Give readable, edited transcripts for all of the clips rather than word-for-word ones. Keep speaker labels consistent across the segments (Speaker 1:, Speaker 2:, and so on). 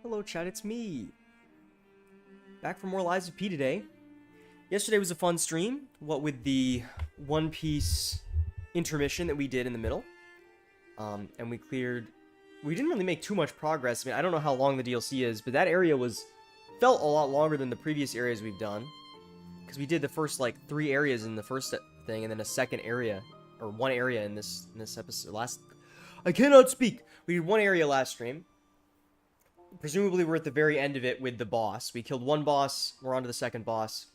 Speaker 1: Hello chat, it's me. Back for more Lives of P today. Yesterday was a fun stream, what with the One Piece intermission that we did in the middle. And we didn't really make too much progress. I mean, I don't know how long the DLC is, but that area felt a lot longer than the previous areas we've done. Because we did the first, like, 3 areas in the first thing, and then a second area, or 1 area in this episode. I cannot speak! We did 1 area last stream. Presumably we're at the very end of it with the boss. We killed 1 boss, we're on to the second boss.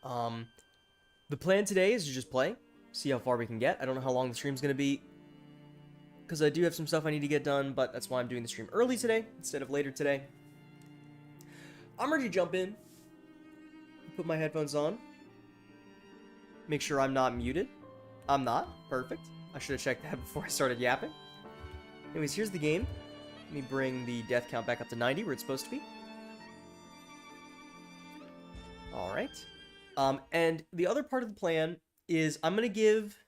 Speaker 1: The plan today is to just play, see how far we can get. I don't know how long the stream's gonna be, because I do have some stuff I need to get done, but that's why I'm doing the stream early today, instead of later today. I'm ready to jump in. Put my headphones on. Make sure I'm not muted. I'm not. Perfect. I should have checked that before I started yapping. Anyways, here's the game. Let me bring the death count back up to 90, where it's supposed to be. Alright. And the other part of the plan is I'm going to give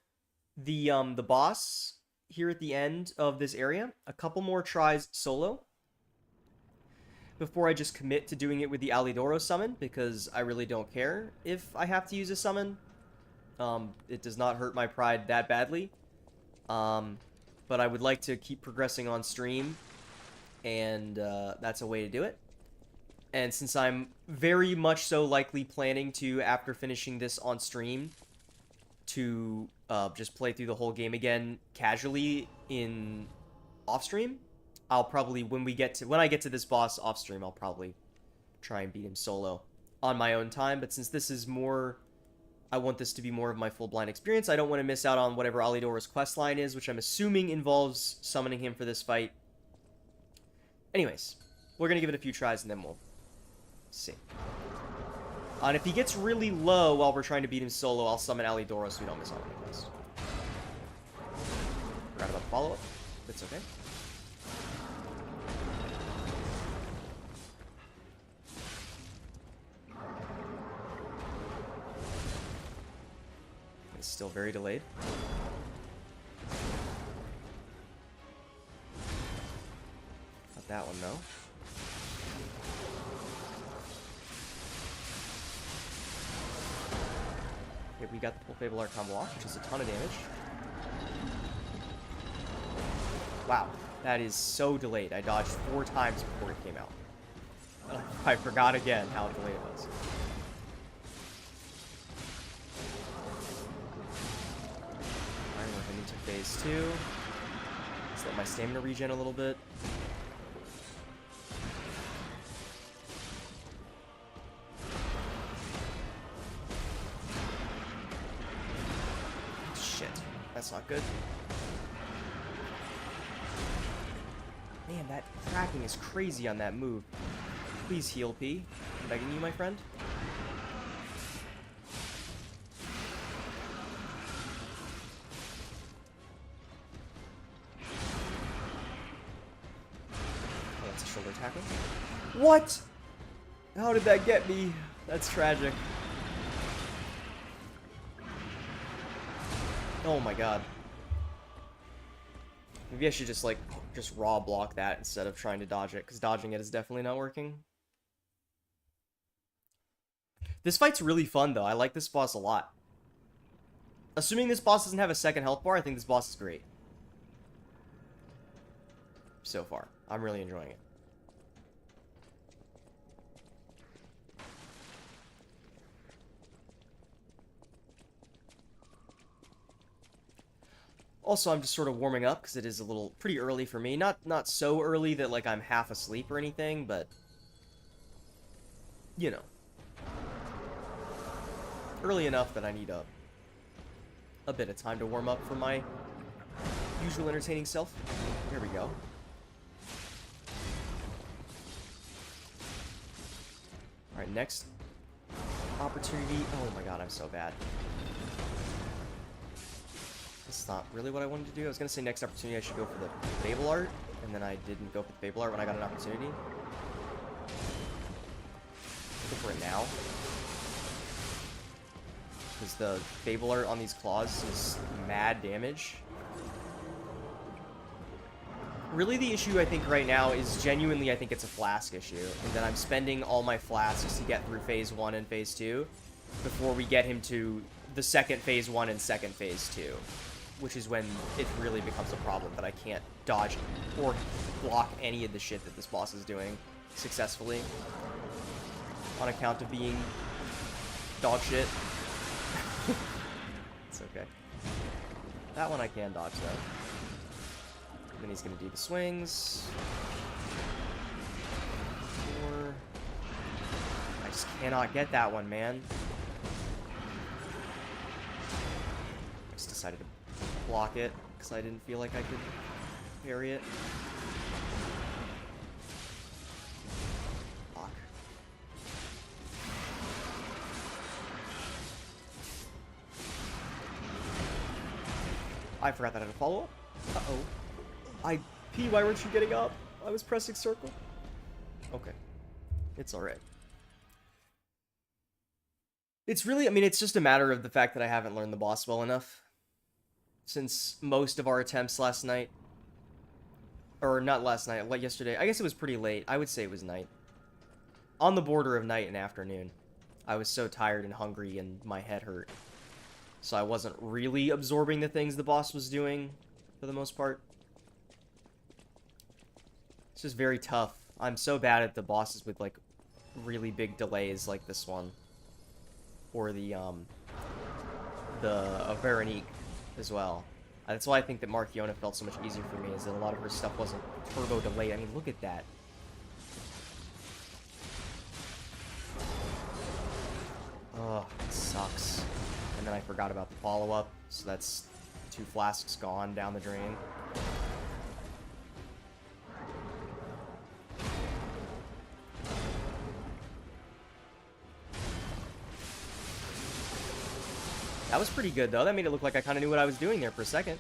Speaker 1: the boss here at the end of this area a couple more tries solo before I just commit to doing it with the Alidoro summon, because I really don't care if I have to use a summon. It does not hurt my pride that badly. But I would like to keep progressing on stream, and that's a way to do it. And since I'm very much so likely planning to, after finishing this on stream, to just play through the whole game again casually in off stream, I'll probably, when I get to this boss off stream, I'll probably try and beat him solo on my own time. But since this is more, I want this to be more of my full blind experience, I don't want to miss out on whatever Alidoro's questline is, which I'm assuming involves summoning him for this fight. Anyways, we're gonna give it a few tries and then we'll see. And if he gets really low while we're trying to beat him solo, I'll summon Alidoro so we don't miss out on the quest. Forgot about the follow-up. That's okay. It's still very delayed. Not that one, though. Okay, we got the full Fable Art combo off, which is a ton of damage. Wow, that is so delayed. I dodged 4 times before it came out. I forgot again how delayed it was. Alright, we're heading to phase 2. Let's let my stamina regen a little bit. That's not good. Man, that cracking is crazy on that move. Please heal, P. I'm begging you, my friend. Oh, that's a shoulder tackle. What? How did that get me? That's tragic. Oh my god. Maybe I should just raw block that instead of trying to dodge it, because dodging it is definitely not working. This fight's really fun, though. I like this boss a lot. Assuming this boss doesn't have a second health bar, I think this boss is great. So far. I'm really enjoying it. Also, I'm just sort of warming up, because it is pretty early for me. Not so early that, like, I'm half asleep or anything, but, you know. Early enough that I need a bit of time to warm up for my usual entertaining self. Here we go. Alright, next opportunity. Oh my god, I'm so bad. That's not really what I wanted to do. I was going to say next opportunity I should go for the Fable Art, and then I didn't go for the Fable Art when I got an opportunity. Go for it now. Because the Fable Art on these claws is mad damage. Really, the issue I think right now is genuinely, I think it's a flask issue, and that I'm spending all my flasks to get through phase 1 and phase 2 before we get him to the second phase 1 and second phase 2, which is when it really becomes a problem that I can't dodge or block any of the shit that this boss is doing successfully on account of being dog shit. It's okay. That one I can dodge, though. Then he's gonna do the swings. Or... I just cannot get that one, man. I just decided to block it, because I didn't feel like I could parry it. Fuck. I forgot that I had a follow-up. Uh-oh. P, why weren't you getting up? I was pressing circle. Okay. It's alright. It's really, I mean, it's just a matter of the fact that I haven't learned the boss well enough. Since most of our attempts last night. Or not last night, like yesterday. I guess it was pretty late. I would say it was night. On the border of night and afternoon. I was so tired and hungry and my head hurt. So I wasn't really absorbing the things the boss was doing, for the most part. It's just very tough. I'm so bad at the bosses with, like, really big delays like this one. Or the Veronique as well. That's why I think that Markiona felt so much easier for me, is that a lot of her stuff wasn't turbo delayed. I mean, look at that. Ugh, it sucks. And then I forgot about the follow-up, so that's 2 flasks gone down the drain. That was pretty good, though. That made it look like I kind of knew what I was doing there for a second.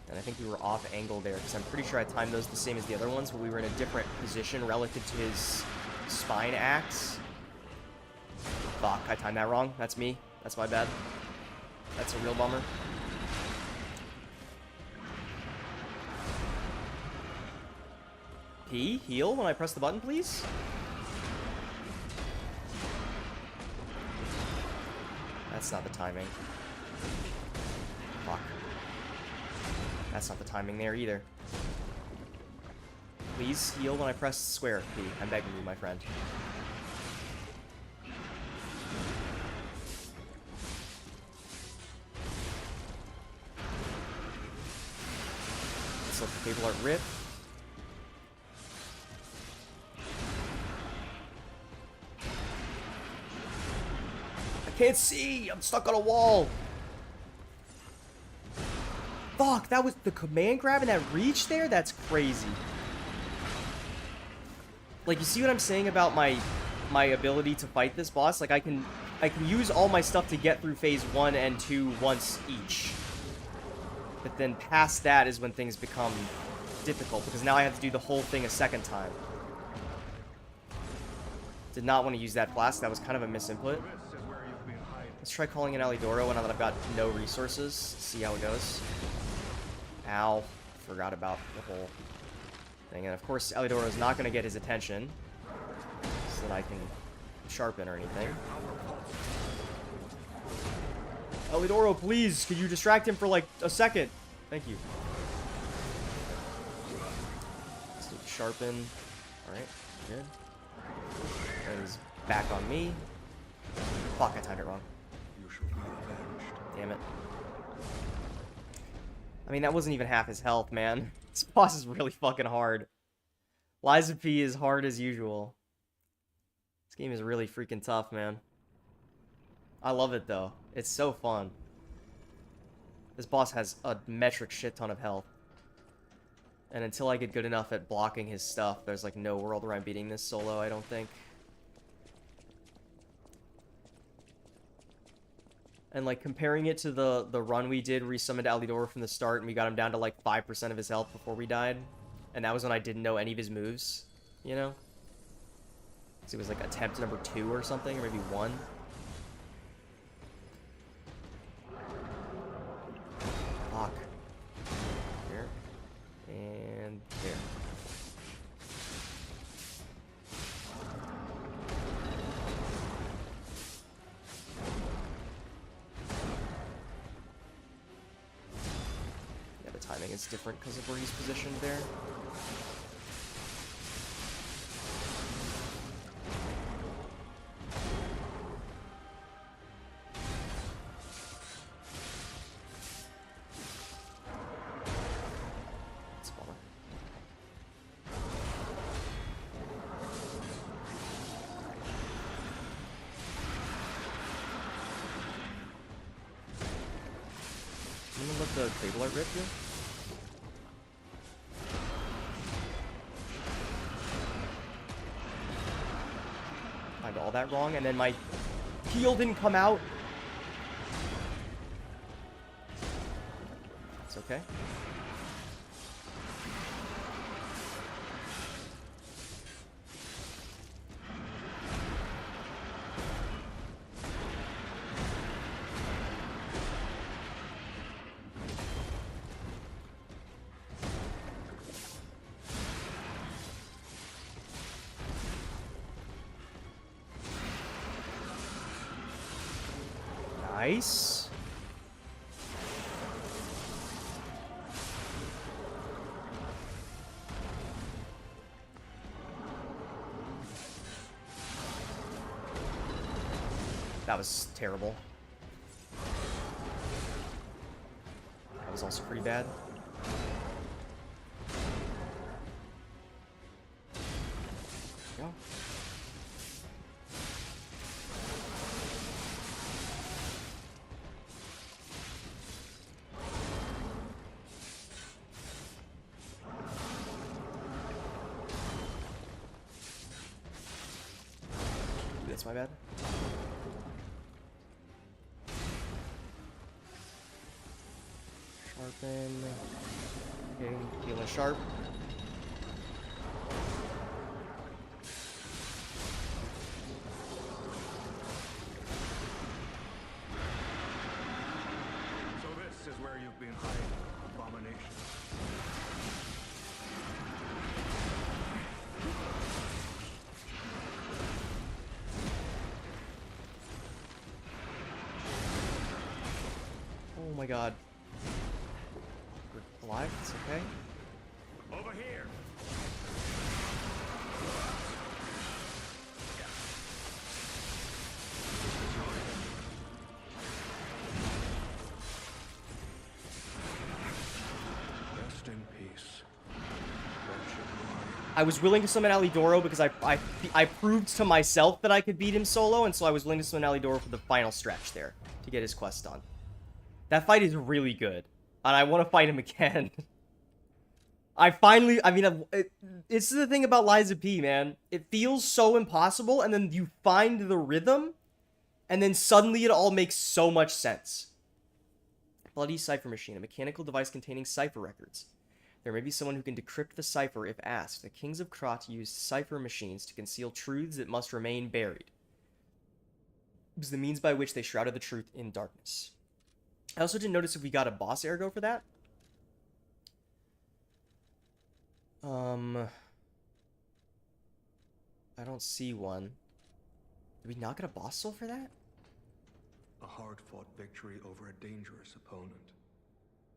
Speaker 1: And I think we were off angle there, because I'm pretty sure I timed those the same as the other ones, but we were in a different position relative to his spine axe. Fuck, I timed that wrong. That's me. That's my bad. That's a real bummer. P, heal when I press the button, please? That's not the timing. Fuck. That's not the timing there either. Please heal when I press square, P. I'm begging you, my friend. Let's let the cable art rip. I can't see! I'm stuck on a wall! Fuck, that was the command grab and that reach there? That's crazy. Like, you see what I'm saying about my ability to fight this boss? Like, I can use all my stuff to get through phase 1 and 2 once each. But then past that is when things become difficult, because now I have to do the whole thing a second time. Did not want to use that flask. That was kind of a misinput. Let's try calling in Alidoro now that I've got no resources. See how it goes. Ow. Forgot about the whole thing. And of course, Alidoro is not going to get his attention, so that I can sharpen or anything. Alidoro, please, could you distract him for like a second? Thank you. Let's do sharpen. Alright, good. And he's back on me. Fuck, I timed it wrong. Damn it. I mean, that wasn't even half his health, man. This boss is really fucking hard. Liza P is hard as usual. This game is really freaking tough, man. I love it, though. It's so fun. This boss has a metric shit ton of health. And until I get good enough at blocking his stuff, there's like no world where I'm beating this solo, I don't think. And, like, comparing it to the run we did where we summoned Alidoro from the start and we got him down to, like, 5% of his health before we died. And that was when I didn't know any of his moves, you know? So it was, like, attempt number 2 or something, or maybe 1. Fuck. Here. And there. Yeah, the timing is different because of where he's positioned there. I'm gonna let the table art rip here. I got all that wrong, and then my heal didn't come out. It's okay. Nice. That was terrible. That was also pretty bad. Go. That's my bad. Sharpen. Okay, feeling sharp.
Speaker 2: So this is where you've been hiding, abomination.
Speaker 1: Oh my god. We're alive? It's okay.
Speaker 2: Over here. Rest in peace.
Speaker 1: I was willing to summon Alidoro because I proved to myself that I could beat him solo, and so I was willing to summon Alidoro for the final stretch there to get his quest done. That fight is really good, and I want to fight him again. It's the thing about Liza P, man. It feels so impossible, and then you find the rhythm, and then suddenly it all makes so much sense. Bloody Cipher Machine, a mechanical device containing cipher records. There may be someone who can decrypt the cipher if asked. The kings of Krat used cipher machines to conceal truths that must remain buried. It was the means by which they shrouded the truth in darkness. I also didn't notice if we got a boss ergo for that. I don't see one. Did we not get a boss soul for that?
Speaker 2: A hard-fought victory over a dangerous opponent.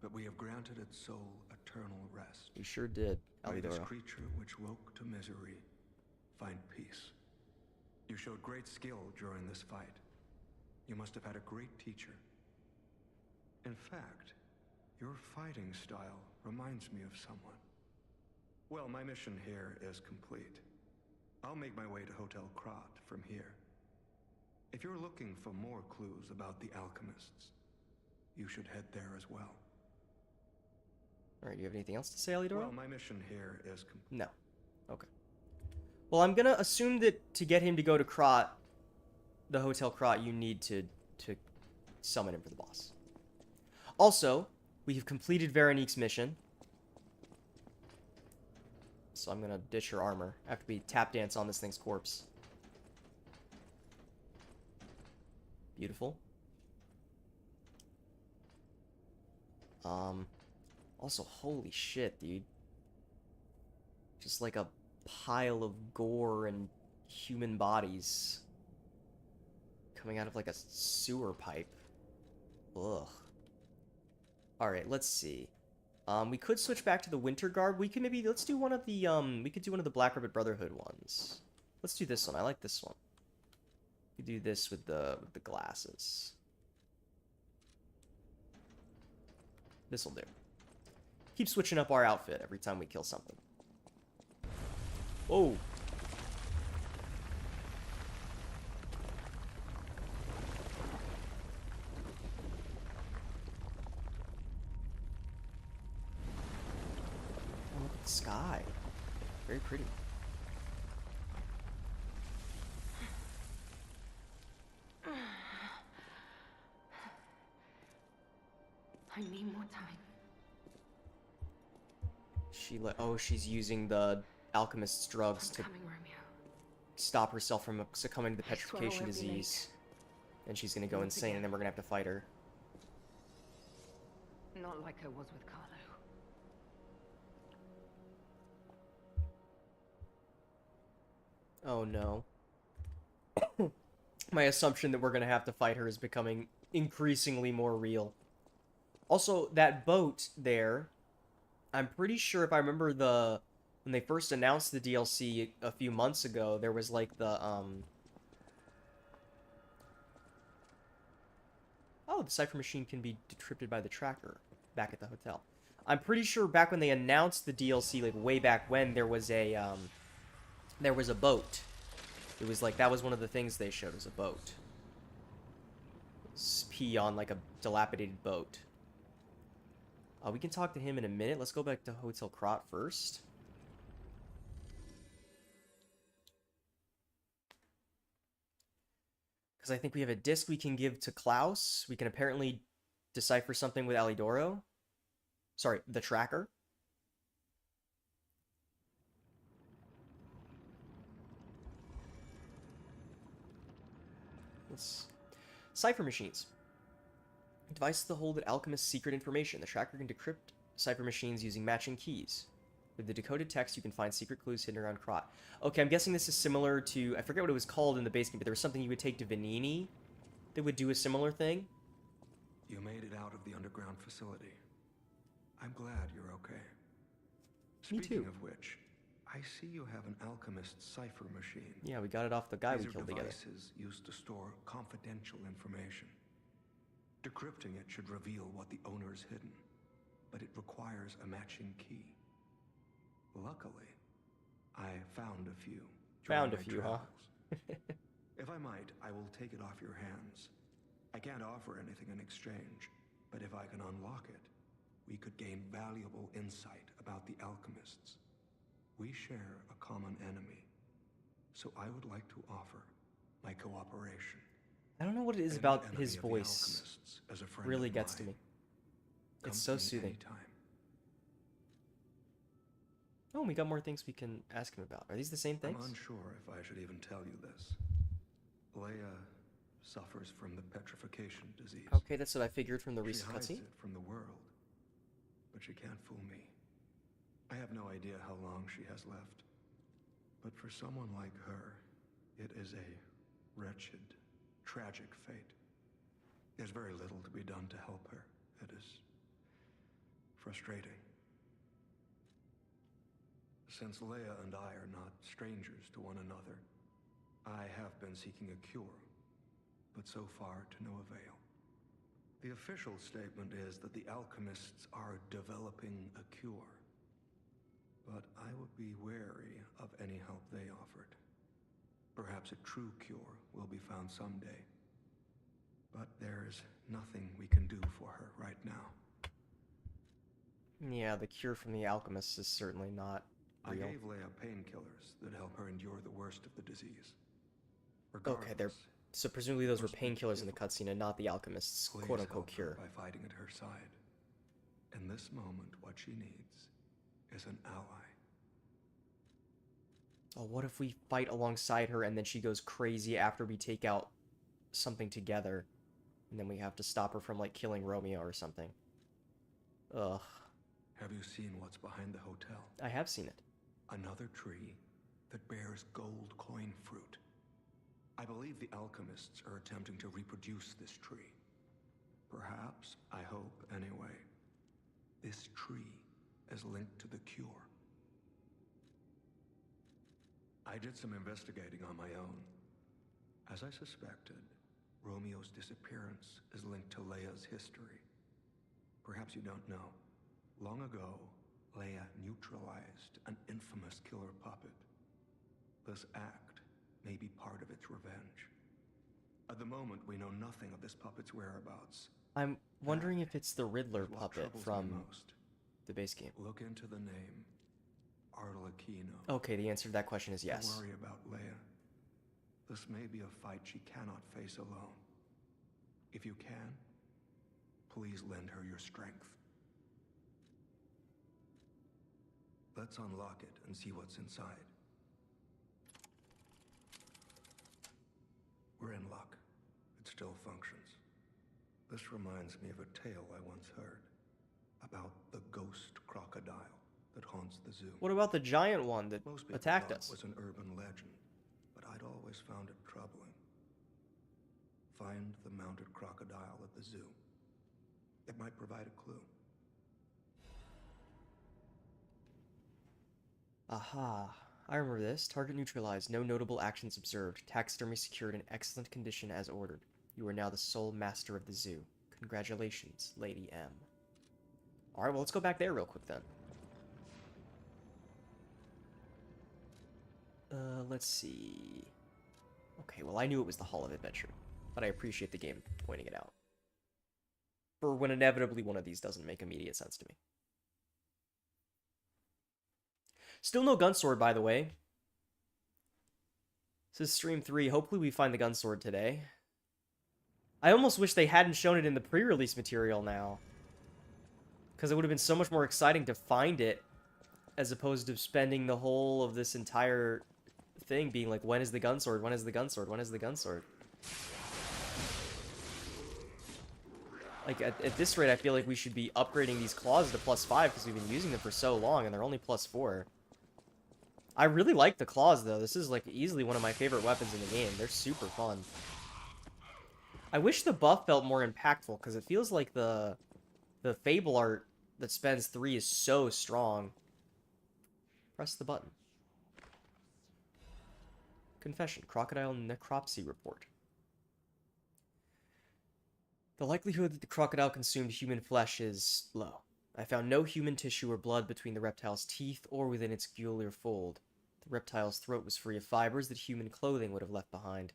Speaker 2: But we have granted its soul eternal rest.
Speaker 1: We sure did,
Speaker 2: May this
Speaker 1: Alidoro.
Speaker 2: creature which woke to misery find peace. You showed great skill during this fight. You must have had a great teacher. In fact, your fighting style reminds me of someone. Well, my mission here is complete. I'll make my way to Hotel Krat from here. If you're looking for more clues about the alchemists, you should head there as well.
Speaker 1: Alright, do you have anything else to say, Alidoro?
Speaker 2: Well, my mission here is complete.
Speaker 1: No. Okay. Well, I'm gonna assume that to get him to go to Krat, the Hotel Krat, you need to summon him for the boss. Also, we have completed Veronique's mission. So I'm gonna ditch her armor after we tap dance on this thing's corpse. Beautiful. Also, holy shit, dude. Just like a pile of gore and human bodies coming out of like a sewer pipe. Ugh. Alright, let's see. We could switch back to the Winter Garb. We could maybe, let's do one of the, we could do one of the Black Rabbit Brotherhood ones. Let's do this one. I like this one. We do this with the glasses. This'll do. Keep switching up our outfit every time we kill something. Oh. Oh, look at the sky. Very pretty.
Speaker 3: I need more time.
Speaker 1: She's using the alchemist's drugs to
Speaker 3: Coming, Romeo.
Speaker 1: stop herself from succumbing to the
Speaker 3: I swear I
Speaker 1: petrification
Speaker 3: won't be
Speaker 1: disease. And she's gonna go
Speaker 3: Once
Speaker 1: insane,
Speaker 3: again.
Speaker 1: and then we're gonna have to fight her.
Speaker 3: Not like I was with Carlo.
Speaker 1: Oh no. My assumption that we're gonna have to fight her is becoming increasingly more real. Also, that boat there, I'm pretty sure if I remember when they first announced the DLC a few months ago, there was like oh, the cipher machine can be decrypted by the tracker back at the hotel. I'm pretty sure back when they announced the DLC, like way back when, there was a boat. It was like, that was one of the things they showed, was a boat. Pee on like a dilapidated boat. We can talk to him in a minute. Let's go back to Hotel Krot first. Because I think we have a disc we can give to Klaus. We can apparently decipher something with Alidoro. Sorry, the tracker. Let's... Cipher machines. Devices that hold alchemist's secret information. The tracker can decrypt cipher machines using matching keys. With the decoded text, you can find secret clues hidden around Krot. Okay, I'm guessing this is similar to... I forget what it was called in the base game, but there was something you would take to Venini that would do a similar thing.
Speaker 2: You made it out of the underground facility. I'm glad you're okay.
Speaker 1: Me
Speaker 2: Speaking
Speaker 1: too.
Speaker 2: of which, I see you have an alchemist cipher machine.
Speaker 1: Yeah, we got it off the guy we
Speaker 2: These are
Speaker 1: killed together.
Speaker 2: devices used to store confidential information. Decrypting it should reveal what the owner's hidden, but it requires a matching key. Luckily, I found a few. during
Speaker 1: Found a
Speaker 2: my
Speaker 1: few, huh?
Speaker 2: travels. If I might, I will take it off your hands. I can't offer anything in exchange, but if I can unlock it, we could gain valuable insight about the alchemists. We share a common enemy, so I would like to offer my cooperation.
Speaker 1: I don't know what it is
Speaker 2: Any
Speaker 1: about
Speaker 2: enemy
Speaker 1: his
Speaker 2: of the
Speaker 1: voice.
Speaker 2: alchemists as a friend
Speaker 1: Really
Speaker 2: of
Speaker 1: gets to
Speaker 2: mine.
Speaker 1: me.
Speaker 2: Come
Speaker 1: It's so
Speaker 2: to me
Speaker 1: soothing.
Speaker 2: anytime.
Speaker 1: Oh, we got more things we can ask him about. Are these the same things?
Speaker 2: I'm unsure if I should even tell you this. Leia suffers from the petrification disease.
Speaker 1: Okay, that's what I figured from the
Speaker 2: She
Speaker 1: recent
Speaker 2: hides
Speaker 1: cutscene.
Speaker 2: it from the world, but she can't fool me. I have no idea how long she has left, but for someone like her, it is a wretched, tragic fate. There's very little to be done to help her. It is frustrating. Since Leia and I are not strangers to one another, I have been seeking a cure, but so far to no avail. The official statement is that the alchemists are developing a cure, but I would be wary of any help they offered. Perhaps a true cure will be found someday, but there's nothing we can do for her right now.
Speaker 1: Yeah, the cure from the alchemists is certainly not real.
Speaker 2: I gave Leia painkillers that help her endure the worst of the disease.
Speaker 1: Okay, they're
Speaker 2: Regardless,
Speaker 1: So presumably those were
Speaker 2: Must be
Speaker 1: painkillers in the
Speaker 2: killed.
Speaker 1: cutscene and not the alchemist's
Speaker 2: Please
Speaker 1: quote-unquote
Speaker 2: help her
Speaker 1: cure.
Speaker 2: by fighting at her side. In this moment, what she needs is an ally.
Speaker 1: Oh, what if we fight alongside her and then she goes crazy after we take out something together? And then we have to stop her from, like, killing Romeo or something. Ugh.
Speaker 2: Have you seen what's behind the hotel?
Speaker 1: I have seen it.
Speaker 2: Another tree that bears gold coin fruit. I believe the alchemists are attempting to reproduce this tree. Perhaps, I hope anyway, this tree is linked to the cure. I did some investigating on my own. As I suspected, Romeo's disappearance is linked to Leia's history. Perhaps you don't know. Long ago, Leia neutralized an infamous killer puppet. This act may be part of its revenge. At the moment, we know nothing of this puppet's whereabouts.
Speaker 1: I'm wondering if it's the Riddler
Speaker 2: Is what
Speaker 1: puppet
Speaker 2: troubles me
Speaker 1: from
Speaker 2: most.
Speaker 1: the base game.
Speaker 2: Look into the name, Arlecchino.
Speaker 1: Okay, the answer to that question is yes.
Speaker 2: Don't worry about Leia. This may be a fight she cannot face alone. If you can, please lend her your strength. Let's unlock it and see what's inside. We're in luck. It still functions. This reminds me of a tale I once heard about the ghost crocodile that haunts the zoo.
Speaker 1: What about the giant one that
Speaker 2: Most people
Speaker 1: attacked
Speaker 2: thought
Speaker 1: us?
Speaker 2: it was an urban legend, but I'd always found it troubling. Find the mounted crocodile at the zoo. It might provide a clue.
Speaker 1: Aha. I remember this. Target neutralized. No notable actions observed. Taxidermy secured in excellent condition as ordered. You are now the sole master of the zoo. Congratulations, Lady M. Alright, well, let's go back there real quick then. Let's see. Okay, well, I knew it was the Hall of Adventure, but I appreciate the game pointing it out. For when inevitably one of these doesn't make immediate sense to me. Still no gun sword, by the way. This is stream 3. Hopefully we find the gun sword today. I almost wish they hadn't shown it in the pre-release material now. Because it would have been so much more exciting to find it, as opposed to spending the whole of this entire thing being like, when is the gun sword? When is the gun sword? When is the gun sword? Like, at this rate, I feel like we should be upgrading these claws to +5 because we've been using them for so long, and they're only +4. I really like the claws, though. This is, like, easily one of my favorite weapons in the game. They're super fun. I wish the buff felt more impactful, because it feels like the Fable art that spends 3 is so strong. Press the button. Confession. Crocodile necropsy report. The likelihood that the crocodile consumed human flesh is low. I found no human tissue or blood between the reptile's teeth or within its gular fold. The reptile's throat was free of fibers that human clothing would have left behind.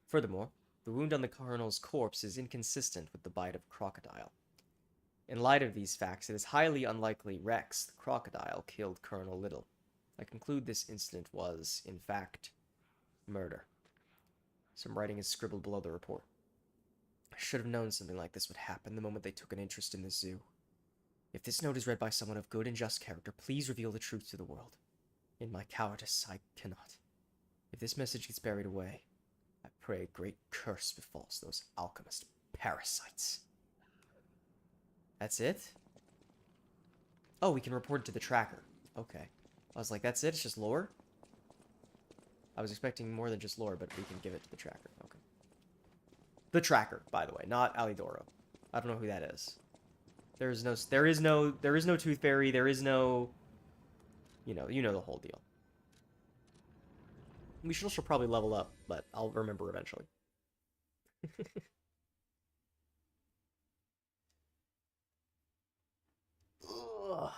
Speaker 1: Furthermore, the wound on the colonel's corpse is inconsistent with the bite of a crocodile. In light of these facts, it is highly unlikely Rex, the crocodile, killed Colonel Little. I conclude this incident was, in fact, murder. Some writing is scribbled below the report. I should have known something like this would happen the moment they took an interest in the zoo. If this note is read by someone of good and just character, please reveal the truth to the world. In my cowardice, I cannot. If this message gets buried away, I pray a great curse befalls those alchemist parasites. That's it? Oh, we can report it to the tracker. Okay. I was like, that's it? It's just lore? I was expecting more than just lore, but we can give it to the tracker. Okay. The tracker, by the way, not Alidoro. I don't know who that is. There is no Tooth Fairy. There is no, you know the whole deal. We should also probably level up, but I'll remember eventually. Ugh.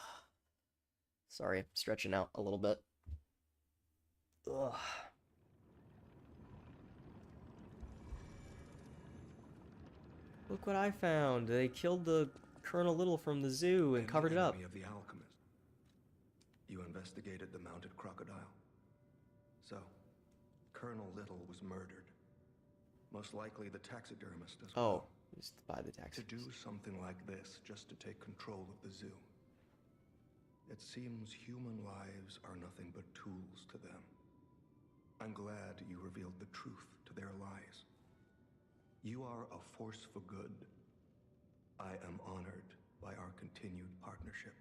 Speaker 1: Sorry, stretching out a little bit. Ugh. Look what I found. They killed the Colonel Little from the zoo and covered it up.
Speaker 2: Enemy of the alchemist. You investigated the mounted crocodile. So, Colonel Little was murdered. Most likely the taxidermist as
Speaker 1: Oh,
Speaker 2: well.
Speaker 1: just buy the taxi.
Speaker 2: To do something like this just to take control of the zoo. It seems human lives are nothing but tools to them. I'm glad you revealed the truth to their lies. You are a force for good. I am honored by our continued partnership.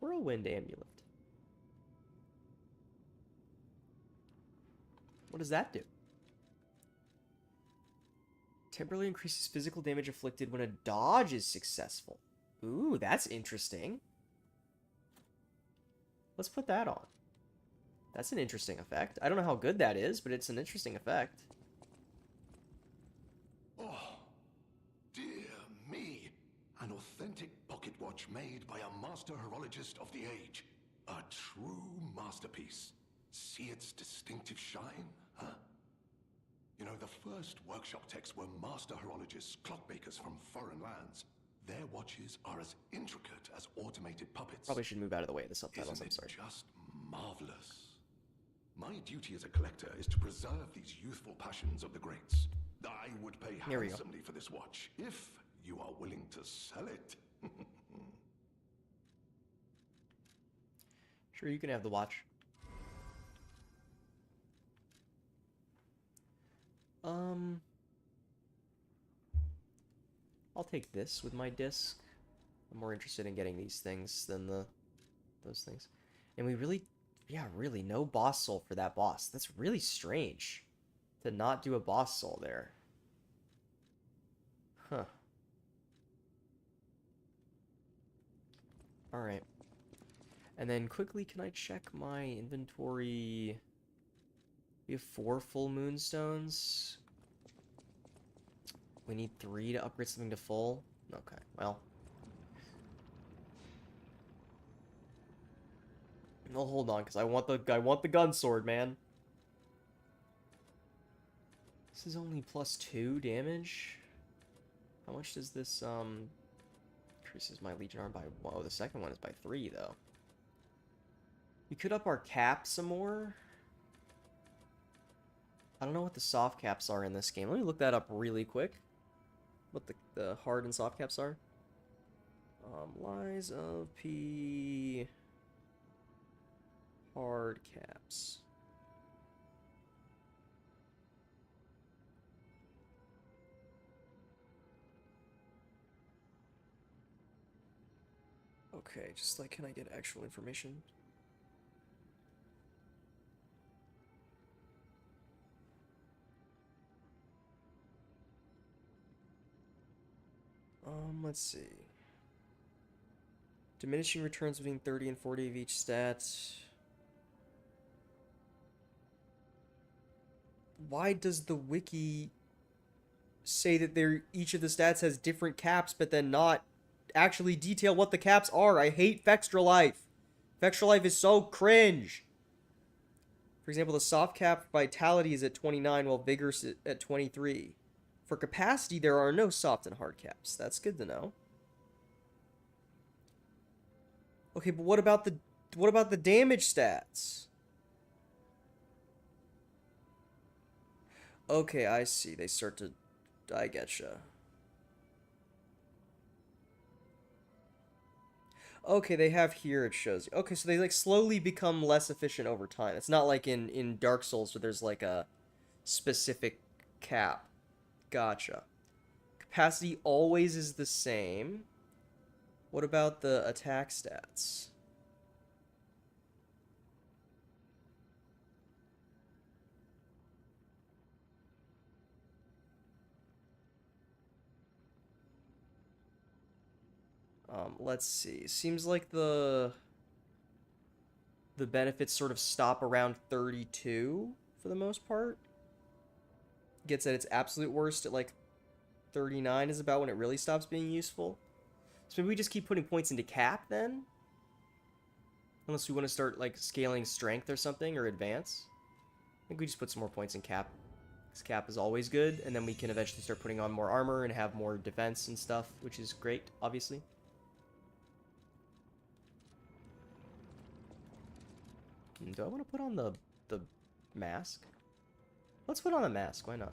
Speaker 1: Whirlwind amulet. What does that do? Temporarily increases physical damage inflicted when a dodge is successful. Ooh, that's interesting. Let's put that on. That's an interesting effect. I don't know how good that is, but it's an interesting effect.
Speaker 4: Oh, dear me. An authentic pocket watch made by a master horologist of the age. A true masterpiece. See its distinctive shine, huh? You know, the first workshop techs were master horologists, clockmakers from foreign lands. Their watches are as intricate as automated puppets.
Speaker 1: Probably should move out of the way of the subtitles,
Speaker 4: Isn't
Speaker 1: I'm
Speaker 4: it
Speaker 1: sorry.
Speaker 4: just marvelous? My duty as a collector is to preserve these youthful passions of the greats. I would pay
Speaker 1: Here we go.
Speaker 4: handsomely for this watch, if you are willing to sell it.
Speaker 1: Sure, you can have the watch. I'll take this with my disc. I'm more interested in getting these things than those things. And we really, yeah, really, no boss soul for that boss. That's really strange to not do a boss soul there. Huh. Alright. And then quickly, can I check my inventory? We have 4 full moonstones. We need 3 to upgrade something to full. Okay, well. Well, hold on, because I want the gun sword, man. This is only +2 damage. How much does this increases my Legion arm by? Whoa, the second one is by 3 though. We could up our cap some more. I don't know what the soft caps are in this game. Let me look that up really quick. What the hard and soft caps are. Lies of P. Hard caps. Okay, just like, can I get actual information? Let's see. Diminishing returns between 30 and 40 of each stat. Why does the wiki say that each of the stats has different caps, but then not actually detail what the caps are? I hate Vextra Life. Vextra Life is so cringe. For example, the soft cap vitality is at 29, while vigor is at 23. For capacity, there are no soft and hard caps. That's good to know. Okay, but what about the damage stats? Okay, I see. They start to... I getcha. Okay, they have here, it shows you. Okay, so they like slowly become less efficient over time. It's not like in Dark Souls where there's like a specific cap. Gotcha. Capacity always is the same. What about the attack stats? Let's see. Seems like the benefits sort of stop around 32 for the most part. Gets at its absolute worst at like 39 is about when it really stops being useful. So maybe we just keep putting points into cap then? Unless we want to start like scaling strength or something or advance. I think we just put some more points in cap. Because cap is always good, and then we can eventually start putting on more armor and have more defense and stuff, which is great, obviously. Do I want to put on the mask? Let's put on a mask. Why not?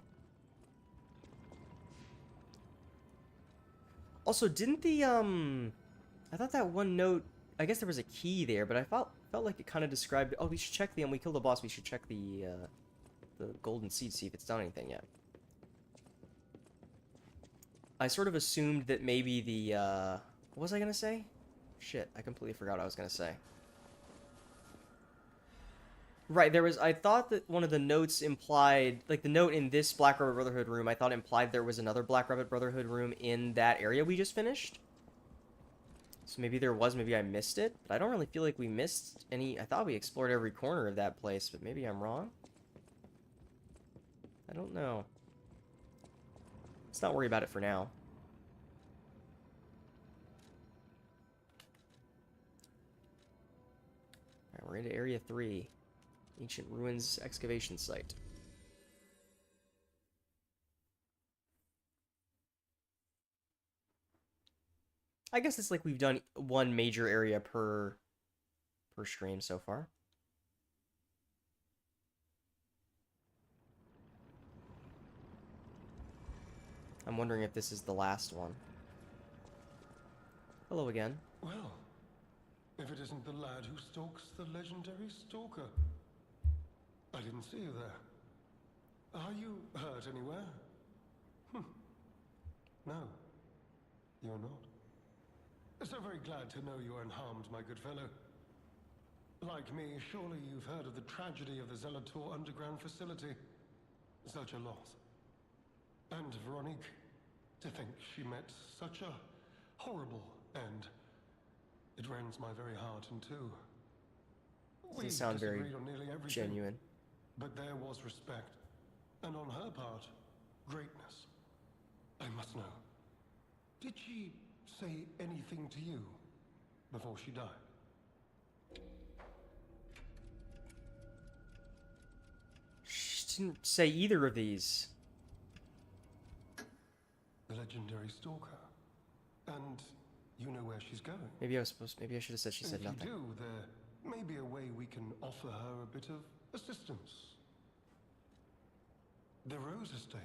Speaker 1: Also, didn't the I thought that one note. I guess there was a key there, but I felt like it kind of described. Oh, we should check the. We killed the boss. We should check the golden seed, see if it's done anything yet. I sort of assumed that maybe the what was I gonna say? Shit, I completely forgot what I was gonna say. Right, there was. I thought that one of the notes implied, like the note in this Black Rabbit Brotherhood room, I thought implied there was another Black Rabbit Brotherhood room in that area we just finished. So maybe there was, maybe I missed it, but I don't really feel like we missed any. I thought we explored every corner of that place, but maybe I'm wrong. I don't know. Let's not worry about it for now. Alright, we're into Area 3. Ancient Ruins Excavation Site. I guess it's like we've done one major area per stream so far. I'm wondering if this is the last one. Hello again.
Speaker 5: Well, if it isn't the lad who stalks the legendary stalker. I didn't see you there. Are you hurt anywhere? No, you're not. So very glad to know you're unharmed, my good fellow. Like me, surely you've heard of the tragedy of the Zelator underground facility. Such a loss. And Veronique, to think she met such a horrible end. It rends my very heart in two.
Speaker 1: Doesn't sound very
Speaker 5: disagreed on nearly everything,
Speaker 1: genuine.
Speaker 5: but there was respect. And on her part, greatness. I must know. Did she say anything to you before she died?
Speaker 1: She didn't say either of these.
Speaker 5: The legendary stalker. And you know where she's going.
Speaker 1: Maybe I should have said she said
Speaker 5: If
Speaker 1: nothing.
Speaker 5: you do, there may be a way we can offer her a bit of assistance. The Rose Estate.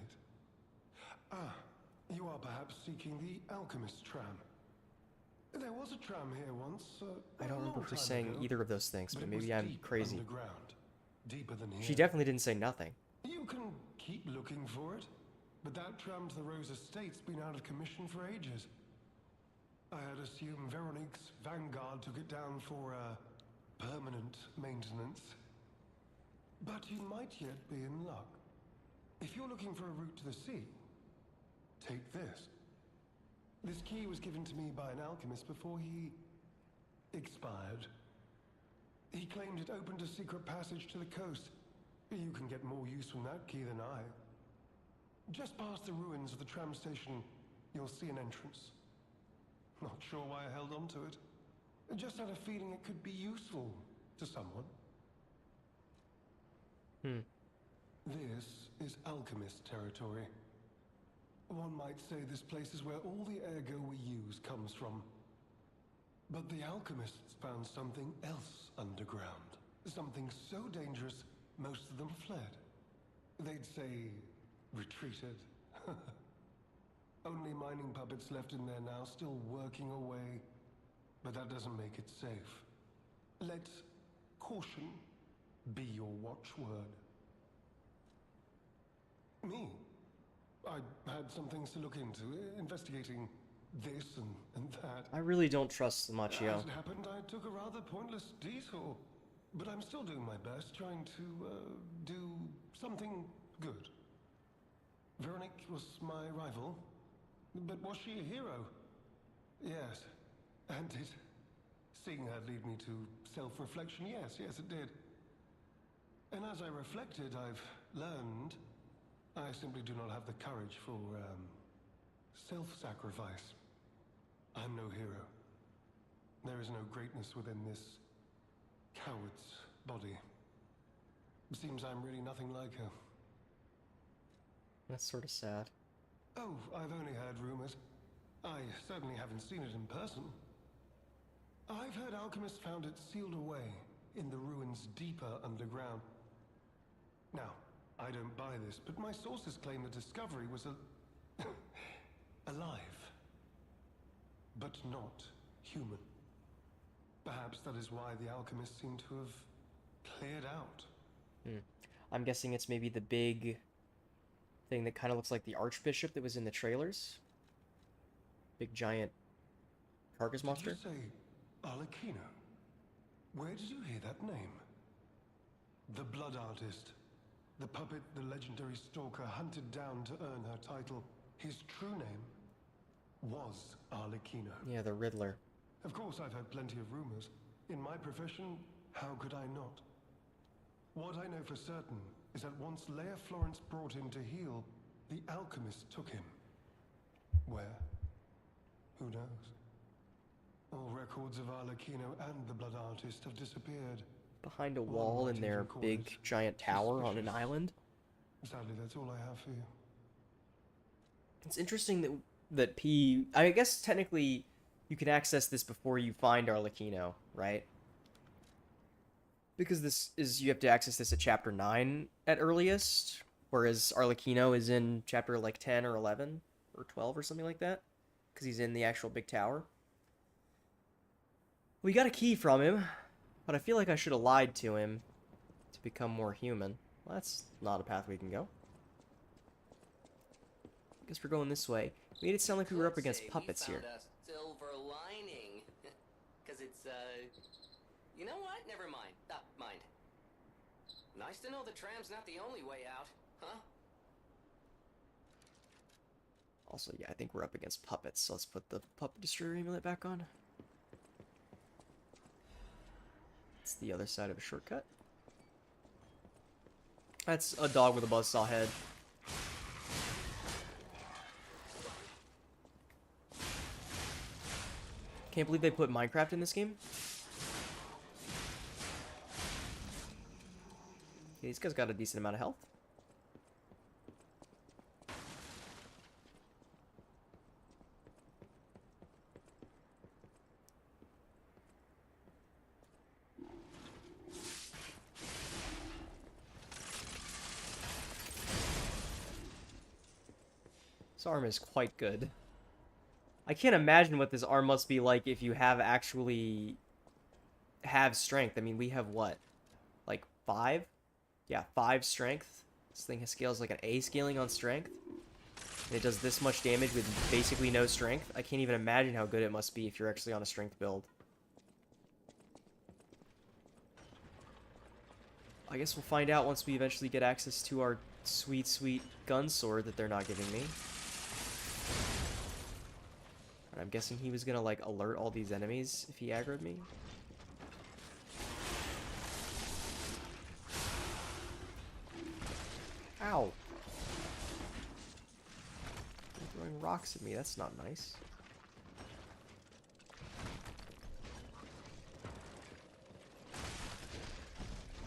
Speaker 5: Ah, you are perhaps seeking the Alchemist tram. There was a tram here once.
Speaker 1: I don't
Speaker 5: a
Speaker 1: remember
Speaker 5: long
Speaker 1: her
Speaker 5: time
Speaker 1: saying
Speaker 5: ago,
Speaker 1: either of those things, but
Speaker 5: it
Speaker 1: maybe
Speaker 5: was
Speaker 1: I'm
Speaker 5: deep
Speaker 1: crazy.
Speaker 5: Underground, deeper than here.
Speaker 1: She definitely didn't say nothing.
Speaker 5: You can keep looking for it, but that tram to the Rose Estate's been out of commission for ages. I had assumed Veronique's Vanguard took it down for permanent maintenance. But you might yet be in luck. If you're looking for a route to the sea, take this. This key was given to me by an alchemist before he expired. He claimed it opened a secret passage to the coast. You can get more use from that key than I. Just past the ruins of the tram station, you'll see an entrance. Not sure why I held on to it. I just had a feeling it could be useful to someone. This is alchemist territory. One might say this place is where all the ergo we use comes from. But the alchemists found something else underground. Something so dangerous, most of them fled. They'd say, retreated. Only mining puppets left in there now, still working away. But that doesn't make it safe. Let caution be your watchword. Me? I had some things to look into, investigating this and that.
Speaker 1: I really don't trust Machio.
Speaker 5: As it happened, I took a rather pointless detour. But I'm still doing my best, trying to do something good. Veronique was my rival, but was she a hero? Yes. And did seeing her lead me to self-reflection? Yes, it did. And as I reflected, I've learned I simply do not have the courage for, self-sacrifice. I'm no hero. There is no greatness within this coward's body. It seems I'm really nothing like her.
Speaker 1: That's sort of sad.
Speaker 5: Oh, I've only heard rumors. I certainly haven't seen it in person. I've heard alchemists found it sealed away in the ruins deeper underground. Now, I don't buy this, but my sources claim the discovery was alive, but not human. Perhaps that is why the alchemists seem to have cleared out.
Speaker 1: I'm guessing it's maybe the big thing that kind of looks like the Archbishop that was in the trailers. Big giant carcass monster.
Speaker 5: Did you say Arlecchino? Where did you hear that name? The blood artist. The puppet the legendary stalker hunted down to earn her title. His true name was Arlecchino.
Speaker 1: Yeah, the Riddler.
Speaker 5: Of course, I've heard plenty of rumors. In my profession, how could I not? What I know for certain is that once Leia Florence brought him to heal, the alchemist took him. Where? Who knows? All records of Arlecchino and the blood artist have disappeared.
Speaker 1: Behind a wall in their big giant tower on an island.
Speaker 5: Sadly, that's all I have for you.
Speaker 1: It's interesting that P... I guess technically you can access this before you find Arlecchino, right? Because this is... You have to access this at Chapter 9 at earliest, whereas Arlecchino is in Chapter, like, 10 or 11 or 12 or something like that. Because he's in the actual big tower. We got a key from him, but I feel like I should have lied to him to become more human. Well, that's not a path we can go. Guess we're going this way. Made it sound like we were up against puppets here.
Speaker 6: A silver lining. Because it's, you know what? Never mind. Mind. Nice to know the tram's not the only way out, huh?
Speaker 1: Also, yeah, I think we're up against puppets, so let's put the puppet destroyer amulet back on. It's the other side of a shortcut. That's a dog with a buzzsaw head. Can't believe they put Minecraft in this game. Okay, these guys got a decent amount of health. This arm is quite good. I can't imagine what this arm must be like if you actually have strength. I mean, we have what? Like 5? Yeah, 5 strength. This thing scales like an A scaling on strength. And it does this much damage with basically no strength. I can't even imagine how good it must be if you're actually on a strength build. I guess we'll find out once we eventually get access to our sweet, sweet gun sword that they're not giving me. And I'm guessing he was gonna, like, alert all these enemies if he aggroed me. Ow! They're throwing rocks at me, that's not nice.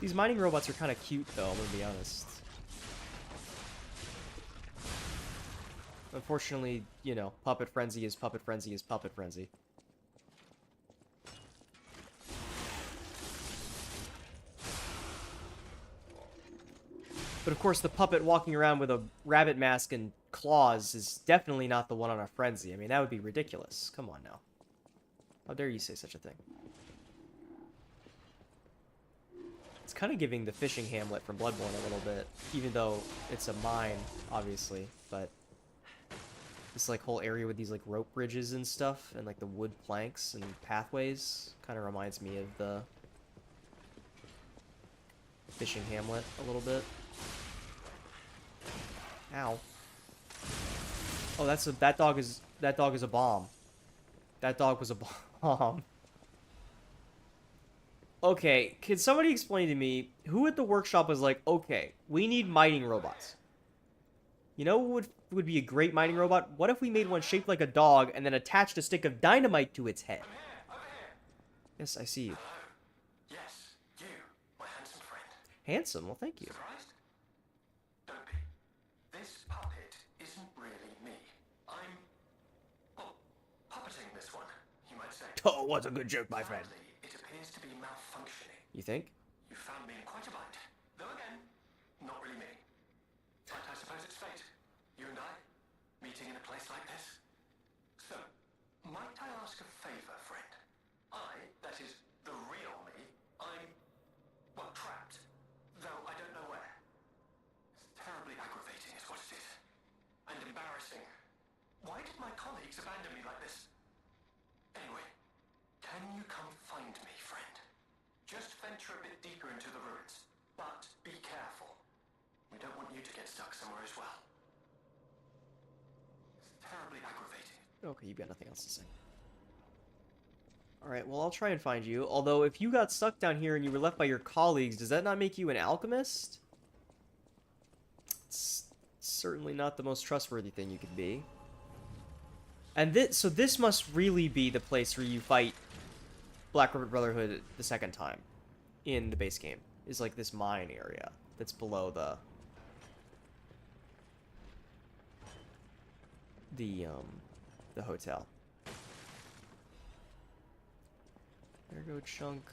Speaker 1: These mining robots are kind of cute, though, I'm gonna be honest. Unfortunately, you know, Puppet Frenzy is Puppet Frenzy is Puppet Frenzy. But of course, the puppet walking around with a rabbit mask and claws is definitely not the one on a frenzy. I mean, that would be ridiculous. Come on now. How dare you say such a thing? It's kind of giving the fishing hamlet from Bloodborne a little bit, even though it's a mine, obviously, but this like whole area with these like rope bridges and stuff, and like the wood planks and pathways, kind of reminds me of the fishing hamlet a little bit. Ow. Oh, that dog is a bomb. That dog was a bomb. Okay, can somebody explain to me who at the workshop was like, okay, we need mining robots. You know what would be a great mining robot? What if we made one shaped like a dog and then attached a stick of dynamite to its head?
Speaker 5: Over here.
Speaker 1: Yes, I see you.
Speaker 5: Yes, you, my handsome friend.
Speaker 1: Handsome? Well, thank you.
Speaker 5: Surprised? Don't be. This puppet isn't really me. I'm, well, puppeting this one, you might say.
Speaker 1: Oh, what's a good joke, my friend?
Speaker 5: Sadly, it appears to be malfunctioning.
Speaker 1: You think?
Speaker 5: You found me in quite a bind. Though again, not really me. Why did my colleagues abandon me like this? Anyway, can you come find me, friend? Just venture a bit deeper into the ruins, but be careful. We don't want you to get stuck somewhere as well. It's terribly aggravating.
Speaker 1: Okay, you've got nothing else to say. Alright, well, I'll try and find you. Although, if you got stuck down here and you were left by your colleagues, does that not make you an alchemist? It's certainly not the most trustworthy thing you could be. And so this must really be the place where you fight Black River Brotherhood the second time in the base game. Is like this mine area that's below the hotel. There go chunk.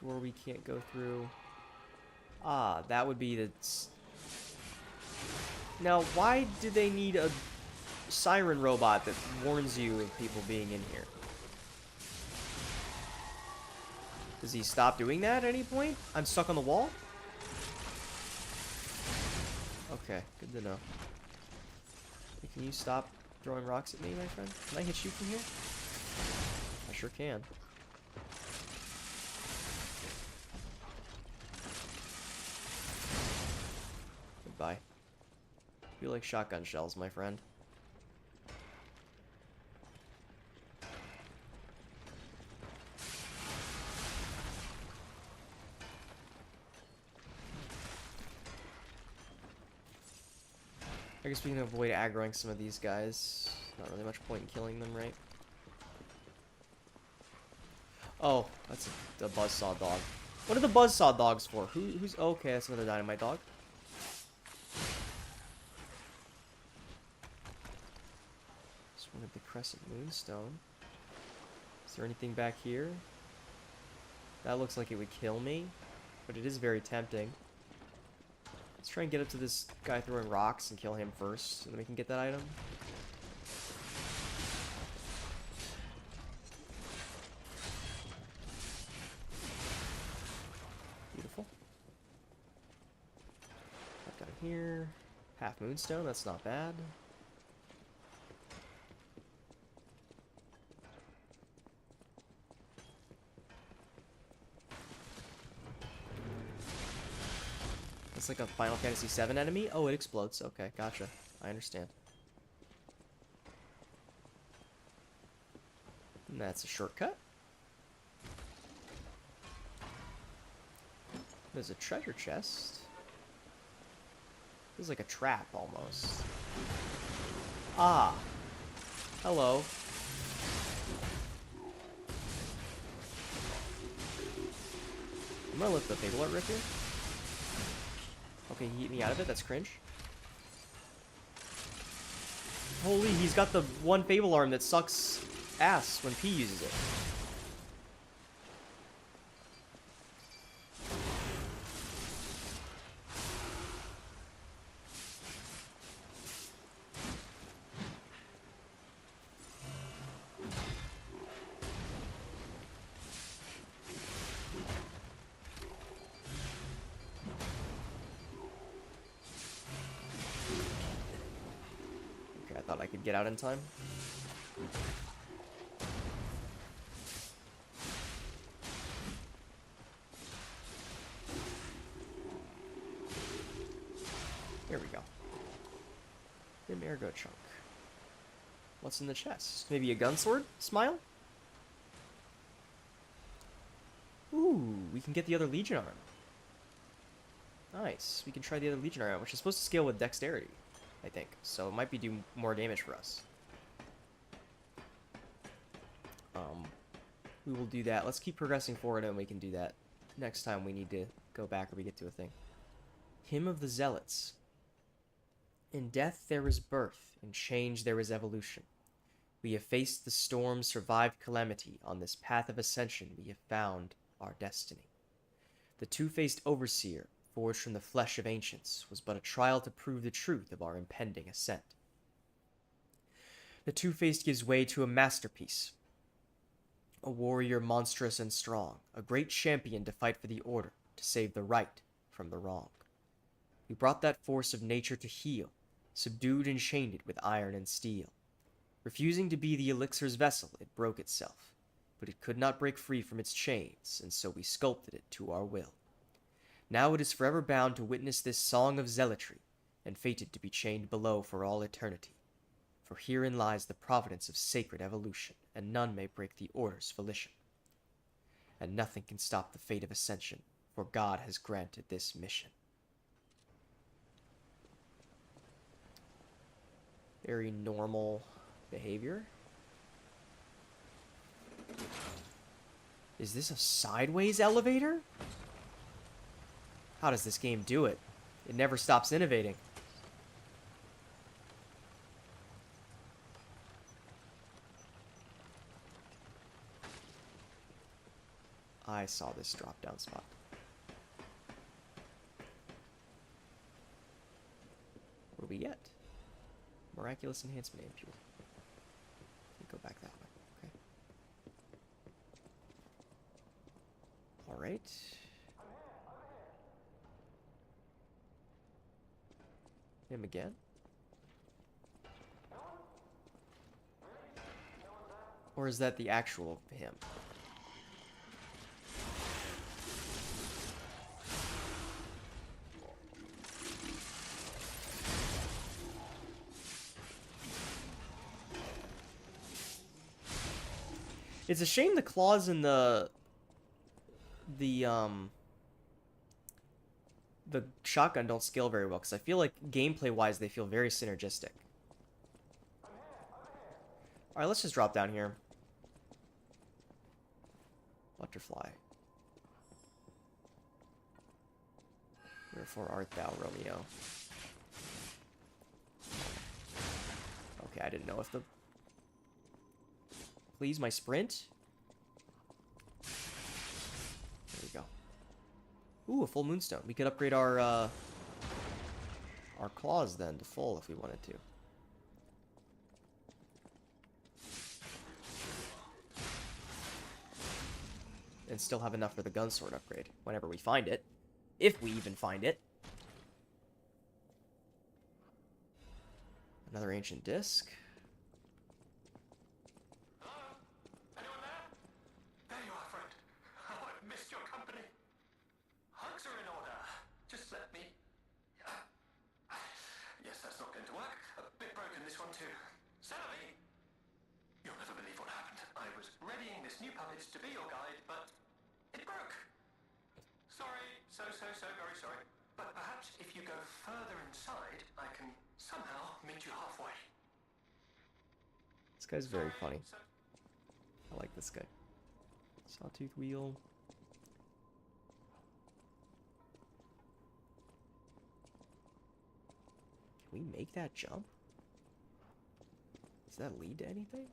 Speaker 1: Door we can't go through. Ah, that would be the... Now, why do they need a siren robot that warns you of people being in here? Does he stop doing that at any point? I'm stuck on the wall? Okay, good to know. Hey, can you stop throwing rocks at me, my friend? Can I hit you from here? I sure can. Goodbye. You like shotgun shells, my friend. I guess we can avoid aggroing some of these guys. Not really much point in killing them, right? Oh, that's a buzzsaw dog. What are the buzzsaw dogs for? Who's... Okay, that's another dynamite dog. Just wanted the Crescent Moonstone. Is there anything back here? That looks like it would kill me, but it is very tempting. Let's try and get up to this guy throwing rocks and kill him first, and then we can get that item. Beautiful. Up down here. Half Moonstone, that's not bad. It's like a Final Fantasy VII enemy? Oh, it explodes. Okay, gotcha. I understand. And that's a shortcut. There's a treasure chest. This is like a trap, almost. Ah. Hello. I'm gonna lift the Fable Art Rift here. Okay, he eat me out of it. That's cringe. Holy, he's got the one Fable Arm that sucks ass when P uses it. Thought I could get out in time. Here we go. Dim Ergo Chunk. What's in the chest? Maybe a gun sword? Smile? Ooh, we can get the other Legion arm. Nice. We can try the other Legion arm, which is supposed to scale with dexterity, I think. So it might be doing more damage for us. We will do that. Let's keep progressing forward and we can do that. Next time we need to go back or we get to a thing. Hymn of the Zealots. In death there is birth, in change there is evolution. We have faced the storm, survived calamity. On this path of ascension we have found our destiny. The two-faced overseer, forged from the flesh of ancients, was but a trial to prove the truth of our impending ascent. The two-faced gives way to a masterpiece. A warrior monstrous and strong, a great champion to fight for the order, to save the right from the wrong. We brought that force of nature to heal, subdued and chained it with iron and steel. Refusing to be the elixir's vessel, it broke itself, but it could not break free from its chains, and so we sculpted it to our will. Now it is forever bound to witness this song of zealotry, and fated to be chained below for all eternity. For herein lies the providence of sacred evolution, and none may break the order's volition. And nothing can stop the fate of ascension, for God has granted this mission. Very normal behavior. Is this a sideways elevator? How does this game do it? It never stops innovating. I saw this drop-down spot. What do we get? Miraculous enhancement ampule. Go back that way. Okay. Alright. Him again. Or is that the actual him? It's a shame the claws in the shotgun don't scale very well, because I feel like gameplay-wise they feel very synergistic. Alright, let's just drop down here. Butterfly. Wherefore art thou, Romeo? Okay, I didn't know if the... Please, my sprint? There we go. Ooh, a full moonstone. We could upgrade our claws then to full if we wanted to. And still have enough for the gun sword upgrade whenever we find it. If we even find it. Another ancient disc.
Speaker 5: To be your guide, but it broke. Sorry, so very sorry. But perhaps if you go further inside, I can somehow meet you halfway.
Speaker 1: This guy's very funny. I like this guy. Sawtooth wheel. Can we make that jump? Does that lead to anything?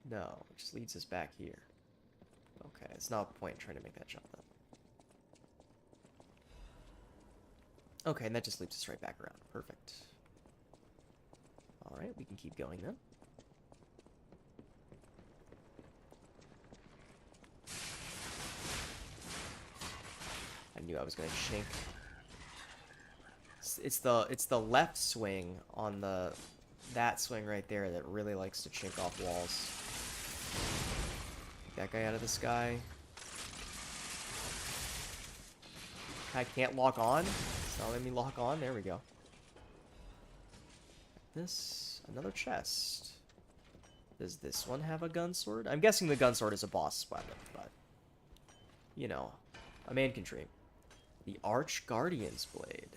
Speaker 1: No, it just leads us back here. Okay, it's not a point in trying to make that jump then. Okay, and that just leads us right back around. Perfect. Alright, we can keep going then. I knew I was gonna chink. It's the left swing on that swing right there that really likes to chink off walls. Get that guy out of the sky. I can't lock on. It's not letting me lock on. There we go. This, another chest. Does this one have a gun sword? I'm guessing the gun sword is a boss weapon, but you know, a man can dream. The Arch Guardian's Blade.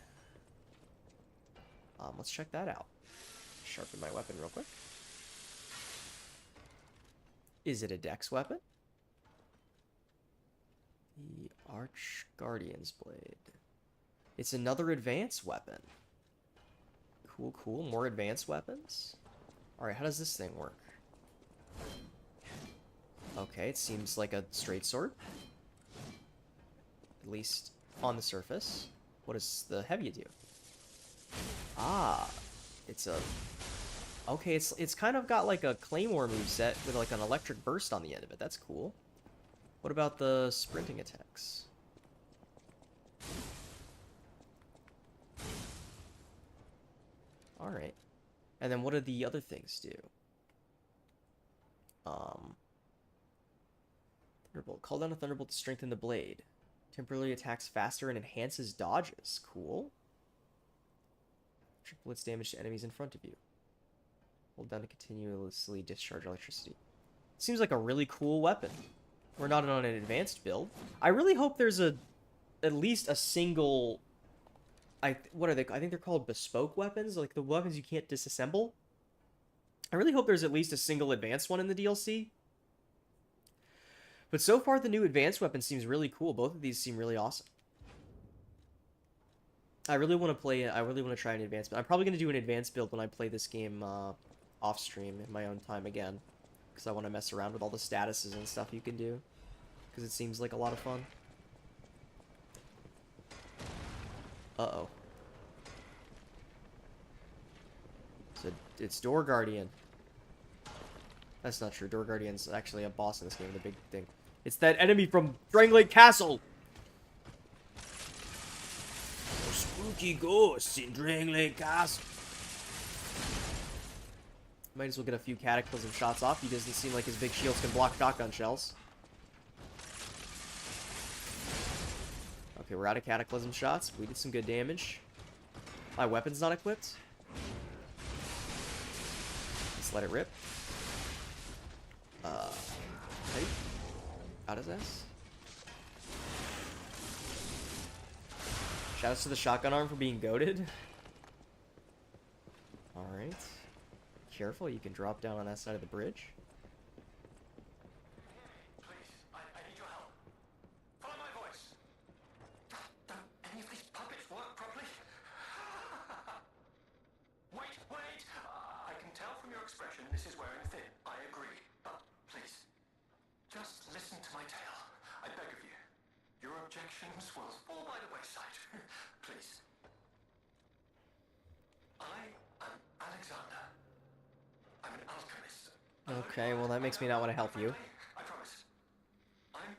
Speaker 1: Let's check that out. Sharpen my weapon real quick. Is it a dex weapon? The Arch Guardian's Blade. It's another advanced weapon. Cool, cool. More advanced weapons. Alright, how does this thing work? Okay, it seems like a straight sword. At least on the surface. What does the heavy do? Ah, it's a... Okay, it's kind of got like a claymore moveset with like an electric burst on the end of it. That's cool. What about the sprinting attacks? Alright. And then what do the other things do? Thunderbolt. Call down a Thunderbolt to strengthen the blade. Temporarily attacks faster and enhances dodges. Cool. Triple its damage to enemies in front of you. Hold down to continuously discharge electricity. Seems like a really cool weapon. We're not on an advanced build. I really hope there's at least a single... what are they? I think they're called bespoke weapons, like the weapons you can't disassemble. I really hope there's at least a single advanced one in the DLC. But so far, the new advanced weapon seems really cool. Both of these seem really awesome. I really want to play it. I really want to try an advanced build. I'm probably going to do an advanced build when I play this game off stream in my own time again. Because I want to mess around with all the statuses and stuff you can do. Because it seems like a lot of fun. Uh-oh. It's Door Guardian. That's not true. Door Guardian's actually a boss in this game, the big thing. It's that enemy from Drangleic Castle! Oh, spooky ghosts in Drangleic Castle. Might as well get a few Cataclysm shots off. He doesn't seem like his big shields can block shotgun shells. Okay, we're out of Cataclysm shots. We did some good damage. My weapon's not equipped. Let's let it rip. Hey. Out of this. Shoutouts to the shotgun arm for being goated. Alright. Careful, you can drop down on that side of the bridge.
Speaker 4: Please, I need your help. Follow my voice. Don't any of these puppets work properly? Wait! I can tell from your expression this is wearing thin. I agree. But please, just listen to my tale. I beg of you. Your objections will fall by the wayside. Please. I am Alexander. I'm an alchemist.
Speaker 1: Okay, well that makes me not want to help you.
Speaker 4: I promise. I'm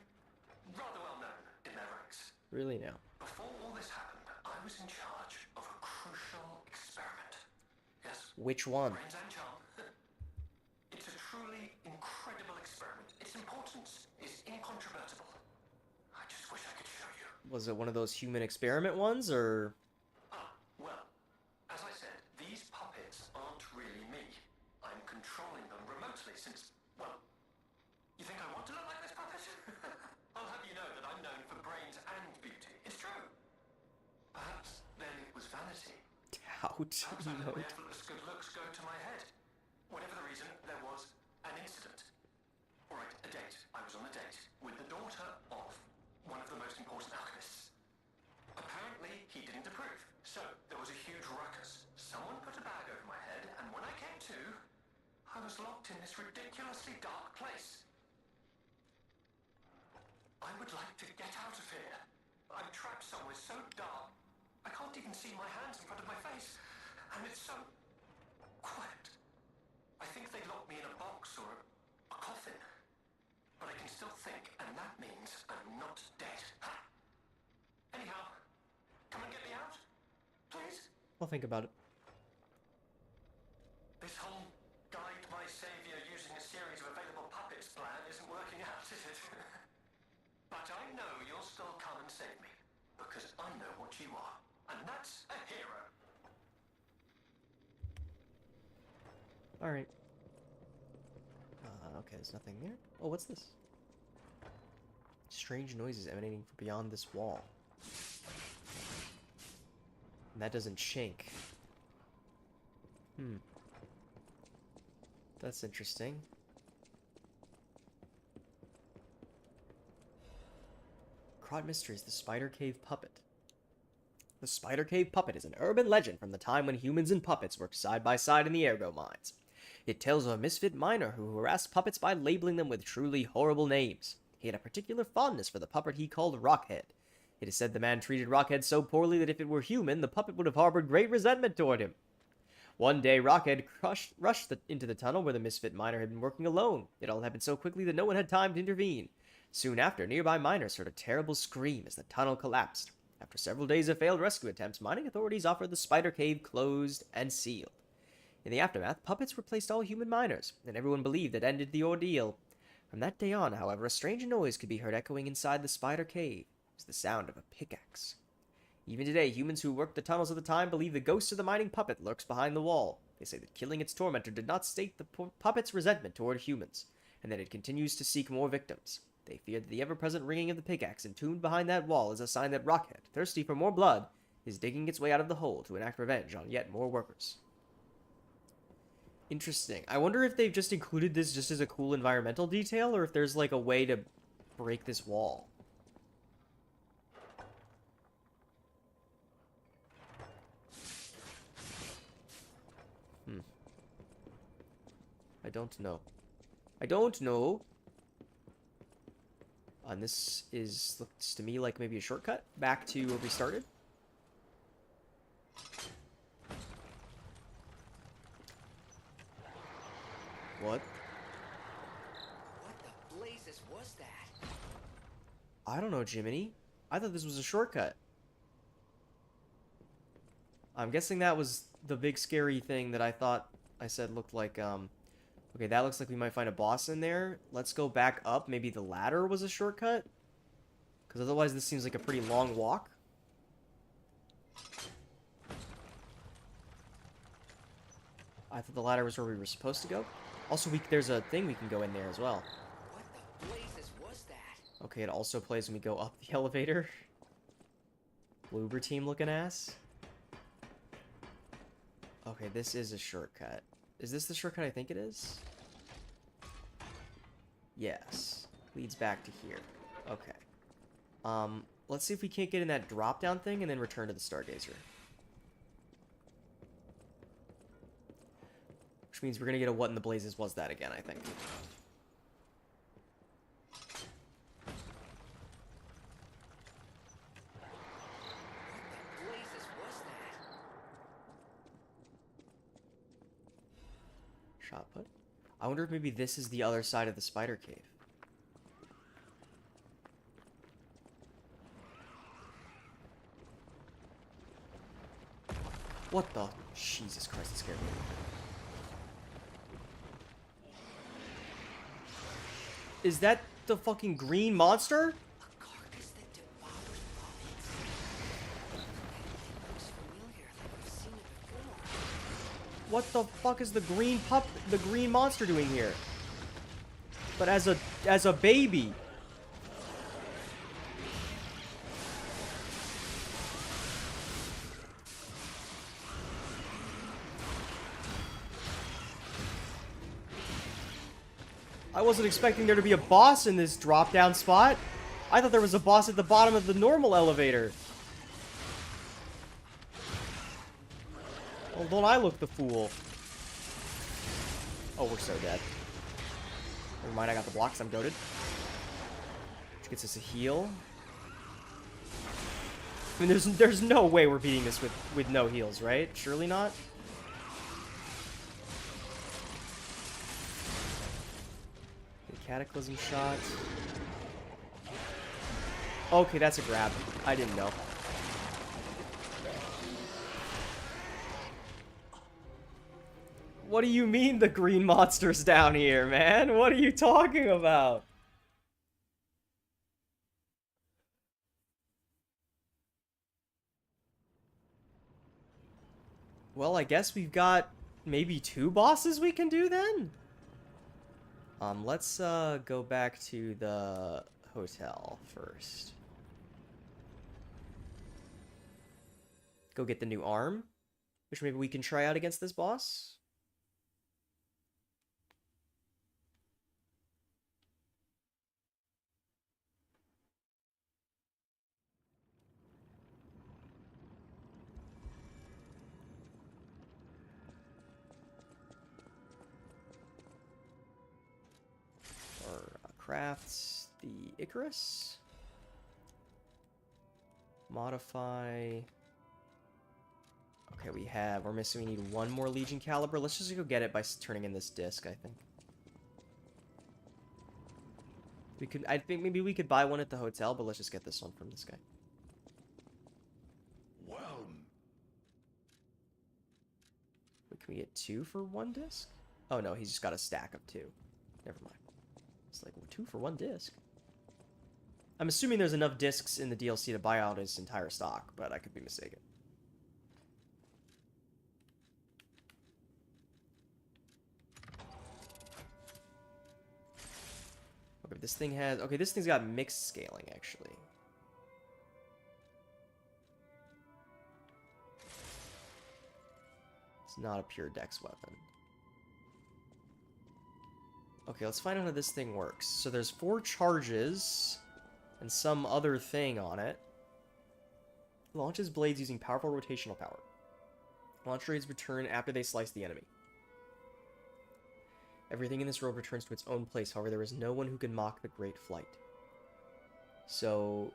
Speaker 4: rather well known in their ranks.
Speaker 1: Really now.
Speaker 4: Before all this happened, I was in charge of a crucial experiment. Yes.
Speaker 1: Which one?
Speaker 4: Brains and charm. It's a truly incredible experiment. Its importance is incontrovertible. I just wish I could show you.
Speaker 1: Was it one of those human experiment ones, or...?
Speaker 4: Well, as I said, these puppets aren't really me. I'm controlling them remotely since, well, you think I want to look like this puppet? I'll have you know that I'm known for brains and beauty. It's true. Perhaps then it was vanity.
Speaker 1: Doubt.
Speaker 4: Perhaps I let my effortless good looks go to my head. Whatever the reason, there was an incident. Alright, a date. I was on a date with the daughter of one of the most important alchemists. Apparently, he didn't approve. So, there was a huge ruckus. Someone put a bag over my head, and when I came to, I was locked in this ridiculously dark place. I would like to get out of here. I'm trapped somewhere so dark, I can't even see my hands in front of my face. And it's so quiet. I think they locked me in a box or a coffin. But I can still think, and that means I'm not dead. Ha! Anyhow, come and get me out, please.
Speaker 1: I'll think about it.
Speaker 4: This whole guide my savior using a series of available puppets plan isn't working out, is it? But I know you'll still come and save me, because I know what you are, and that's a hero.
Speaker 1: Alright. Okay, there's nothing there. Oh, what's this? Strange noises emanating from beyond this wall. And that doesn't shake. That's interesting. Crot Mysteries, the Spider Cave Puppet. The Spider Cave Puppet is an urban legend from the time when humans and puppets worked side by side in the Ergo mines. It tells of a misfit miner who harassed puppets by labeling them with truly horrible names. He had a particular fondness for the puppet he called Rockhead. It is said the man treated Rockhead so poorly that if it were human, the puppet would have harbored great resentment toward him. One day, Rockhead rushed into the tunnel where the misfit miner had been working alone. It all happened so quickly that no one had time to intervene. Soon after, nearby miners heard a terrible scream as the tunnel collapsed. After several days of failed rescue attempts, mining authorities offered the spider cave closed and sealed. In the aftermath, puppets replaced all human miners, and everyone believed it ended the ordeal. From that day on, however, a strange noise could be heard echoing inside the spider cave. It was the sound of a pickaxe. Even today, humans who worked the tunnels at the time believe the ghost of the mining puppet lurks behind the wall. They say that killing its tormentor did not stake the puppet's resentment toward humans, and that it continues to seek more victims. They fear that the ever-present ringing of the pickaxe entombed behind that wall is a sign that Rockhead, thirsty for more blood, is digging its way out of the hole to enact revenge on yet more workers. Interesting. I wonder if they've just included this just as a cool environmental detail, or if there's like a way to break this wall. I don't know. I don't know. And this looks to me like maybe a shortcut back to where we started. What?
Speaker 6: What the blazes was that?
Speaker 1: I don't know, Jiminy. I thought this was a shortcut. I'm guessing that was the big scary thing that I thought I said looked like, okay, that looks like we might find a boss in there. Let's go back up. Maybe the ladder was a shortcut? Because otherwise this seems like a pretty long walk. I thought the ladder was where we were supposed to go. Also, there's a thing we can go in there as well.
Speaker 6: What the blazes was that?
Speaker 1: Okay, it also plays when we go up the elevator. Bloober team looking ass. Okay, this is a shortcut. Is this the shortcut I think it is? Yes. Leads back to here. Okay. Let's see if we can't get in that drop-down thing and then return to the Stargazer. Which means we're gonna get a what in the blazes was that again, I think.
Speaker 6: What the blazes was that?
Speaker 1: Shot put. I wonder if maybe this is the other side of the spider cave. What the? Jesus Christ, it scared me. Is that the fucking green monster?
Speaker 6: A carcass that devours bodies. It looks familiar, like I've seen it before.
Speaker 1: What the fuck is the green monster doing here? But as a baby. I wasn't expecting there to be a boss in this drop-down spot. I thought there was a boss at the bottom of the normal elevator. Well, don't I look the fool? Oh, we're so dead. Never mind, I got the blocks, I'm goated. Which gets us a heal. I mean, there's no way we're beating this with no heals, right? Surely not? Cataclysm shot. Okay, that's a grab. I didn't know. What do you mean the green monster's down here, man? What are you talking about? Well, I guess we've got maybe 2 bosses we can do then? Let's go back to the hotel first. Go get the new arm, which maybe we can try out against this boss. Crafts the Icarus. Modify. Okay, we're missing, we need 1 more Legion Caliber. Let's just go get it by turning in this disc, I think. I think maybe we could buy one at the hotel, but let's just get this one from this guy. we get 2 for 1 disc? Oh no, he's just got a stack of 2. Never mind. It's like, well, 2 for 1 disc? I'm assuming there's enough discs in the DLC to buy out his entire stock, but I could be mistaken. Okay, this thing has... Okay, this thing's got mixed scaling, actually. It's not a pure dex weapon. Okay, let's find out how this thing works. So there's 4 charges and some other thing on it. Launches blades using powerful rotational power. Launch blades return after they slice the enemy. Everything in this world returns to its own place, however, there is no one who can mock the Great Flight. So,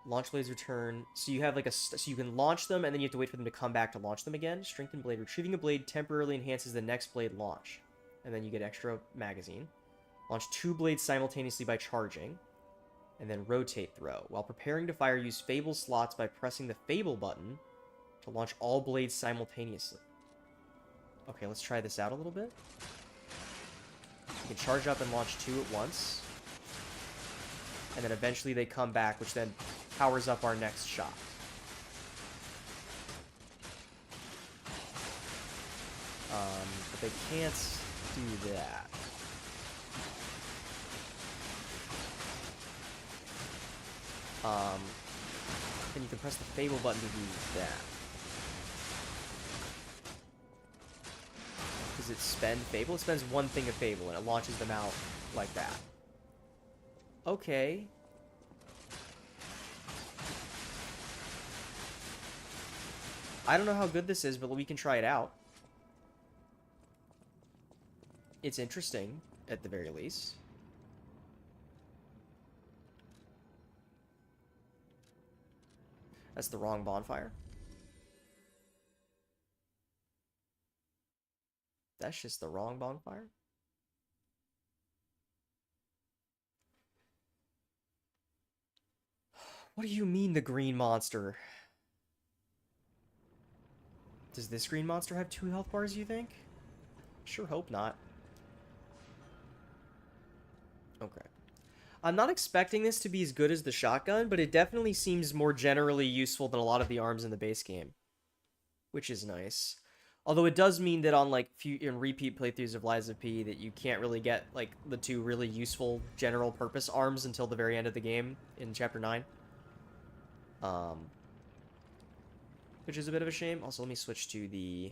Speaker 1: launch blades return. So you have like so you can launch them, and then you have to wait for them to come back to launch them again. Strengthened blade. Retrieving a blade temporarily enhances the next blade launch. And then you get extra magazine. Launch 2 blades simultaneously by charging. And then rotate throw. While preparing to fire, use Fable slots by pressing the Fable button to launch all blades simultaneously. Okay, let's try this out a little bit. You can charge up and launch 2 at once. And then eventually they come back, which then powers up our next shot. But they can't do that. And you can press the Fable button to do that. Does it spend Fable? It spends 1 thing of Fable, and it launches them out like that. Okay. I don't know how good this is, but we can try it out. It's interesting, at the very least. That's the wrong bonfire. That's just the wrong bonfire. What do you mean the green monster? Does this green monster have 2 health bars, you think? Sure hope not. Okay. I'm not expecting this to be as good as the shotgun, but it definitely seems more generally useful than a lot of the arms in the base game. Which is nice. Although it does mean that on like in repeat playthroughs of Lies of P that you can't really get like the 2 really useful general purpose arms until the very end of the game in chapter 9. Which is a bit of a shame. Also, let me switch to the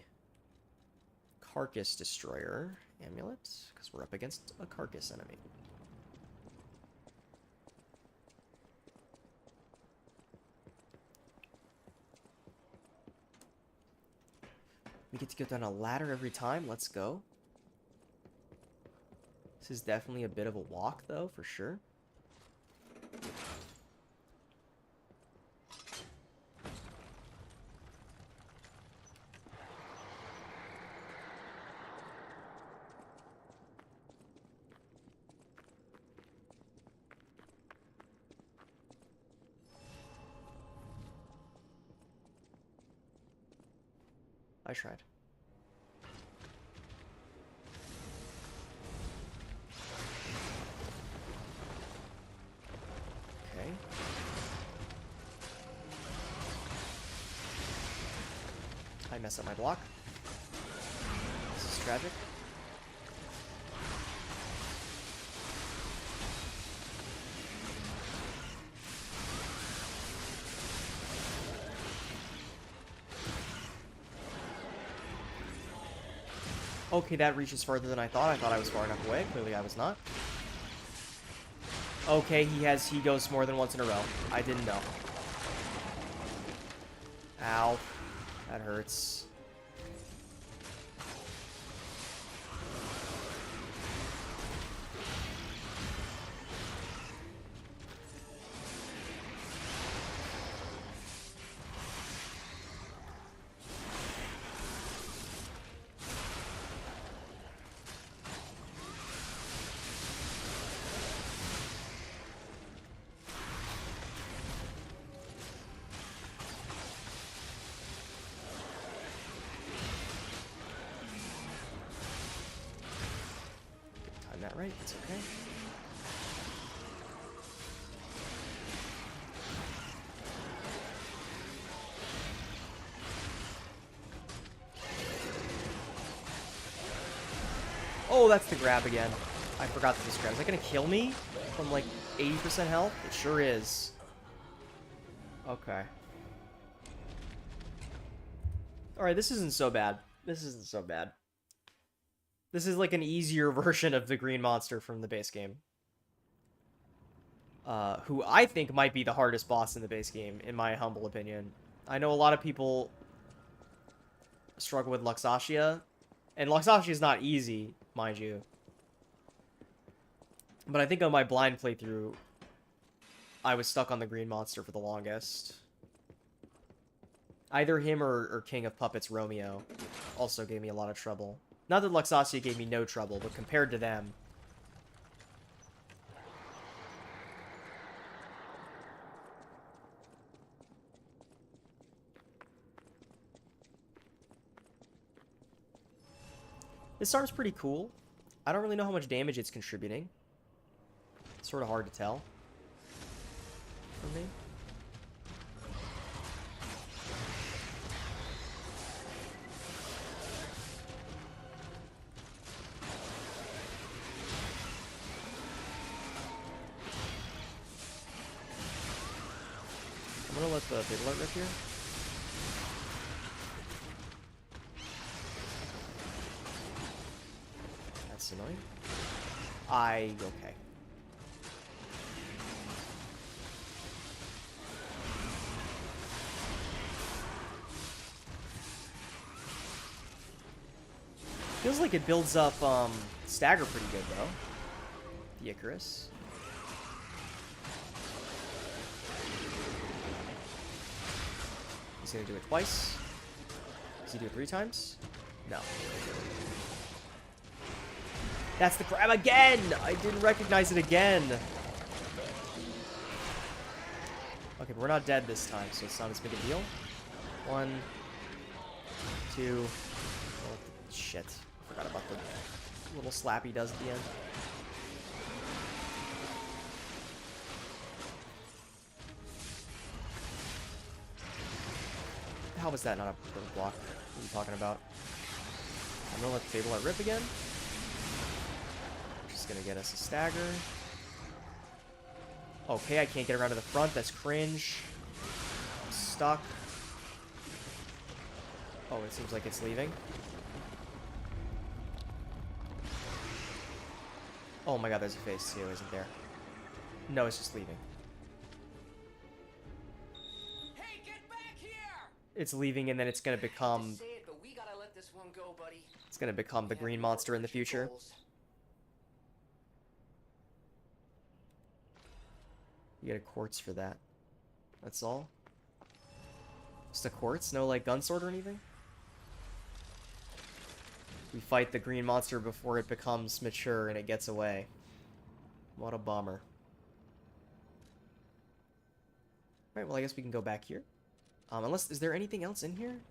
Speaker 1: Carcass Destroyer amulet, because we're up against a Carcass enemy. We get to go down a ladder every time. Let's go. This is definitely a bit of a walk, though, for sure. I tried. Okay. I mess up my block. This is tragic. Okay, that reaches further than I thought. I thought I was far enough away. Clearly I was not. Okay, he goes more than once in a row. I didn't know. Ow. That hurts. It's okay. Oh, that's the grab again. I forgot that this grab. Is that gonna kill me from like 80% health? It sure is. Okay. Alright, this isn't so bad. This isn't so bad. This is like an easier version of the green monster from the base game. Who I think might be the hardest boss in the base game, in my humble opinion. I know a lot of people struggle with Luxatia, and Luxatia is not easy, mind you. But I think on my blind playthrough, I was stuck on the green monster for the longest. Either him or King of Puppets Romeo also gave me a lot of trouble. Not that Luxatia gave me no trouble, but compared to them... This arm's pretty cool. I don't really know how much damage it's contributing. It's sort of hard to tell for me. I'm gonna let the big alert rip here. That's annoying. Okay. Feels like it builds up stagger pretty good though. The Icarus. He's gonna do it twice. Does he do it 3 times? No. That's the crab again! I didn't recognize it again. Okay, but we're not dead this time, so it's not as big a deal. 1, 2. Oh, shit. I forgot about the little slap he does at the end. How was that not a perfect block? What are you talking about? I'm gonna let the Fable rip again. Just gonna get us a stagger. Okay, I can't get around to the front. That's cringe. I'm stuck. Oh, it seems like it's leaving. Oh my god, there's a face too, isn't there? No, it's just leaving.
Speaker 6: Hey, get back here!
Speaker 1: It's leaving and then it's gonna become...
Speaker 6: Say it, but we gotta let this one go, buddy.
Speaker 1: It's gonna become the green monster in the future. You get a quartz for that. That's all? Just a quartz? No, like, gun sword or anything? We fight the green monster before it becomes mature and it gets away. What a bummer. Alright, well, I guess we can go back here. Unless, is there anything else in here?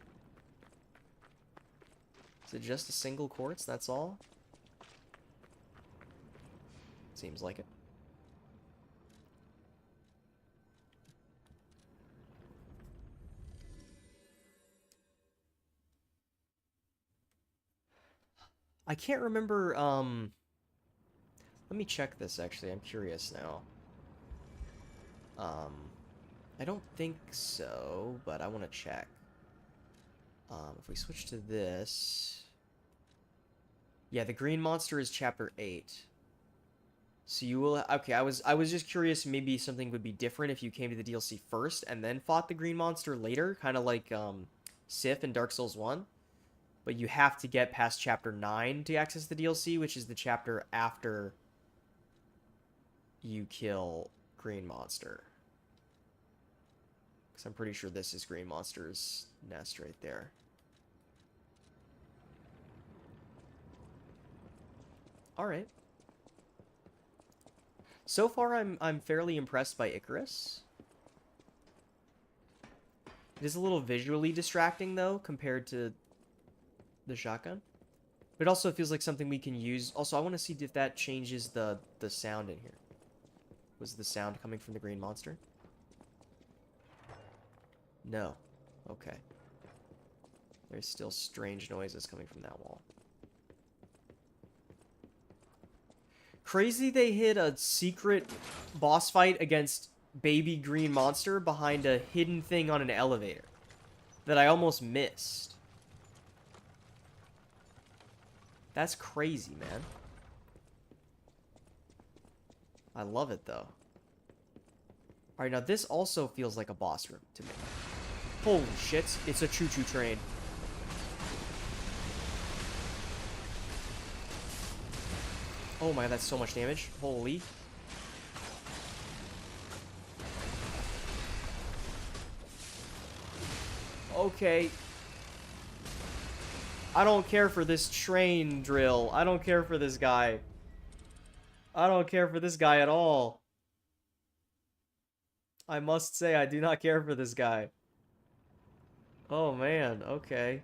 Speaker 1: Is it just a single quartz? That's all? Seems like it. I can't remember, let me check this, actually. I'm curious now. I don't think so, but I want to check. If we switch to this... Yeah, the green monster is chapter 8. So you will... Okay, I was just curious maybe something would be different if you came to the DLC first and then fought the green monster later, kind of like, Sif in Dark Souls 1. But you have to get past chapter 9 to access the DLC, which is the chapter after you kill Green Monster. Because I'm pretty sure this is Green Monster's nest right there. Alright. So far, I'm fairly impressed by Icarus. It is a little visually distracting, though, compared to the shotgun. But it also feels like something we can use. Also, I want to see if that changes the sound in here. Was the sound coming from the green monster? No. Okay. There's still strange noises coming from that wall. Crazy they hid a secret boss fight against baby green monster behind a hidden thing on an elevator that I almost missed. That's crazy, man. I love it, though. Alright, now this also feels like a boss room to me. Holy shit, it's a choo-choo train. Oh my god, that's so much damage. Holy. Okay. I don't care for this train drill. I don't care for this guy. I don't care for this guy at all. I must say, I do not care for this guy. Oh man, okay.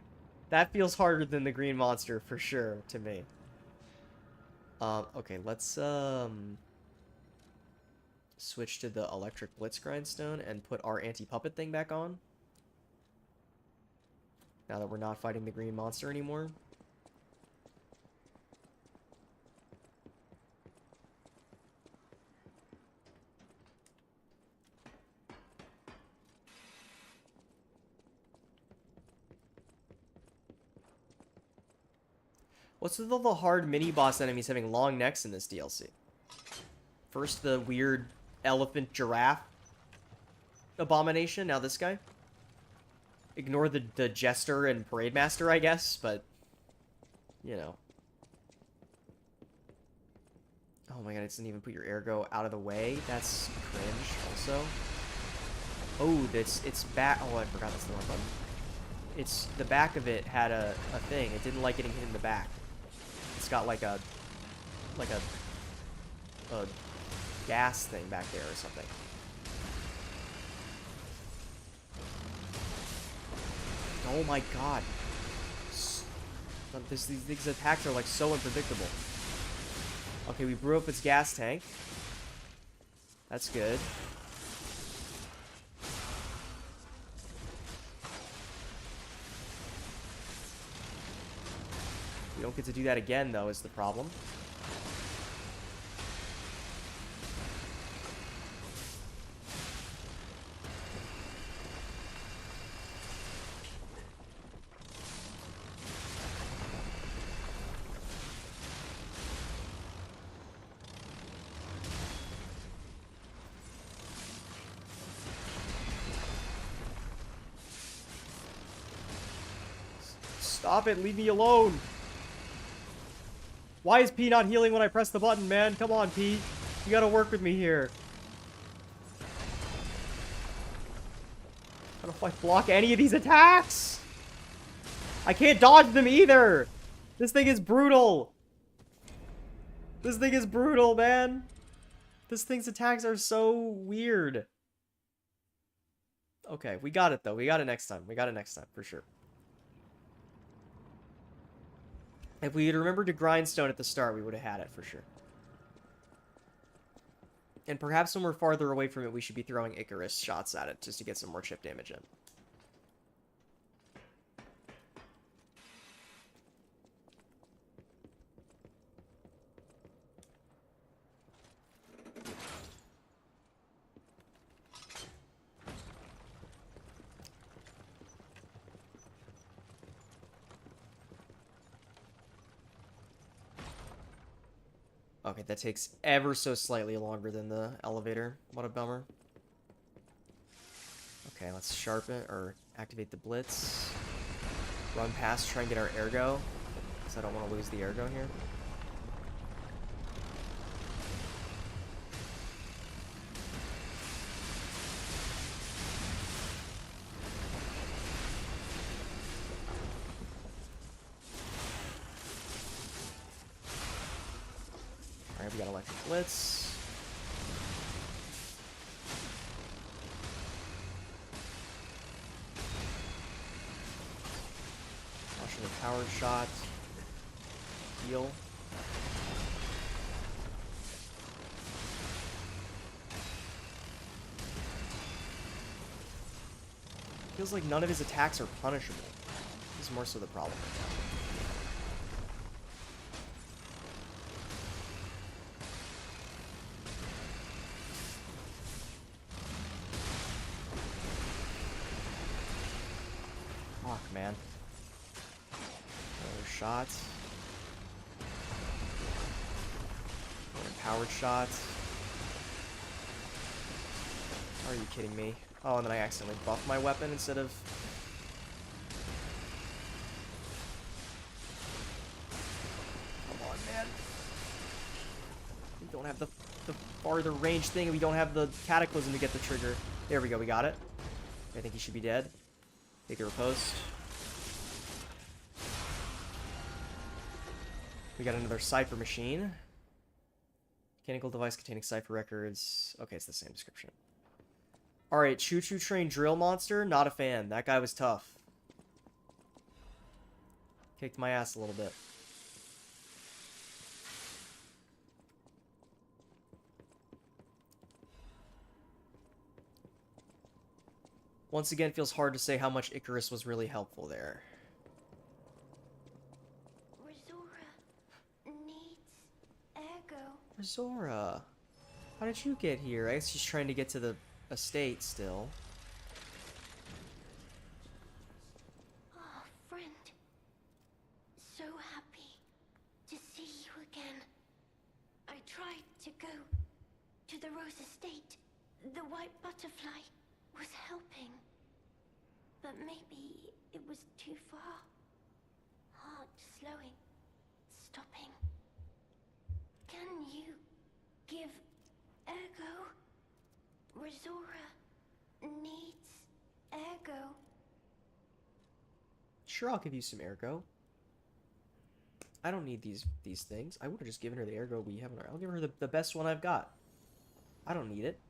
Speaker 1: That feels harder than the green monster for sure to me. Okay, let's switch to the electric blitz grindstone and put our anti-puppet thing back on. Now that we're not fighting the green monster anymore. What's with all the hard mini-boss enemies having long necks in this DLC? First the weird elephant giraffe abomination, now this guy. Ignore the jester and parade master, I guess, but you know. Oh my god, it doesn't even put your ergo out of the way. That's cringe also. Oh, it's back. Oh, I forgot that's the wrong button. It's the back of it had a thing. It didn't like getting hit in the back. It's got like a gas thing back there or something. Oh my god. These attacks are like so unpredictable. Okay, we blew up its gas tank. That's good. We don't get to do that again, though, is the problem. Stop it, leave me alone. Why is P not healing when I press the button, man? Come on, P. You gotta work with me here. How do I block any of these attacks? I can't dodge them either. This thing is brutal. This thing is brutal, man. This thing's attacks are so weird. Okay, we got it, though. We got it next time. We got it next time, for sure. If we had remembered to grindstone at the start, we would have had it, for sure. And perhaps when we're farther away from it, we should be throwing Icarus shots at it, just to get some more chip damage in. Okay, that takes ever so slightly longer than the elevator. What a bummer. Okay, let's sharpen or activate the blitz. Run past, try and get our ergo. Because I don't want to lose the ergo here. Alright, we got electric blitz. Launching the powered shot. Heal. Feels like none of his attacks are punishable. This is more so the problem right now. Fuck, man. Another shot. Another powered shot. Are you kidding me? Oh, and then I accidentally buffed my weapon instead of... Come on, man. We don't have the farther range thing. We don't have the cataclysm to get the trigger. There we go. We got it. I think he should be dead. Take a riposte. We got another cipher machine. Mechanical device containing cipher records. Okay, it's the same description. Alright, choo-choo train drill monster. Not a fan. That guy was tough. Kicked my ass a little bit. Once again, feels hard to say how much Icarus was really helpful there.
Speaker 7: Rizora needs Ergo.
Speaker 1: Rizora, how did you get here? I guess she's trying to get to the estate still.
Speaker 7: Oh, friend. So happy to see you again. I tried to go to the Rose Estate. The white butterfly was helping. But maybe it was too far. Heart slowing, stopping. Can you give Ergo? Rizora needs Ergo.
Speaker 1: Sure, I'll give you some ergo. I don't need these things. I would have just given her the ergo we have in our... I'll give her the best one I've got. I don't need it.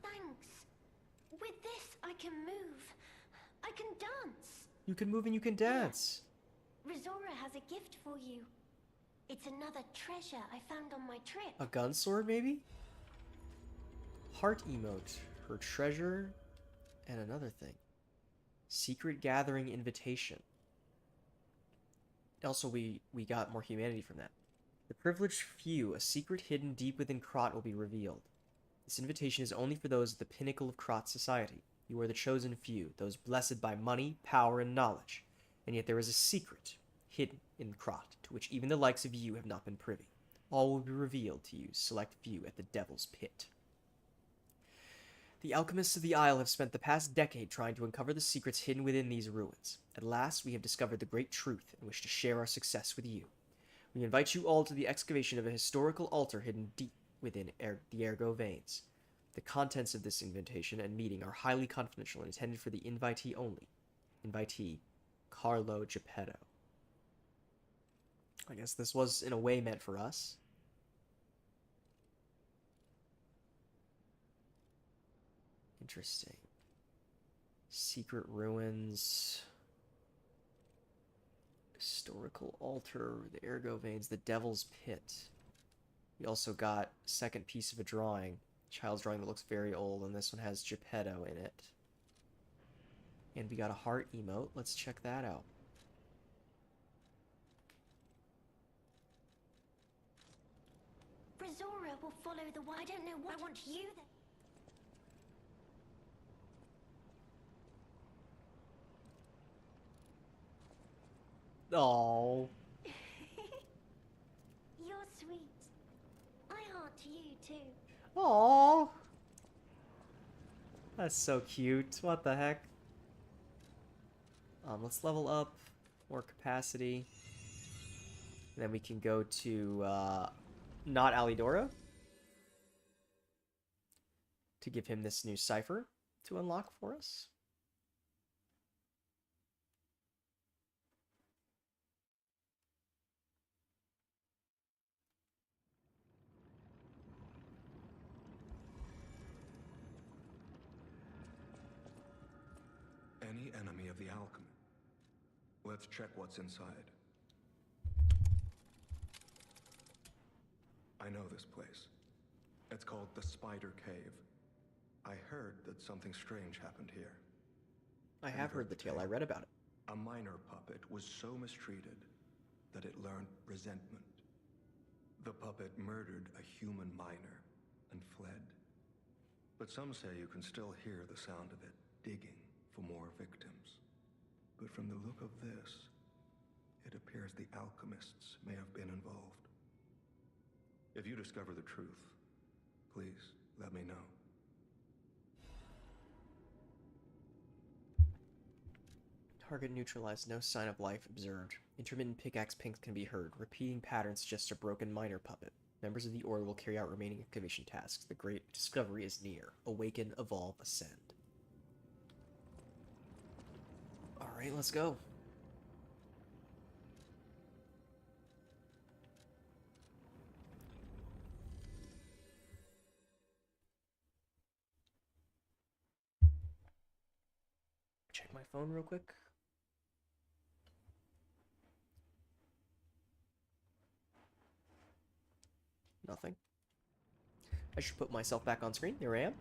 Speaker 7: Thanks. With this, I can move. I can dance.
Speaker 1: You can move and you can dance.
Speaker 7: Rizora has a gift for you. It's another treasure I found on my trip.
Speaker 1: A gun sword, maybe? Heart emote. Her treasure. And another thing. Secret gathering invitation. Also, we got more humanity from that. The privileged few, a secret hidden deep within Krot will be revealed. This invitation is only for those at the pinnacle of Krot society. You are the chosen few, those blessed by money, power, and knowledge. And yet there is a secret hidden in Krot, to which even the likes of you have not been privy. All will be revealed to you, select few, at the Devil's Pit. The alchemists of the Isle have spent the past decade trying to uncover the secrets hidden within these ruins. At last, we have discovered the great truth and wish to share our success with you. We invite you all to the excavation of a historical altar hidden deep within the Ergo veins. The contents of this invitation and meeting are highly confidential and intended for the invitee only. Invitee, Carlo Geppetto. I guess this was, in a way, meant for us. Interesting. Secret ruins. Historical altar, the Ergo veins, the Devil's Pit. We also got a second piece of a drawing. Child's drawing that looks very old, and this one has Geppetto in it. And we got a heart emote. Let's check that out.
Speaker 7: Rizora will follow the I don't know what I want you
Speaker 1: Oh,
Speaker 7: You're sweet. I heart to you too.
Speaker 1: oh, that's so cute. What the heck? Let's level up more capacity. And then we can go to not Alidora to give him this new cipher to unlock for us.
Speaker 2: Any enemy of the alchemy. Let's check what's inside. I know this place. It's called the Spider Cave. I heard that something strange happened here.
Speaker 1: I have heard the tale. I read about it.
Speaker 2: A minor puppet was so mistreated that it learned resentment. The puppet murdered a human miner and fled. But some say you can still hear the sound of it digging for more victims. But from the look of this, it appears the alchemists may have been involved. If you discover the truth, please let me know.
Speaker 1: Target neutralized. No sign of life observed. Intermittent pickaxe pings can be heard. Repeating patterns suggest a broken miner puppet. Members of the Order will carry out remaining excavation tasks. The great discovery is near. Awaken, evolve, ascend. Alright, let's go. Check my phone real quick. Nothing. I should put myself back on screen. There I am.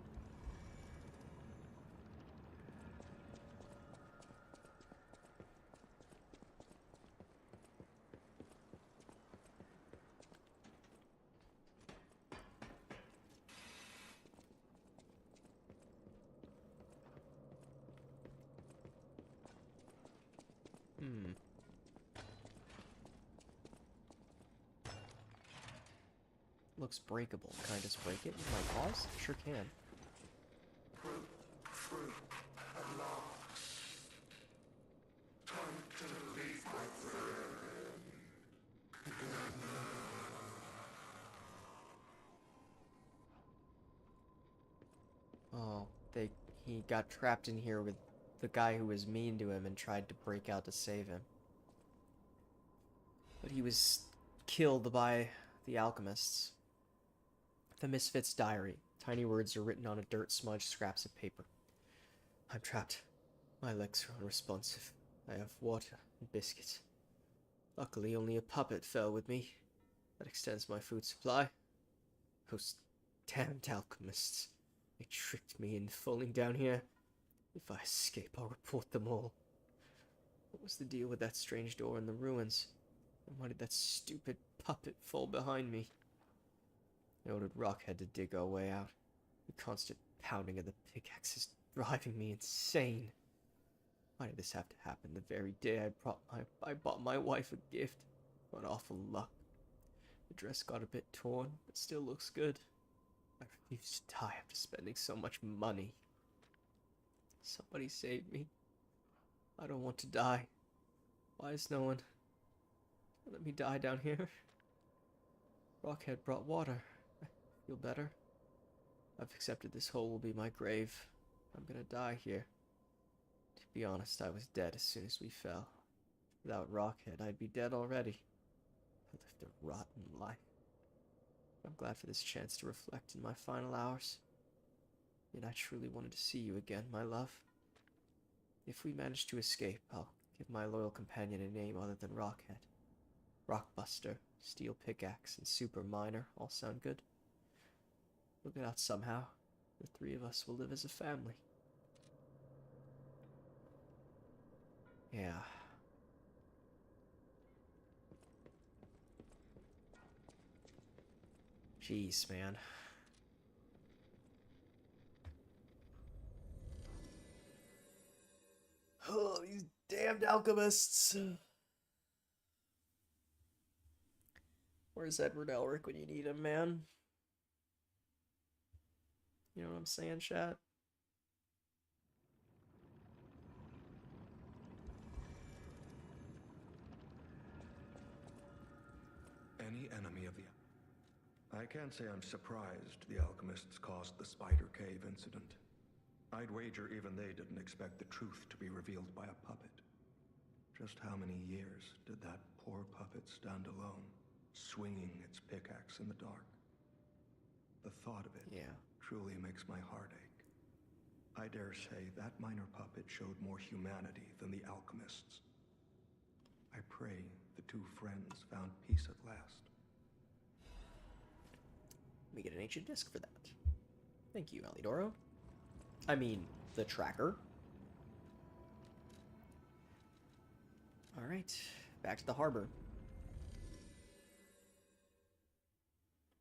Speaker 1: Looks breakable. Can I just break it with my paws? Sure can. Oh, he got trapped in here with the guy who was mean to him and tried to break out to save him. But he was killed by the alchemists. The Misfit's diary. Tiny words are written on a dirt-smudged scraps of paper. I'm trapped. My legs are unresponsive. I have water and biscuits. Luckily, only a puppet fell with me. That extends my food supply. Those damned alchemists. They tricked me into falling down here. If I escape, I'll report them all. What was the deal with that strange door in the ruins? And why did that stupid puppet fall behind me? I ordered Rockhead to dig our way out. The constant pounding of the pickaxe is driving me insane. Why did this have to happen the very day I bought my wife a gift? What awful luck. The dress got a bit torn, but still looks good. I refuse to die after spending so much money. Somebody save me. I don't want to die. Why is no one... Let me die down here. Rockhead brought water. I feel better. I've accepted this hole will be my grave. I'm gonna die here. To be honest, I was dead as soon as we fell. Without Rockhead, I'd be dead already. I lived a rotten life. I'm glad for this chance to reflect in my final hours. Yet I truly wanted to see you again, my love. If we manage to escape, I'll give my loyal companion a name other than Rockhead. Rockbuster, Steel Pickaxe, and Super Miner all sound good. Work it out somehow. The three of us will live as a family. Yeah. Jeez, man. Oh, these damned alchemists. Where's Edward Elric when you need him, man? You know what I'm saying, chat?
Speaker 2: Any enemy of the... I can't say I'm surprised the alchemists caused the Spider Cave incident. I'd wager even they didn't expect the truth to be revealed by a puppet. Just how many years did that poor puppet stand alone, swinging its pickaxe in the dark? The thought of it truly makes my heart ache. I dare say that minor puppet showed more humanity than the alchemists. I pray the two friends found peace at last.
Speaker 1: Let me get an ancient disc for that. Thank you, Alidoro. I mean, the tracker. Alright, back to the harbor.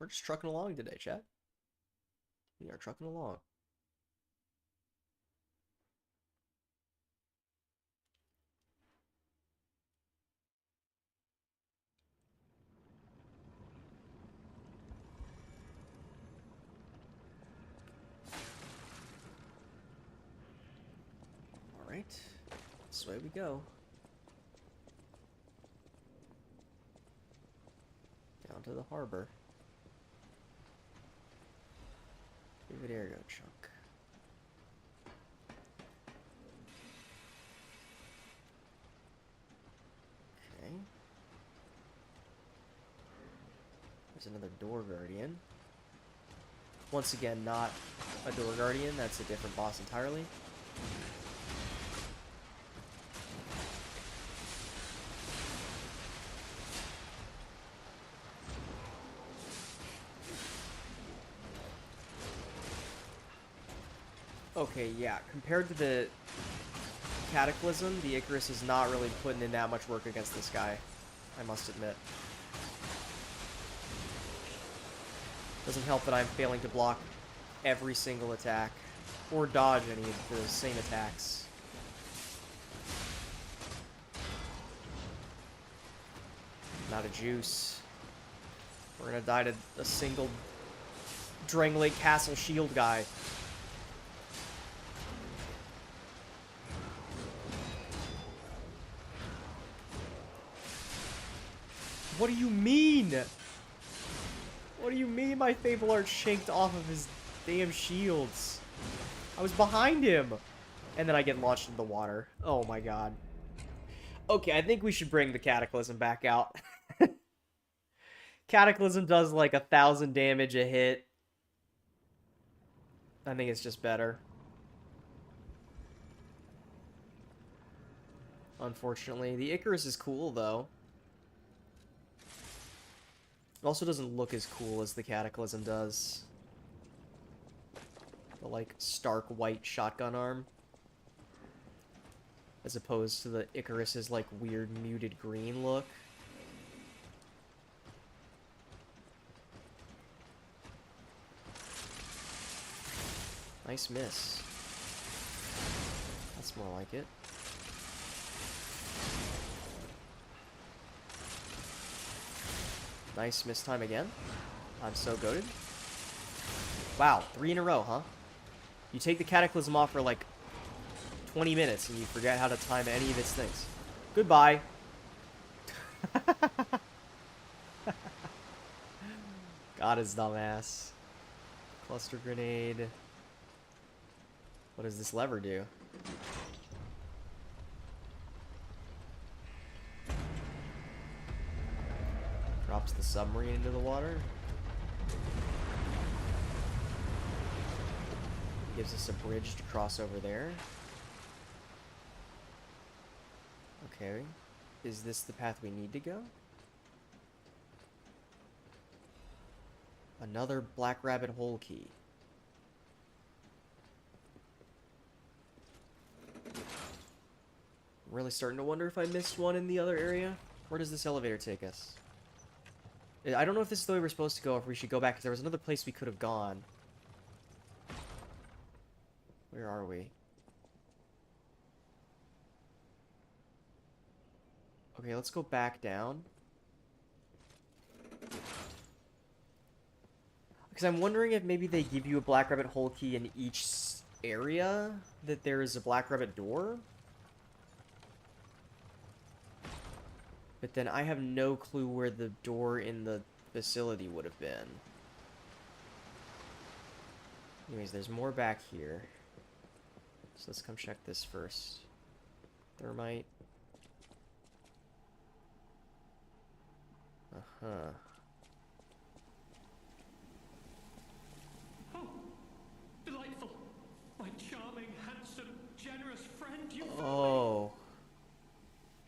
Speaker 1: We're just trucking along today, chat. We are trucking along. Alright, this way we go. Down to the harbor. Give it ergo chunk. Okay. There's another door guardian. Once again, not a door guardian, that's a different boss entirely. Okay, yeah, compared to the Cataclysm, the Icarus is not really putting in that much work against this guy, I must admit. Doesn't help that I'm failing to block every single attack, or dodge any of the same attacks. Not a juice. We're gonna die to a single Drangleic Castle shield guy. What do you mean? What do you mean my Fable Art shanked off of his damn shields? I was behind him. And then I get launched into the water. Oh my god. Okay, I think we should bring the Cataclysm back out. Cataclysm does like 1,000 damage a hit. I think it's just better. Unfortunately. The Icarus is cool, though. It also doesn't look as cool as the Cataclysm does. The, like, stark white shotgun arm. As opposed to the Icarus's, like, weird muted green look. Nice miss. That's more like it. Nice miss time again. I'm so goated. Wow, 3 in a row, huh? You take the Cataclysm off for like 20 minutes and you forget how to time any of its things. Goodbye. God is dumbass. Cluster grenade. What does this lever do? Drops the submarine into the water. Gives us a bridge to cross over there. Okay. Is this the path we need to go? Another Black Rabbit hole key. I'm really starting to wonder if I missed one in the other area. Where does this elevator take us? I don't know if this is the way we're supposed to go, or if we should go back, because there was another place we could have gone. Where are we? Okay, let's go back down. Because I'm wondering if maybe they give you a Black Rabbit hole key in each area, that there is a Black Rabbit door. But then I have no clue where the door in the facility would have been. Anyways, there's more back here. So let's come check this first. Thermite. Uh-huh.
Speaker 8: Oh, delightful. My charming, handsome, generous friend, you found me.
Speaker 1: Oh.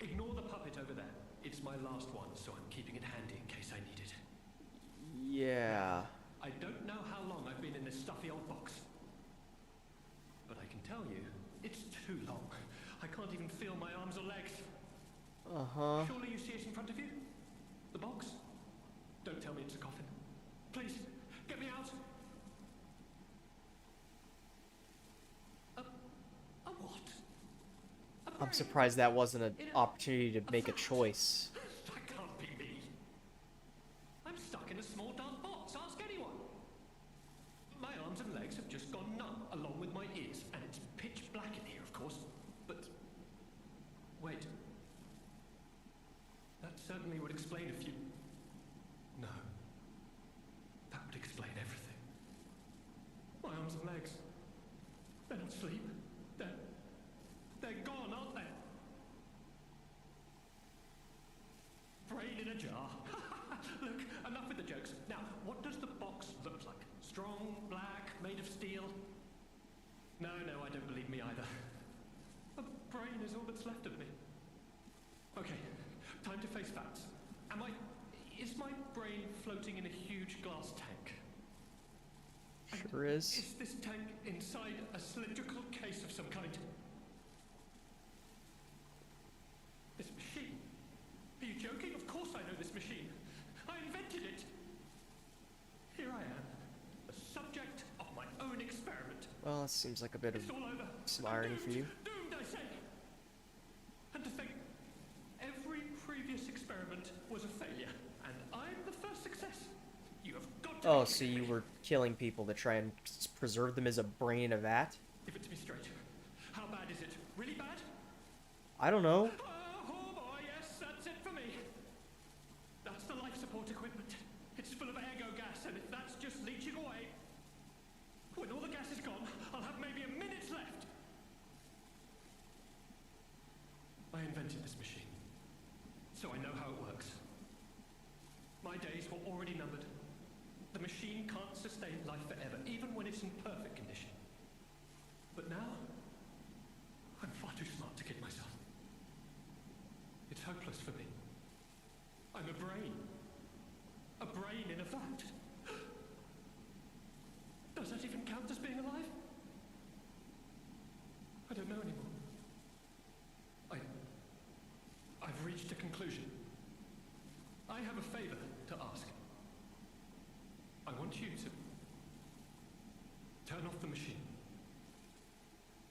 Speaker 8: Ignore the puppet over there. It's my last one, so I'm keeping it handy in case I need it.
Speaker 1: Yeah.
Speaker 8: I don't arms or legs.
Speaker 1: Uh-huh.
Speaker 8: Surely you see it in front of you? The box? Don't tell me it's a coffin. Please, get me out. A what? A
Speaker 1: I'm
Speaker 8: brain?
Speaker 1: surprised that wasn't an opportunity to make a choice.
Speaker 8: That can't be me. I'm stuck in a small dark box. Ask anyone. My arms and legs have just gone numb, along with my ears, and it's pitch black in here, of course. But wait. That certainly would explain a few. No. That would explain everything. My arms and legs. They're not asleep. They're gone, aren't they? Brain in a jar. Look, enough with the jokes. Now, what does the box look like? Strong, black, made of steel? No, I don't believe me either. A brain is all that's left of me. Okay, time to face facts. Is my brain floating in a huge glass tank?
Speaker 1: Sure is.
Speaker 8: Is this tank inside a cylindrical case of some kind? This machine? Are you joking? Of course I know this machine. I invented it. Here I am, the subject of my own experiment.
Speaker 1: Well, it seems like a bit of
Speaker 8: It's all over.
Speaker 1: some
Speaker 8: I'm
Speaker 1: irony for you.
Speaker 8: Doomed, I say. And to think, every previous experiment was a failure, and I'm the first success. You have got to.
Speaker 1: Oh, so you were killing people to try and preserve them as a brain in a vat?
Speaker 8: Give it to me straight. How bad is it? Really bad?
Speaker 1: I don't know.
Speaker 8: Oh boy, yes, that's it for me. That's the life support equipment. It's full of ergo gas, and if that's just leaching away, when all the gas is gone, I'll have maybe a minute's left. I invented this machine, so I know how it works. My days were already numbered. The machine can't sustain life forever, even when it's in perfect condition. But now, I'm far too smart to kid myself. It's hopeless for me. I'm a brain. A brain in a vat. Does that even count as being alive? I don't know anymore. I've reached a conclusion. I have a favor to ask. I want you to turn off the machine.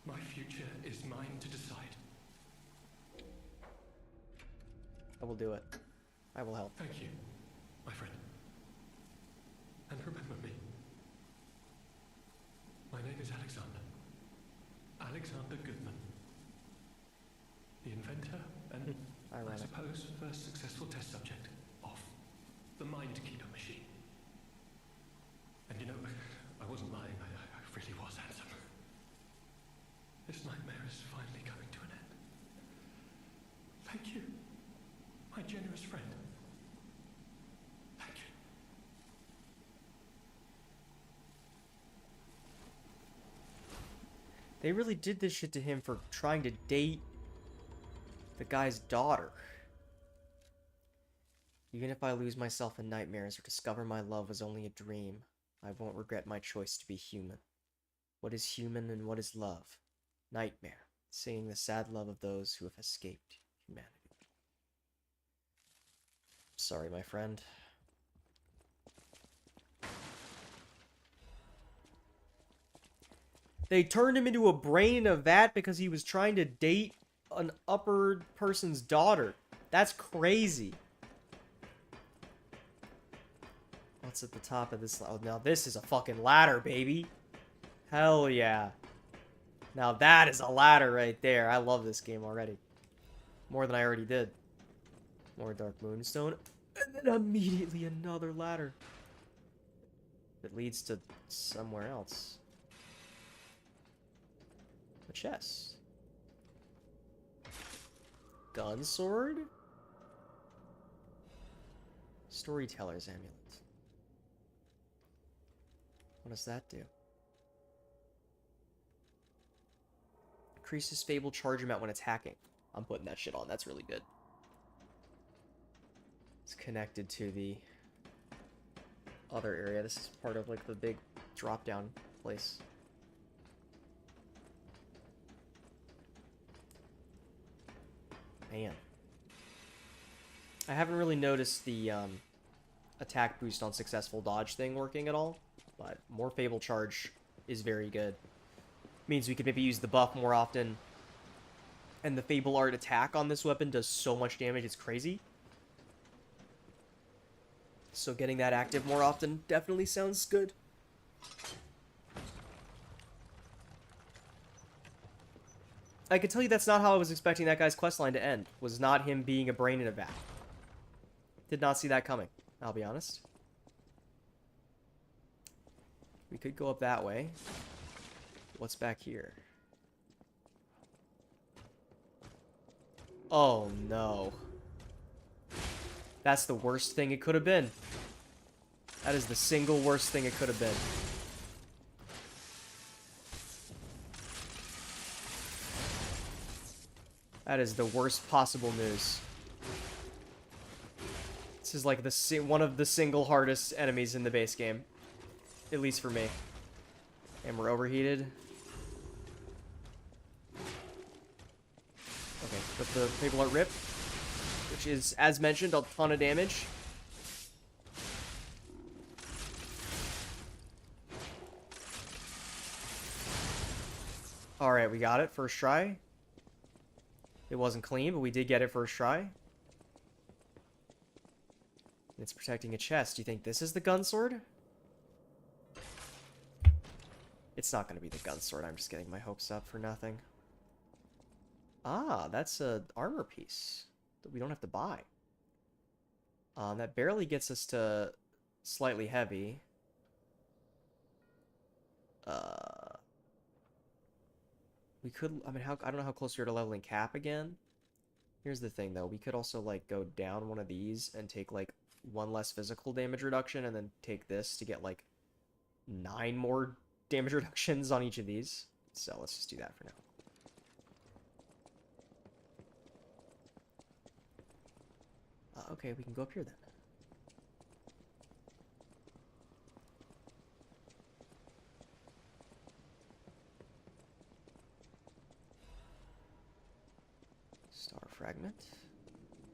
Speaker 8: My future is mine to decide.
Speaker 1: I will do it. I will help.
Speaker 8: Thank you, my friend. And remember me. My name is Alexander. Alexander Goodman. The inventor and, I
Speaker 1: Ironic.
Speaker 8: suppose, first successful test subject of the Mind Keeper machine. And you know, I wasn't lying. I really was handsome. This nightmare is finally coming to an end. Thank you, my generous friend. Thank you.
Speaker 1: They really did this shit to him for trying to date the guy's daughter. Even if I lose myself in nightmares or discover my love was only a dream, I won't regret my choice to be human. What is human and what is love? Nightmare, singing the sad love of those who have escaped humanity. Sorry, my friend. They turned him into a brain in a vat because he was trying to date an upper person's daughter. That's crazy. What's at the top of this? Oh, now this is a fucking ladder, baby. Hell yeah. Now that is a ladder right there. I love this game already. More than I already did. More Dark Moonstone. And then immediately another ladder. That leads to somewhere else. A chest. Gun sword? Storyteller's amulet. What does that do? Increases Fable charge amount when attacking. I'm putting that shit on. That's really good. It's connected to the other area. This is part of like the big drop-down place. man. I haven't really noticed the attack boost on successful dodge thing working at all, but more Fable Charge is very good. Means we could maybe use the buff more often. And the Fable Art attack on this weapon does so much damage, it's crazy. So getting that active more often definitely sounds good. I can tell you that's not how I was expecting that guy's questline to end. Was not him being a brain in a vat. Did not see that coming, I'll be honest. We could go up that way. What's back here? Oh no. That's the worst thing it could have been. That is the single worst thing it could have been. That is the worst possible news. This is like one of the single hardest enemies in the base game. At least for me. And we're overheated. Okay, let the Fable Art rip. Which is, as mentioned, a ton of damage. Alright, we got it. First try. It wasn't clean, but we did get it first try. It's protecting a chest. Do you think this is the gun sword? It's not going to be the gun sword. I'm just getting my hopes up for nothing. Ah, that's a armor piece that we don't have to buy. That barely gets us to slightly heavy. We could, I mean, I don't know how close we are to leveling cap again. Here's the thing, though. We could also, like, go down one of these and take, like, 1 less physical damage reduction, and then take this to get, like, 9 more damage reductions on each of these. So let's just do that for now. Okay, we can go up here then. Star fragment.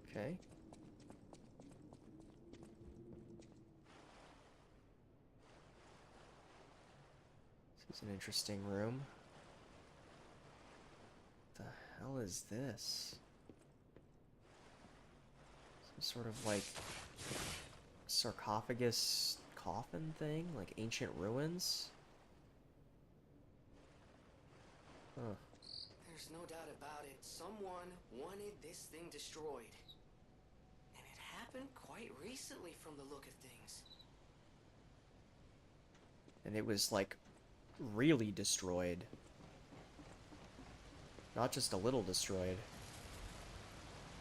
Speaker 1: Okay. This is an interesting room. What the hell is this? Sort of like sarcophagus coffin thing, like ancient ruins. Huh.
Speaker 6: There's no doubt about it. Someone wanted this thing destroyed. And it happened quite recently from the look of things.
Speaker 1: And it was like really destroyed. Not just a little destroyed.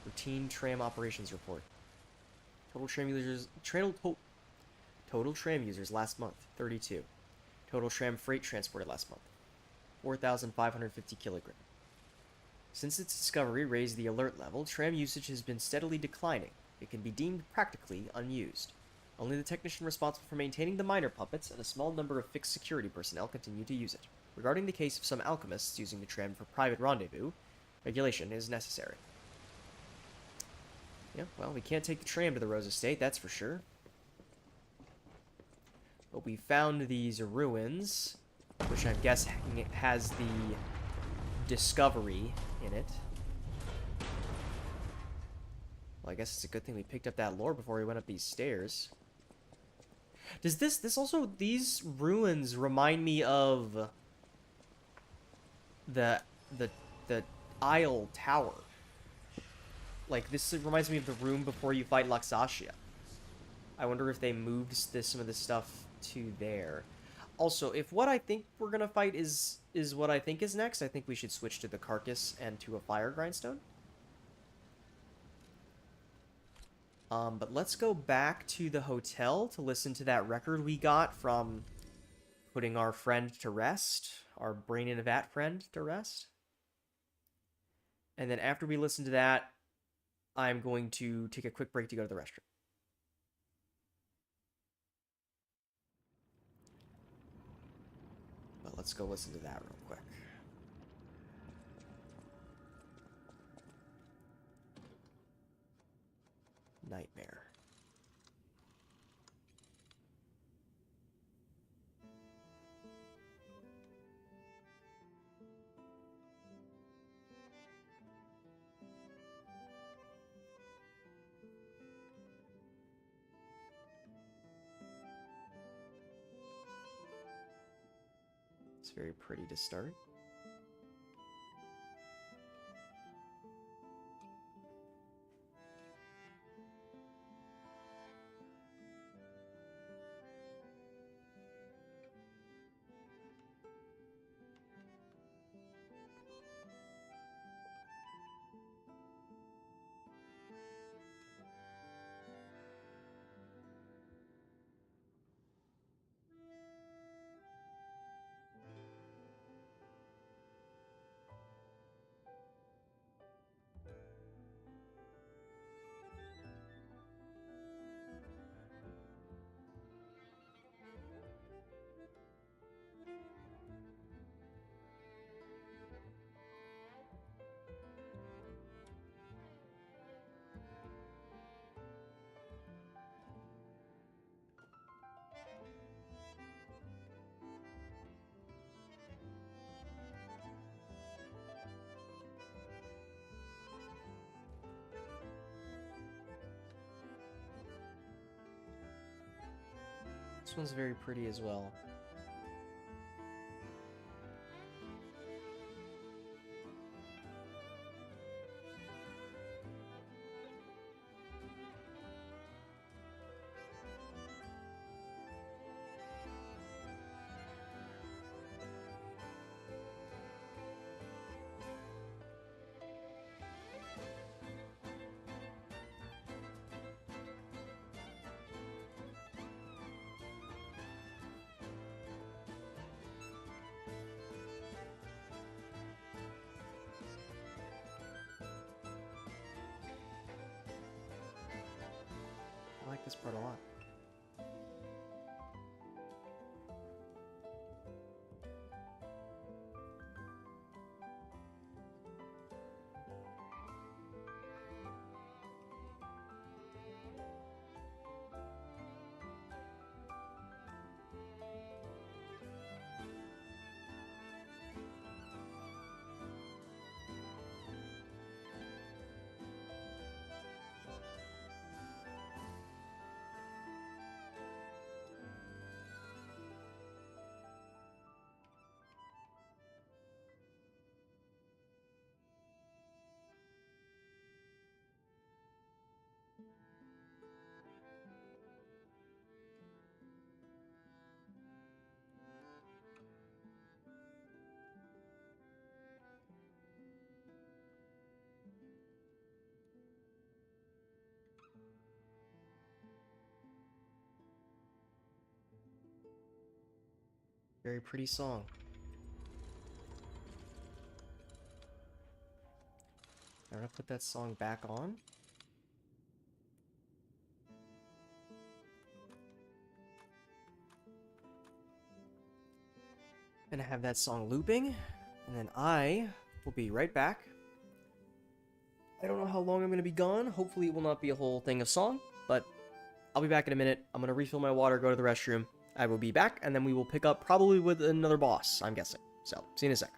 Speaker 1: Routine tram operations report. Total tram users last month, 32. Total tram freight transported last month, 4,550 kilograms. Since its discovery raised the alert level, tram usage has been steadily declining. It can be deemed practically unused. Only the technician responsible for maintaining the miner puppets and a small number of fixed security personnel continue to use it. Regarding the case of some alchemists using the tram for private rendezvous, regulation is necessary. Yeah, well, we can't take the tram to the Rose Estate, that's for sure. But we found these ruins, which I'm guessing has the discovery in it. Well, I guess it's a good thing we picked up that lore before we went up these stairs. Does this also, these ruins remind me of the Isle Tower. Like, this reminds me of the room before you fight Laxasia. I wonder if they moved some of this stuff to there. Also, if what I think we're gonna fight is what I think is next, I think we should switch to the carcass and to a fire grindstone. But let's go back to the hotel to listen to that record we got from putting our friend to rest, our brain in a vat friend to rest. And then after we listen to that, I'm going to take a quick break to go to the restroom. But let's go listen to that real quick. nightmare. It's very pretty to start. This one's very pretty as well. I like this part a lot. Very pretty song. I'm gonna put that song back on. Gonna have that song looping, and then I will be right back. I don't know how long I'm gonna be gone. Hopefully it will not be a whole thing of song, but I'll be back in a minute. I'm gonna refill my water, go to the restroom. I will be back, and then we will pick up probably with another boss, I'm guessing. So, see you in a sec.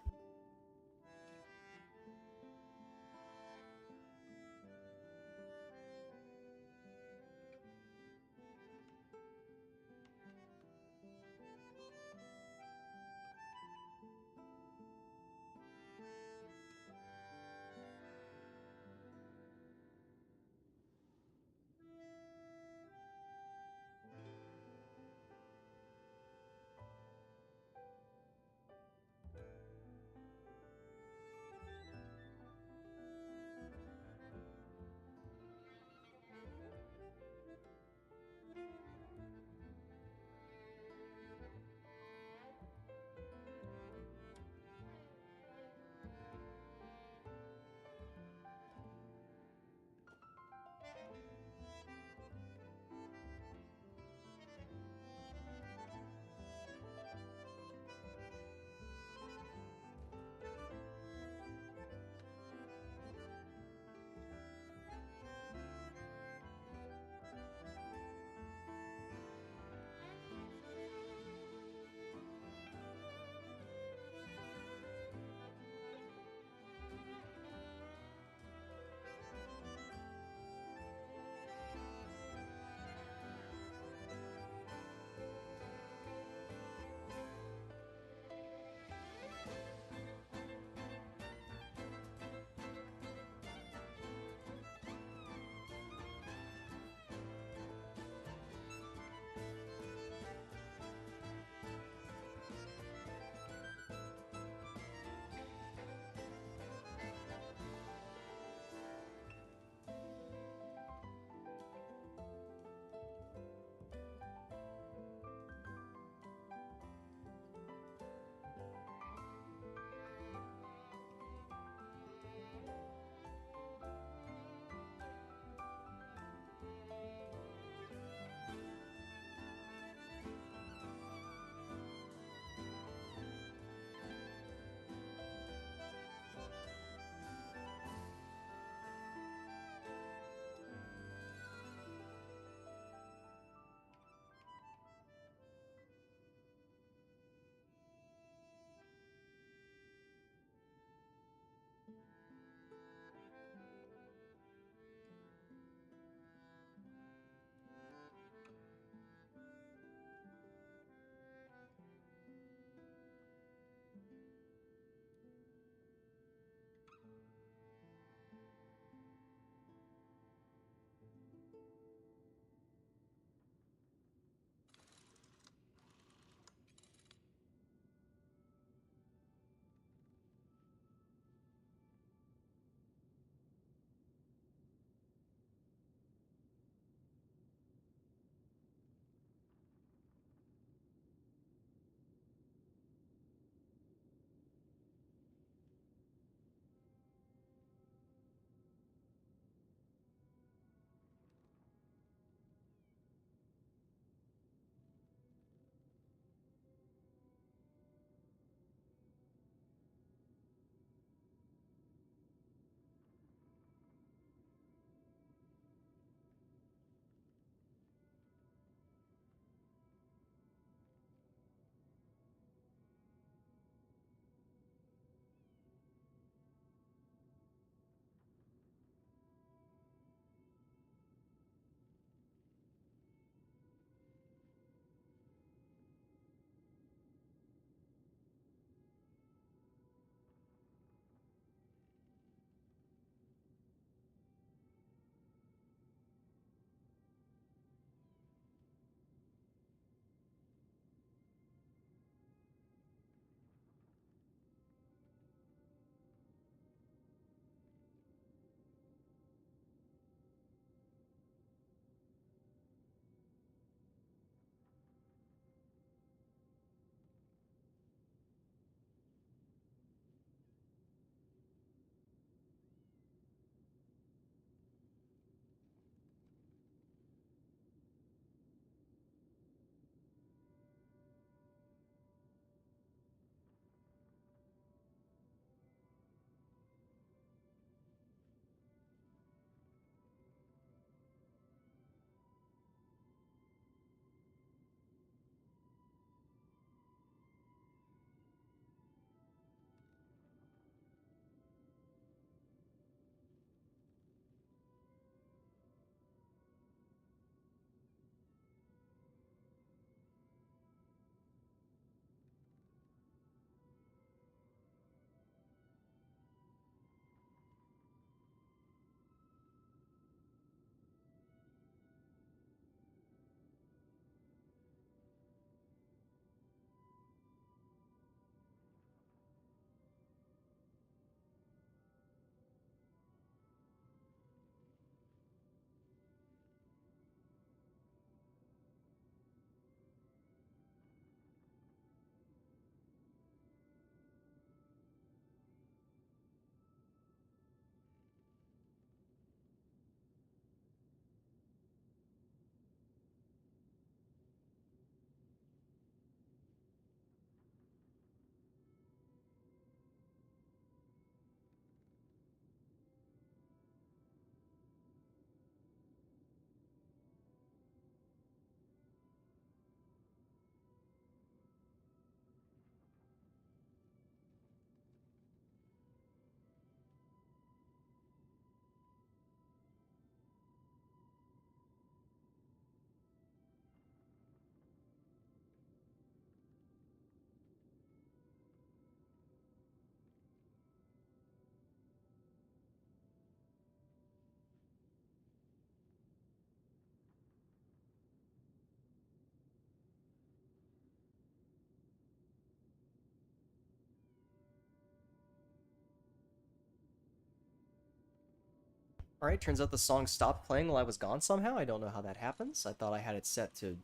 Speaker 1: Alright, turns out the song stopped playing while I was gone somehow. I don't know how that happens. I thought I had it set to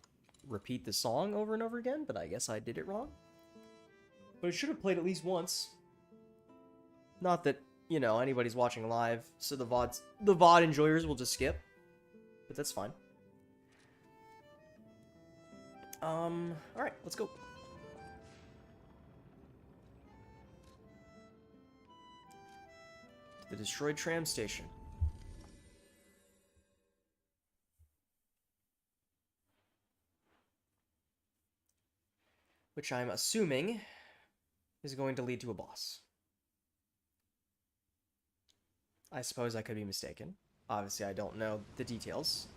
Speaker 1: repeat the song over and over again, but I guess I did it wrong. But it should have played at least once. Not that, you know, anybody's watching live, so the VOD enjoyers will just skip. But that's fine. Alright, let's go. To the destroyed tram station. Which I'm assuming is going to lead to a boss. I suppose I could be mistaken. Obviously, I don't know the details.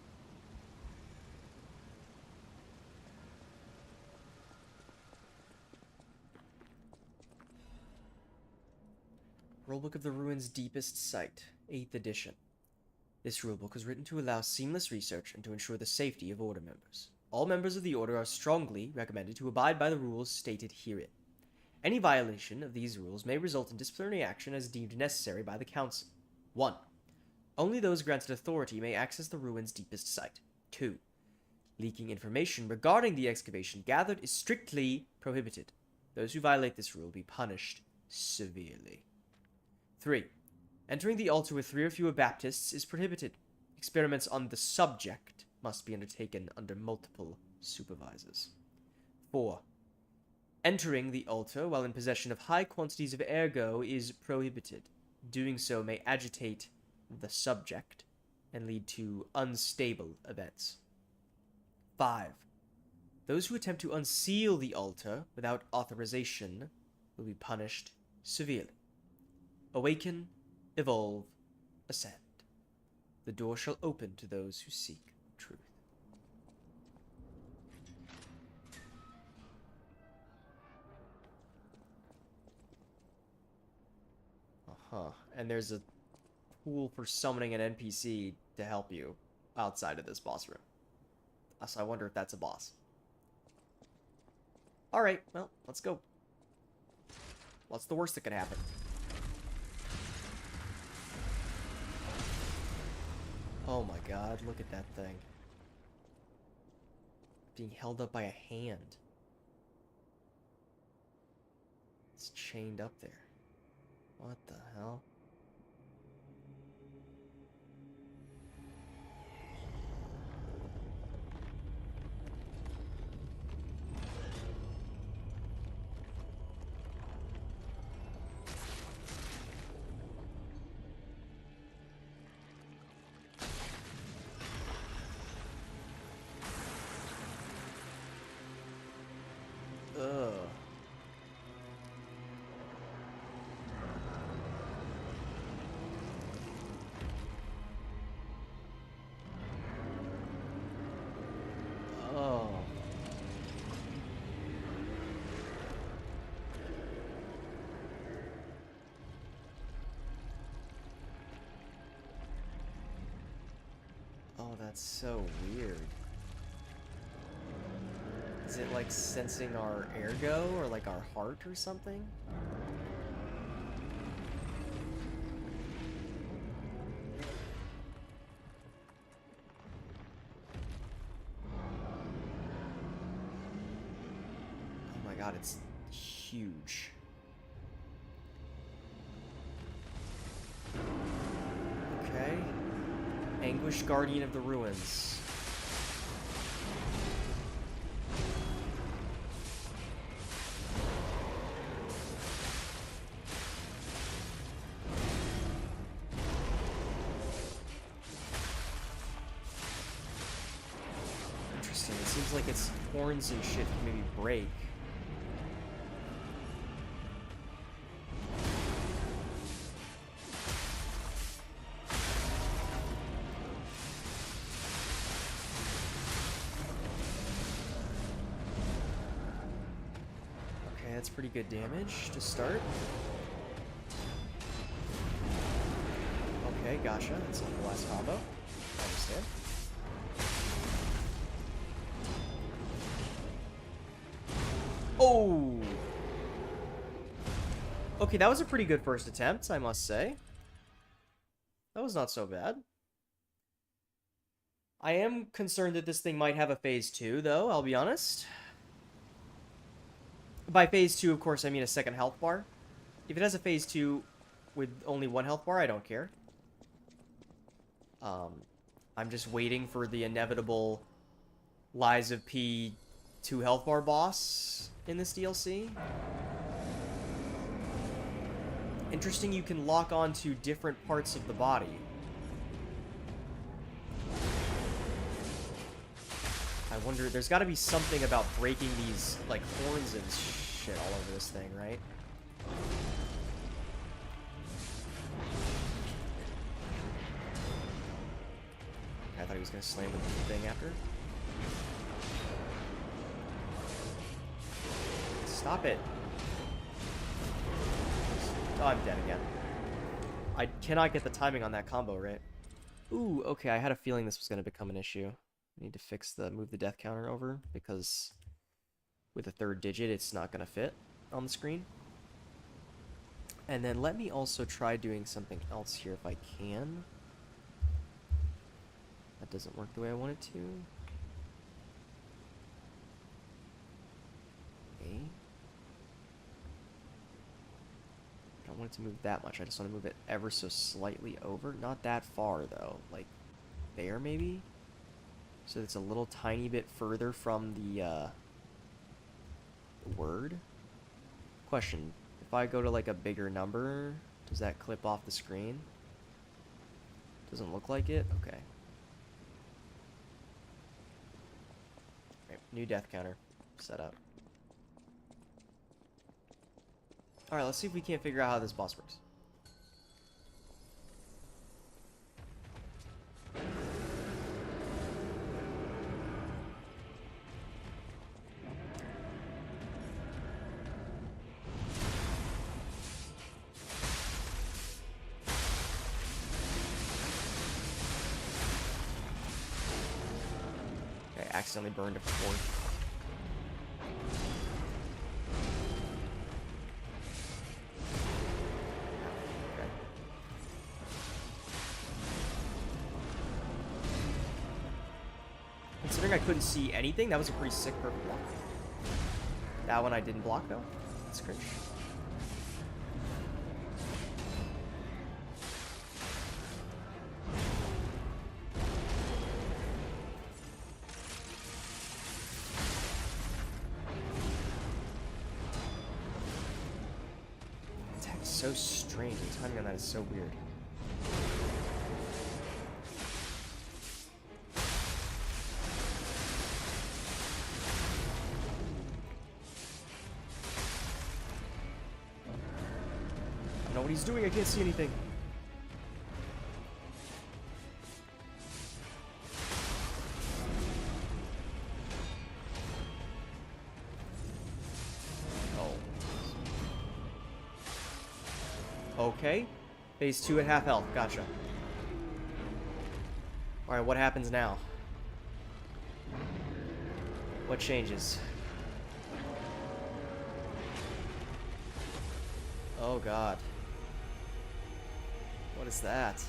Speaker 1: Rulebook of the Ruins' Deepest Site, 8th edition. This rulebook was written to allow seamless research and to ensure the safety of Order members. All members of the Order are strongly recommended to abide by the rules stated herein. Any violation of these rules may result in disciplinary action as deemed necessary by the Council. 1. Only those granted authority may access the ruins' deepest site. 2. Leaking information regarding the excavation gathered is strictly prohibited. Those who violate this rule will be punished severely. 3. Entering the altar with 3 or fewer Baptists is prohibited. Experiments on the subject must be undertaken under multiple supervisors. 4. Entering the altar while in possession of high quantities of ergo is prohibited. Doing so may agitate the subject and lead to unstable events. 5. Those who attempt to unseal the altar without authorization will be punished severely. Awaken, evolve, ascend. The door shall open to those who seek truth. And there's a tool for summoning an NPC to help you outside of this boss room. So I wonder if that's a boss. Alright, well, let's go. What's the worst that could happen? Oh my god, look at that thing. Being held up by a hand. It's chained up there. What the hell? Ugh. Oh. Oh, that's so weird. Is it like sensing our ergo or like our heart or something? Oh my god, it's huge. Okay. Anguish Guardian of the Ruins. Interesting. It seems like its horns and shit can maybe break. Okay, that's pretty good damage to start. Okay, gotcha. That's like the last combo. I understand. Oh! Okay, that was a pretty good first attempt, I must say. That was not so bad. I am concerned that this thing might have a phase 2, though, I'll be honest. By phase 2, of course, I mean a second health bar. If it has a phase 2 with only one health bar, I don't care. I'm just waiting for the inevitable Lies of P 2 health bar boss in this DLC. Interesting, you can lock on to different parts of the body. I wonder, there's got to be something about breaking these, like, horns and shit all over this thing, right? I thought he was going to slam the thing after. Stop it. Oh, I'm dead again. I cannot get the timing on that combo, right? Ooh, okay, I had a feeling this was going to become an issue. I need to move the death counter over, because with a third digit, it's not going to fit on the screen. And then let me also try doing something else here if I can. That doesn't work the way I want it to. Okay. I don't want it to move that much. I just want to move it ever so slightly over. Not that far, though. Like, there, maybe? So it's a little tiny bit further from the word. Question. If I go to, like, a bigger number, does that clip off the screen? Doesn't look like it? Okay. Alright, new death counter set up. Alright, let's see if we can't figure out how this boss works. Okay, accidentally burned a fourth. Considering I couldn't see anything, that was a pretty sick perfect block. That one I didn't block, though. That's cringe. Attack is so strange. The timing on that is so weird. I don't know what he's doing. I can't see anything. Oh. Okay. Phase 2 at half health. Gotcha. Alright, what happens now? What changes? Oh god. What is that?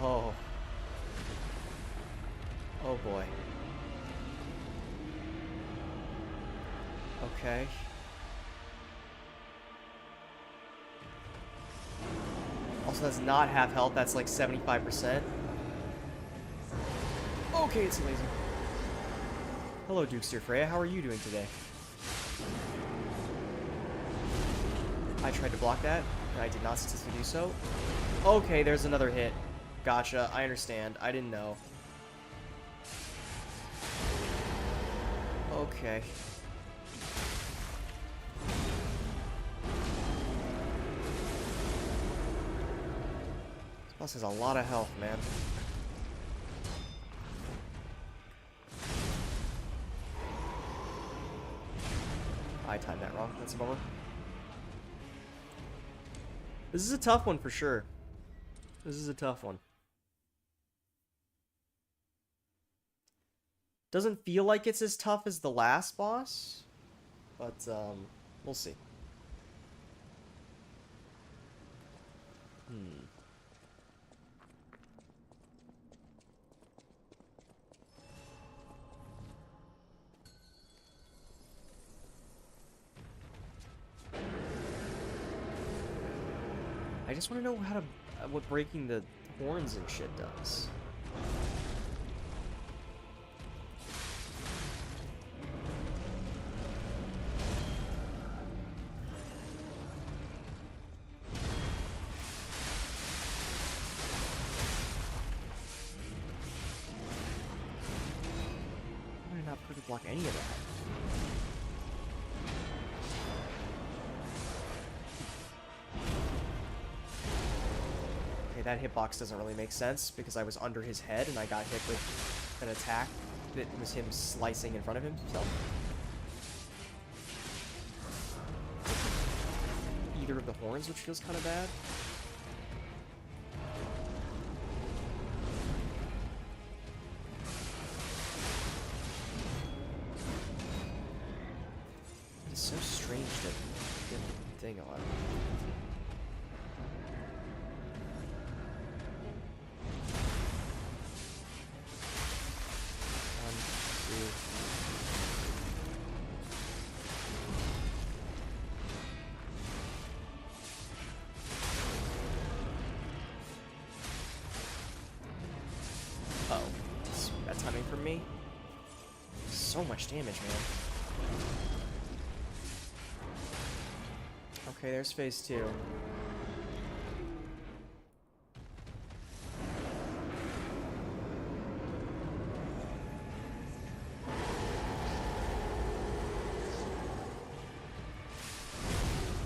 Speaker 1: Oh. Oh boy. Okay. Also, that's not half health, that's like 75%. Okay, it's amazing. Hello, Dukester Freya, how are you doing today? I tried to block that, and I did not successfully do so. Okay, there's another hit. Gotcha, I understand. I didn't know. Okay. This boss has a lot of health, man. I timed that wrong. That's a bummer. This is a tough one for sure. This is a tough one. Doesn't feel like it's as tough as the last boss, but we'll see. Hmm. I just want to know how to what breaking the horns and shit does. Why did I not perfect block any of that? Okay, that hitbox doesn't really make sense because I was under his head and I got hit with an attack that was him slicing in front of himself. Either of the horns, which feels kind of bad. It's so strange to get the thing on. Uh-oh. That's bad timing from me. So much damage, man. Okay, there's phase 2.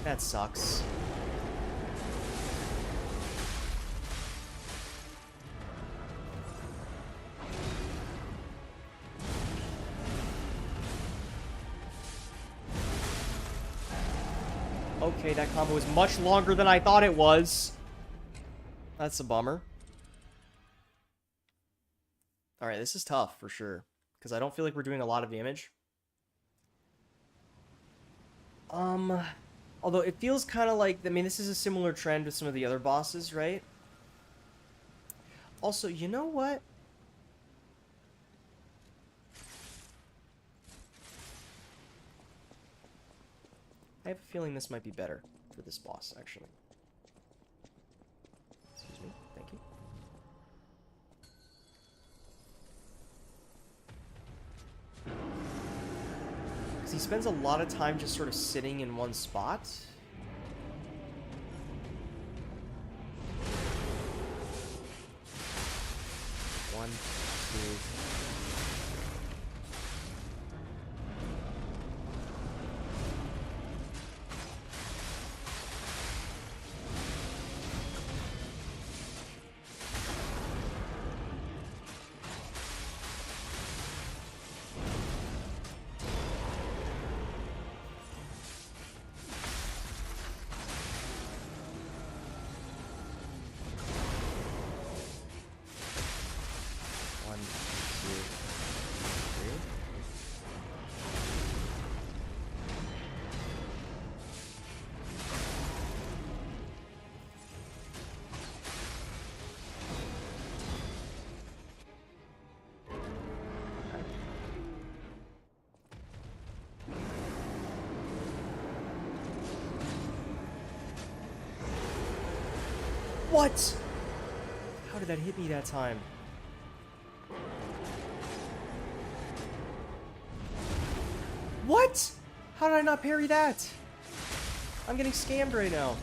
Speaker 1: That sucks. Okay, that combo is much longer than I thought it was. That's a bummer. Alright, this is tough for sure. Because I don't feel like we're doing a lot of damage. Although it feels kind of like, I mean, this is a similar trend with some of the other bosses, right? Also, you know what? I have a feeling this might be better for this boss, actually. Excuse me. Thank you. Because he spends a lot of time just sort of sitting in one spot. One, two... One, two, three. What? How did that hit me that time? What? How did I not parry that? I'm getting scammed right now.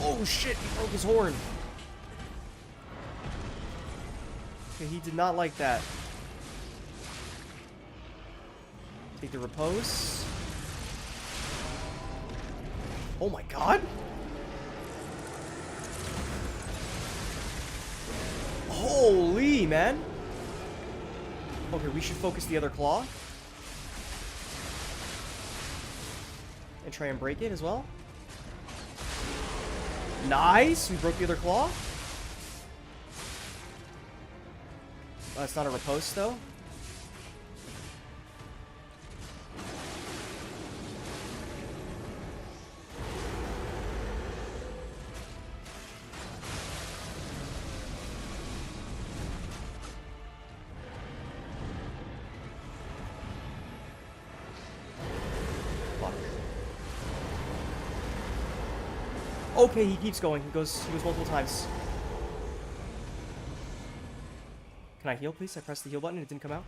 Speaker 1: Oh shit, he broke his horn. Okay, he did not like that. Take the repose. Oh my god. Holy, man. Okay, we should focus the other claw. And try and break it as well. Nice! We broke the other claw. That's not a riposte, though. Okay, he keeps going. He goes multiple times. Can I heal, please? I pressed the heal button and it didn't come out.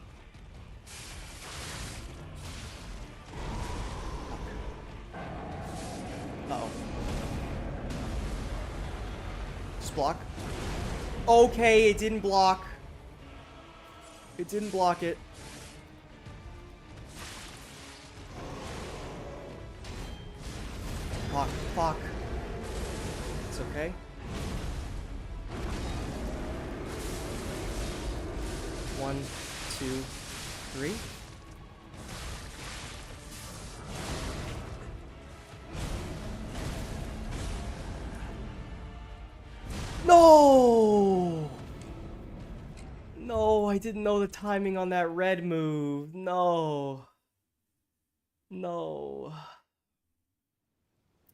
Speaker 1: Uh-oh. Just block. Okay, it didn't block. It didn't block it. Fuck, fuck. It's okay. One, two, three. No! No, I didn't know the timing on that red move. No. No.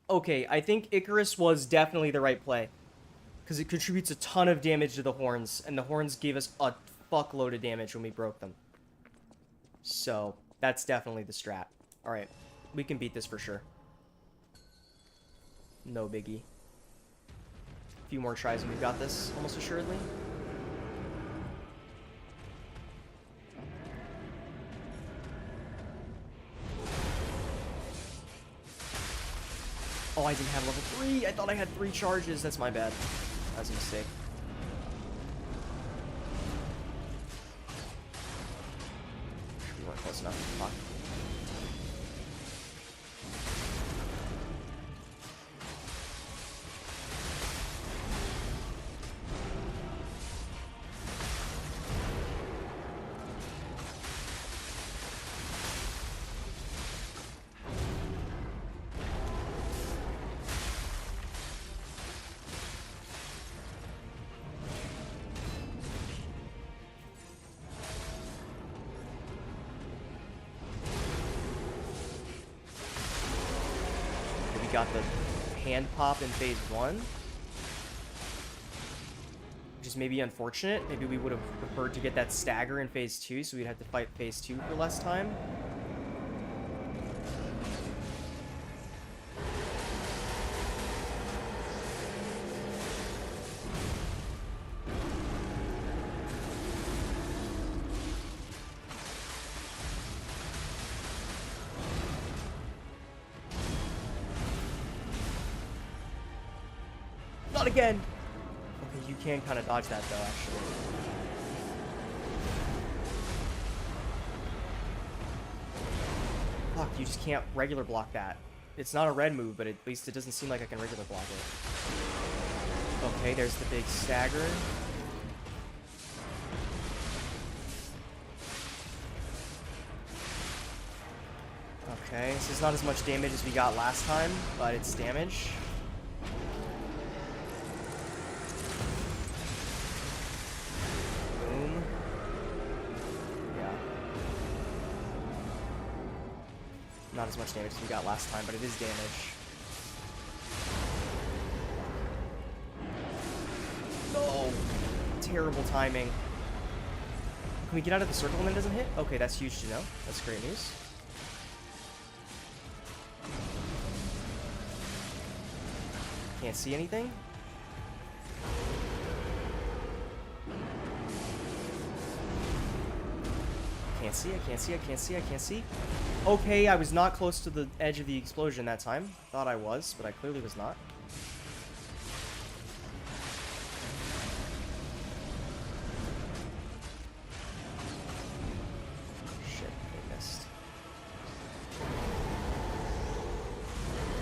Speaker 1: Okay, I think Icarus was definitely the right play. Because it contributes a ton of damage to the horns, and the horns gave us a fuckload of damage when we broke them. So, that's definitely the strat. Alright, we can beat this for sure. No biggie. A few more tries and we've got this, almost assuredly. Oh, I didn't have level 3. I thought I had 3 charges. That's my bad. That was a mistake. We weren't close enough. Fuck. We got the hand pop in phase 1. Which is maybe unfortunate. Maybe we would have preferred to get that stagger in phase 2, so we'd have to fight phase 2 for less time. Not again! Okay, you can kind of dodge that though, actually. Fuck, you just can't regular block that. It's not a red move, but at least it doesn't seem like I can regular block it. Okay, there's the big stagger. Okay, this is not as much damage as we got last time, but it's damage. Boom. Yeah. Not as much damage as we got last time, but it is damage. No! Terrible timing. Can we get out of the circle when it doesn't hit? Okay, that's huge to know. That's great news. Can't see anything. Can't see, I can't see, I can't see, I can't see. Okay, I was not close to the edge of the explosion that time. Thought I was, but I clearly was not. Shit, I missed.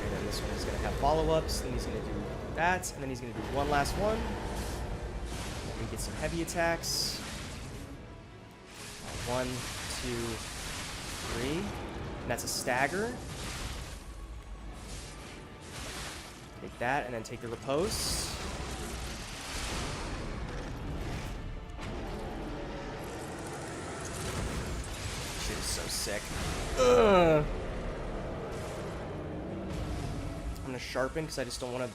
Speaker 1: And then this one is going to have follow-ups, then he's going to do that, and then he's going to do one last one. And we get some heavy attacks. 1, 2, 3. And that's a stagger. Take that, and then take the repose. Shit is so sick. Ugh. I'm gonna sharpen, because I just don't want to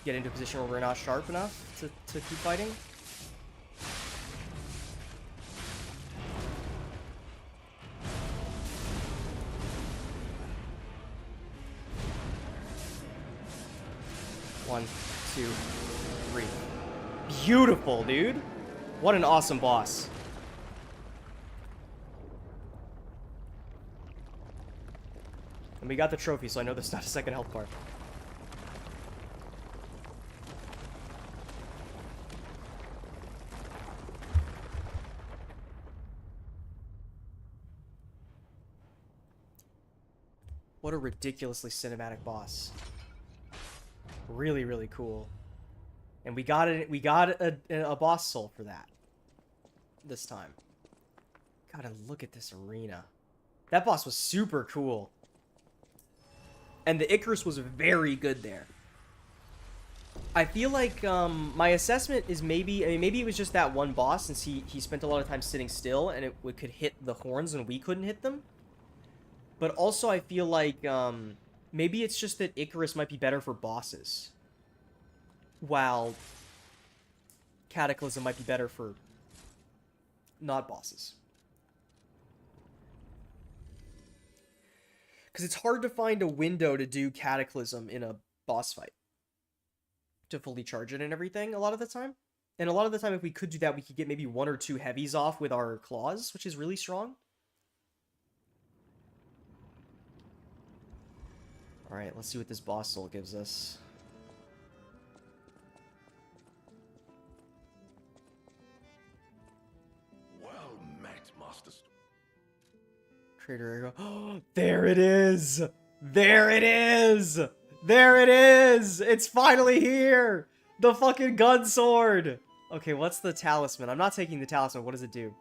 Speaker 1: get into a position where we're not sharp enough to keep fighting. 1, 2, 3. Beautiful, dude. What an awesome boss. And we got the trophy, so I know there's not a second health bar. What a ridiculously cinematic boss. Really, really cool. And we got a boss soul for that. This time. Gotta look at this arena. That boss was super cool. And the Icarus was very good there. I feel like my assessment is maybe, I mean, maybe it was just that one boss since he spent a lot of time sitting still and it could hit the horns and we couldn't hit them. But also I feel like maybe it's just that Icarus might be better for bosses. While Cataclysm might be better for not bosses. Because it's hard to find a window to do Cataclysm in a boss fight. To fully charge it and everything a lot of the time. And a lot of the time if we could do that, we could get maybe 1 or 2 heavies off with our claws, which is really strong. Alright, let's see what this boss soul gives us.
Speaker 4: Well met, Master.
Speaker 1: Crater arrow. Oh, there it is! There it is! There it is! It's finally here! The fucking gun sword! Okay, what's the talisman? I'm not taking the talisman. What does it do?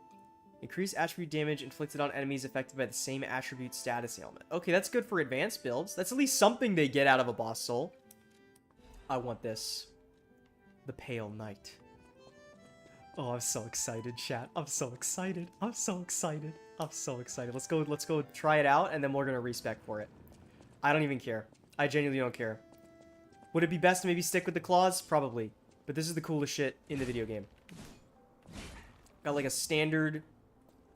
Speaker 1: Increase attribute damage inflicted on enemies affected by the same attribute status ailment. Okay, that's good for advanced builds. That's at least something they get out of a boss soul. I want this. The Pale Knight. Oh, I'm so excited, chat. I'm so excited. I'm so excited. I'm so excited. Let's go try it out, and then we're gonna respec for it. I don't even care. I genuinely don't care. Would it be best to maybe stick with the claws? Probably. But this is the coolest shit in the video game. Got like a standard,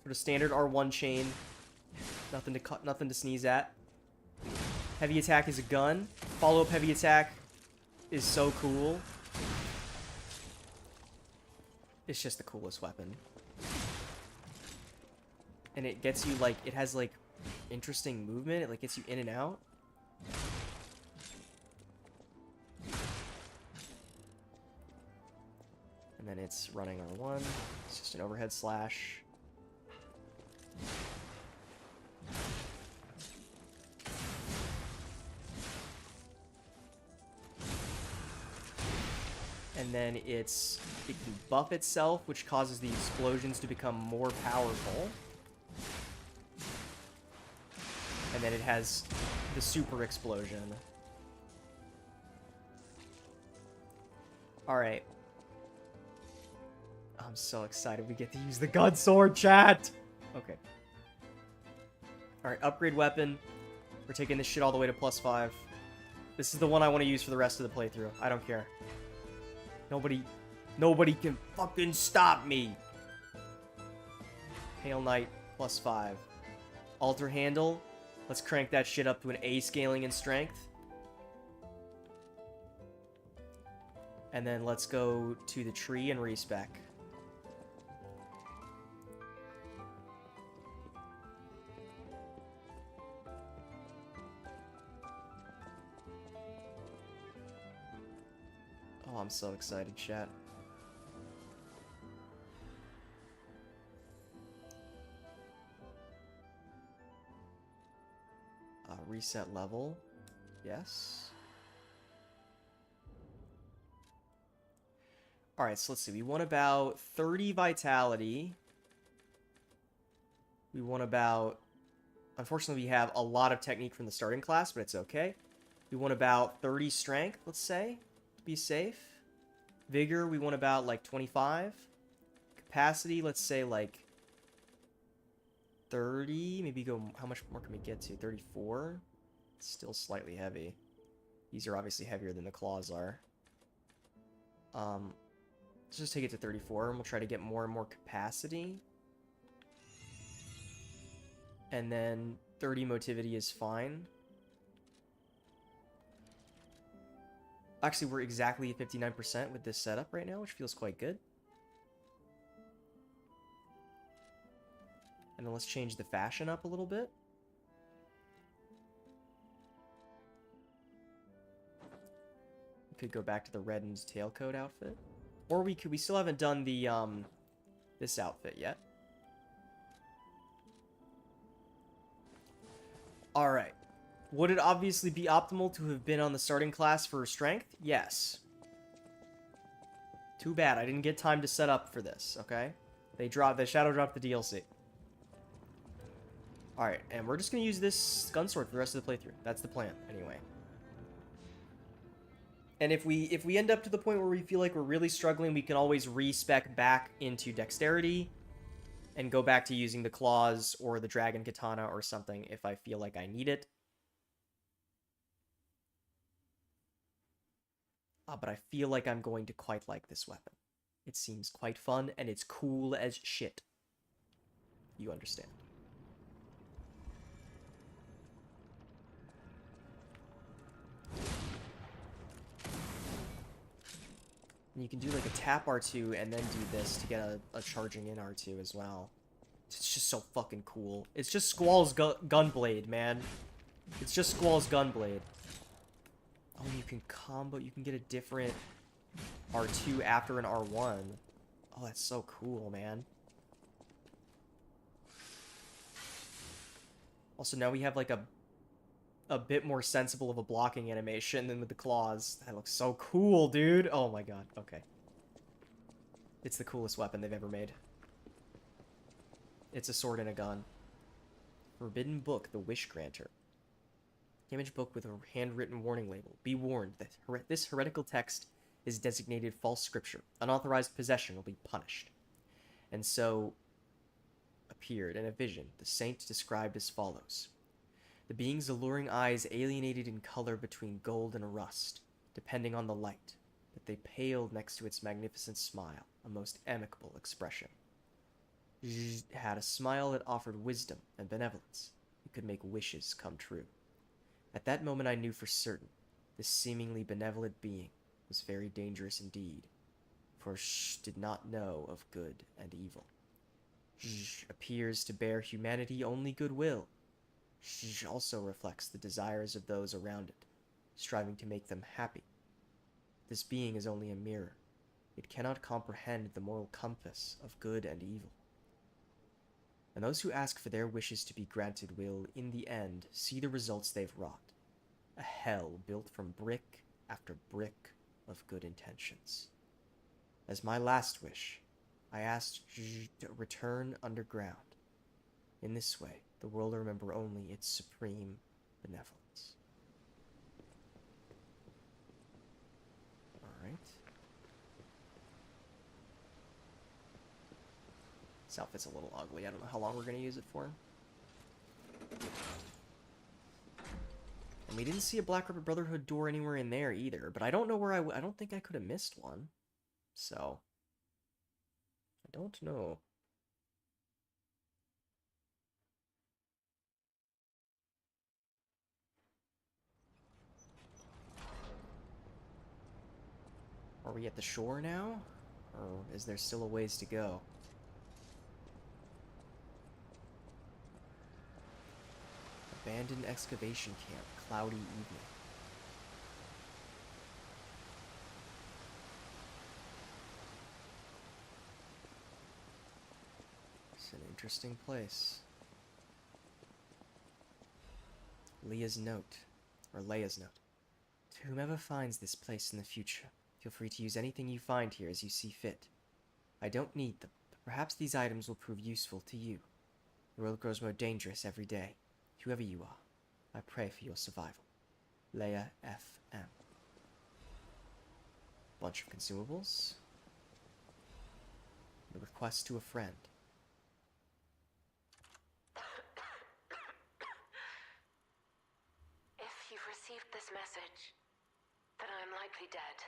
Speaker 1: sort of standard R1 chain. Nothing to sneeze at. Heavy attack is a gun. Follow-up heavy attack is so cool. It's just the coolest weapon. And it gets you, like, it has, like, interesting movement. It, like, gets you in and out. And then it's running R1. It's just an overhead slash. And then it can buff itself, which causes the explosions to become more powerful. And then it has the super explosion. Alright. I'm so excited we get to use the gun sword, chat! Okay. Alright, upgrade weapon. We're taking this shit all the way to +5. This is the one I want to use for the rest of the playthrough. I don't care. Nobody can fucking stop me! Pale Knight, +5. Alter handle. Let's crank that shit up to an A scaling in strength. And then let's go to the tree and respec. Oh, I'm so excited, chat. Reset level. Yes. Alright, so let's see. We want about 30 vitality. We want about... Unfortunately, we have a lot of technique from the starting class, but it's okay. We want about 30 strength, let's say, to be safe. Vigor, we want about, like, 25. Capacity, let's say, like, 30. Maybe go... How much more can we get to? 34? Still slightly heavy. These are obviously heavier than the claws are. Let's just take it to 34, and we'll try to get more and more capacity. And then 30 motivity is fine. Actually, we're exactly at 59% with this setup right now, which feels quite good. And then let's change the fashion up a little bit. We could go back to the reddened tailcoat outfit. Or we still haven't done the, this outfit yet. Alright. Would it obviously be optimal to have been on the starting class for strength? Yes. Too bad, I didn't get time to set up for this, okay? They shadow dropped the DLC. Alright, and we're just gonna use this gun sword for the rest of the playthrough. That's the plan, anyway. And if we end up to the point where we feel like we're really struggling, we can always respec back into dexterity and go back to using the claws or the dragon katana or something if I feel like I need it. But I feel like I'm going to quite like this weapon. It seems quite fun, and it's cool as shit. You understand. And you can do like a tap R2 and then do this to get a charging in R2 as well. It's just so fucking cool. It's just Squall's gunblade, man. It's just Squall's gunblade. Oh, you can combo, you can get a different R2 after an R1. Oh, that's so cool, man. Also, now we have like a bit more sensible of a blocking animation than with the claws. That looks so cool, dude. Oh my god, okay. It's the coolest weapon they've ever made. It's a sword and a gun. Forbidden Book, the Wish Granter. Image book with a handwritten warning label. Be warned that this heretical text is designated false scripture. Unauthorized possession will be punished. And so appeared in a vision the saint described as follows. The being's alluring eyes alienated in color between gold and rust, depending on the light, but they paled next to its magnificent smile, a most amicable expression. It had a smile that offered wisdom and benevolence. It could make wishes come true. At that moment I knew for certain this seemingly benevolent being was very dangerous indeed, for did not know of good and evil. Appears to bear humanity only goodwill. Also reflects the desires of those around it, striving to make them happy. This being is only a mirror. It cannot comprehend the moral compass of good and evil. And those who ask for their wishes to be granted will, in the end, see the results they've wrought. A hell built from brick after brick of good intentions. As my last wish, I asked to return underground. In this way, the world will remember only its supreme benevolence. Alright. This outfit's a little ugly. I don't know how long we're going to use it for. And we didn't see a Black Rubber Brotherhood door anywhere in there either, but I don't know where I don't think I could have missed one. So, I don't know. Are we at the shore now? Or is there still a ways to go? Abandoned excavation camp, cloudy evening. It's an interesting place. Leia's note. To whomever finds this place in the future, feel free to use anything you find here as you see fit. I don't need them, but perhaps these items will prove useful to you. The world grows more dangerous every day. Whoever you are, I pray for your survival. Leia F.M. Bunch of consumables. A request to a friend.
Speaker 3: If you've received this message, then I am likely dead.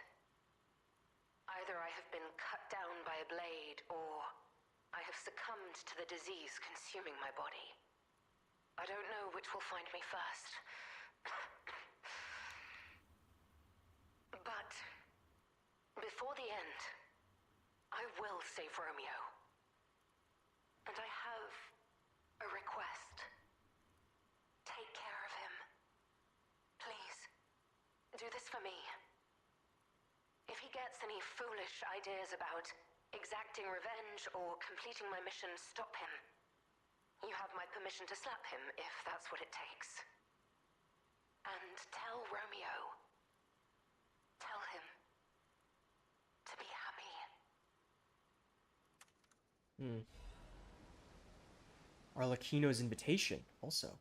Speaker 3: Either I have been cut down by a blade, or I have succumbed to the disease consuming my body. I don't know which will find me first. But before the end, I will save Romeo. And I have a request. Take care of him. Please, do this for me. If he gets any foolish ideas about exacting revenge or completing my mission, stop him. You have my permission to slap him if that's what it takes. And tell Romeo. Tell him to be happy.
Speaker 1: Arlecchino's invitation, also.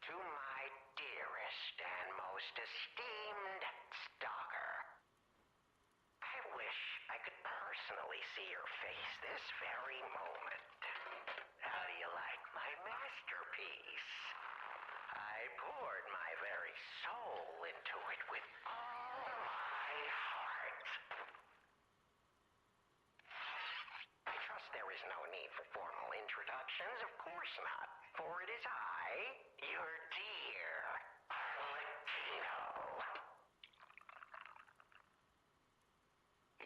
Speaker 9: To my dearest and most esteemed stalker, I wish I could personally see your face this very moment. How do you like my masterpiece? I poured my very soul into it with all my heart. I trust there is no need for formal introductions, of course not, for it is I, your dear Arlecchino.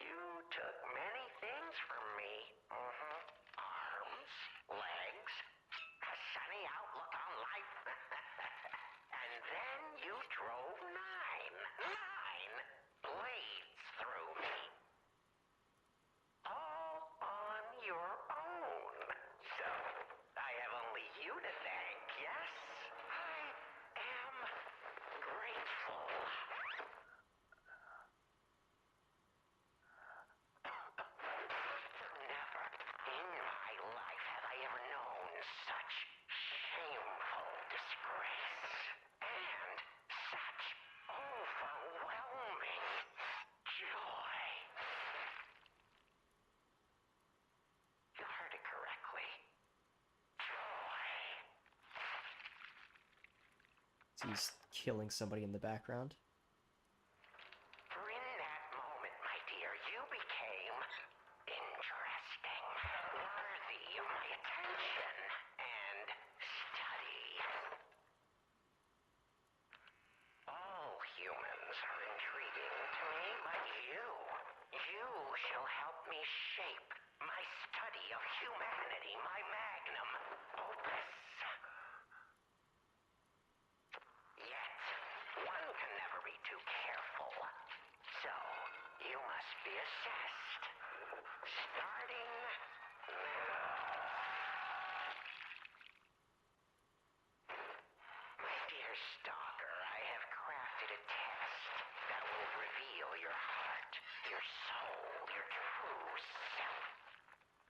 Speaker 9: You took many things from me. Arms, legs, a sunny outlook on life. And then you drove nine blades through me. All on your own. So, I have only you to thank, yes? I am grateful. Never in my life have I ever known such shameful disgrace and such overwhelming joy. You heard it correctly. Joy.
Speaker 1: He's killing somebody in the background.
Speaker 9: For in that moment, my dear, you became interesting, worthy of my attention and study. All humans are intriguing to me, but you shall help me shape my study of humanity, my magnum opus. Yet, one can never be too careful. So, you must be assessed. Starting now. My dear stalker, I have crafted a test that will reveal your heart, your soul, your true self.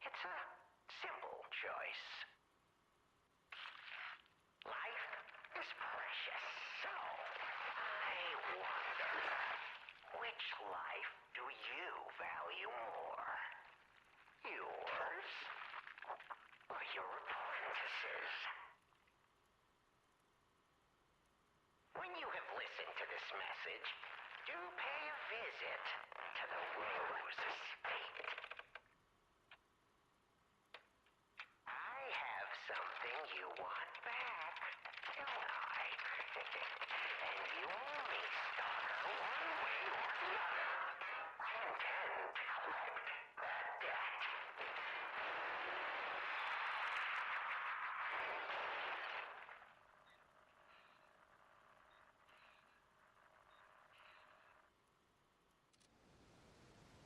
Speaker 9: It's a simple choice. Life is precious, so I wonder, which life do you value more? Yours or your apprentice's? When you have listened to this message, do pay a visit to the Rose Estate. I have something you want back, don't I? And you owe me, stalker, one way or another. I intend to collect that debt.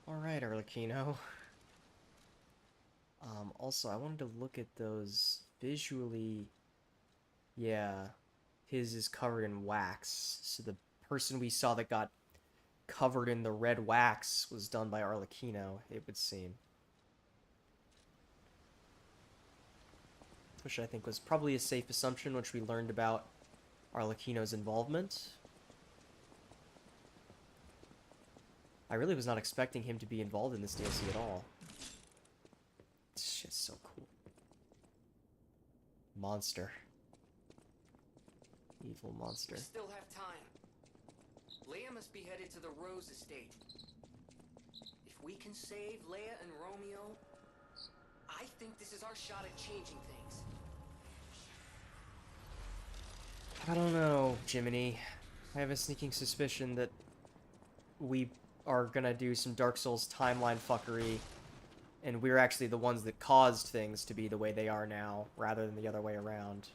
Speaker 1: Alright, Arlecchino. Also, I wanted to look at those visually. Yeah, his is covered in wax. So the person we saw that got covered in the red wax was done by Arlecchino, it would seem. Which I think was probably a safe assumption, which we learned about Arlecchino's involvement. I really was not expecting him to be involved in this DLC at all. It's just so cool. Monster. Evil monster.
Speaker 6: We still have time. Leia must be headed to the Rose Estate. If we can save Leia and Romeo, I think this is our shot at changing things.
Speaker 1: I don't know, Jiminy. I have a sneaking suspicion that we are gonna do some Dark Souls timeline fuckery, and we're actually the ones that caused things to be the way they are now, rather than the other way around.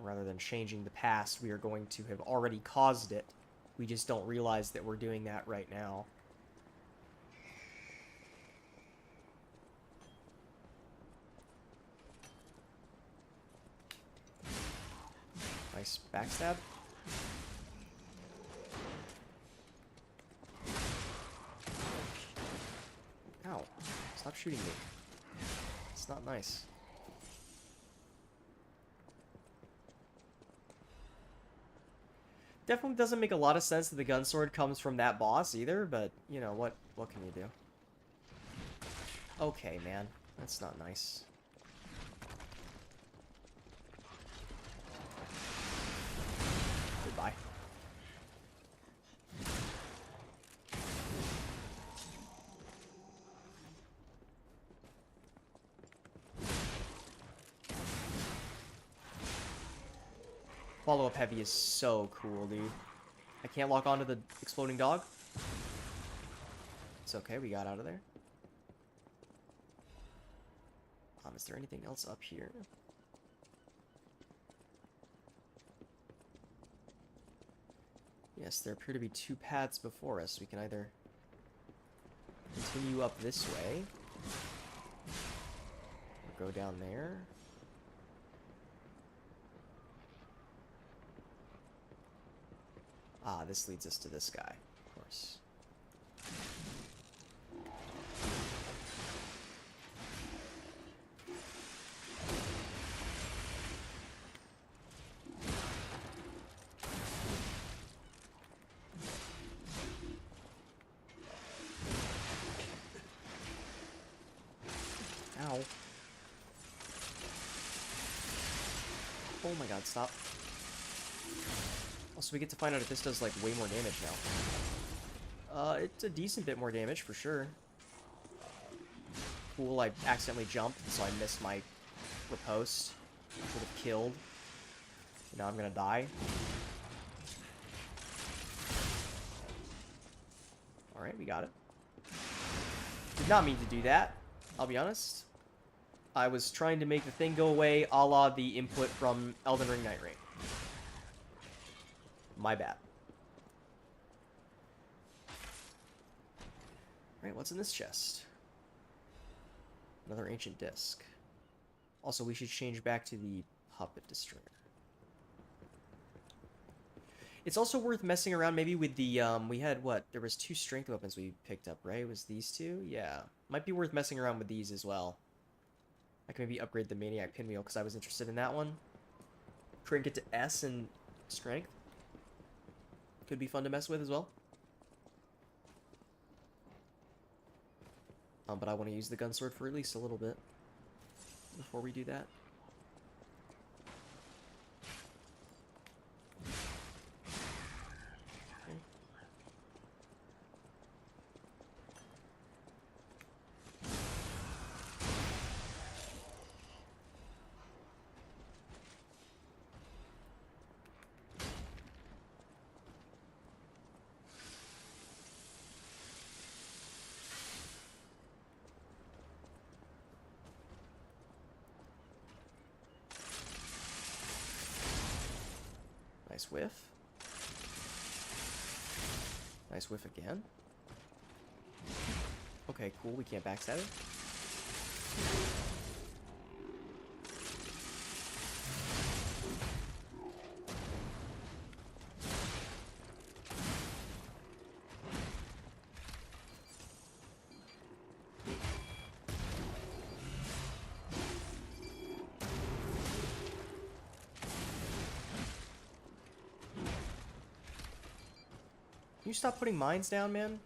Speaker 1: Rather than changing the past, we are going to have already caused it. We just don't realize that we're doing that right now. Nice backstab. Ow. Stop shooting me. It's not nice. Definitely doesn't make a lot of sense that the gun sword comes from that boss either, but, you know, what can you do? Okay, man. That's not nice. Goodbye. Follow-up heavy is so cool, dude. I can't lock onto the exploding dog. It's okay, we got out of there. Is there anything else up here? Yes, there appear to be two paths before us. We can either continue up this way, or go down there. Ah, this leads us to this guy, of course. Ow. Oh my god, stop. Also, we get to find out if this does, like, way more damage now. It's a decent bit more damage, for sure. Cool, I accidentally jumped, so I missed my riposte. Would have killed. Now I'm gonna die. Alright, we got it. Did not mean to do that, I'll be honest. I was trying to make the thing go away, a la the input from Elden Ring Night Rain. My bad. Alright, what's in this chest? Another ancient disc. Also, we should change back to the puppet destroyer. It's also worth messing around maybe with the, we had, what? There was 2 strength weapons we picked up, right? It was these 2? Yeah. Might be worth messing around with these as well. I can maybe upgrade the Maniac Pinwheel, because I was interested in that one. Trinket to S and strength. Could be fun to mess with as well. But I want to use the gun sword for at least a little bit before we do that. Okay. Nice whiff. Nice whiff again. Okay, cool. We can't backstab it. Can you stop putting mines down, man?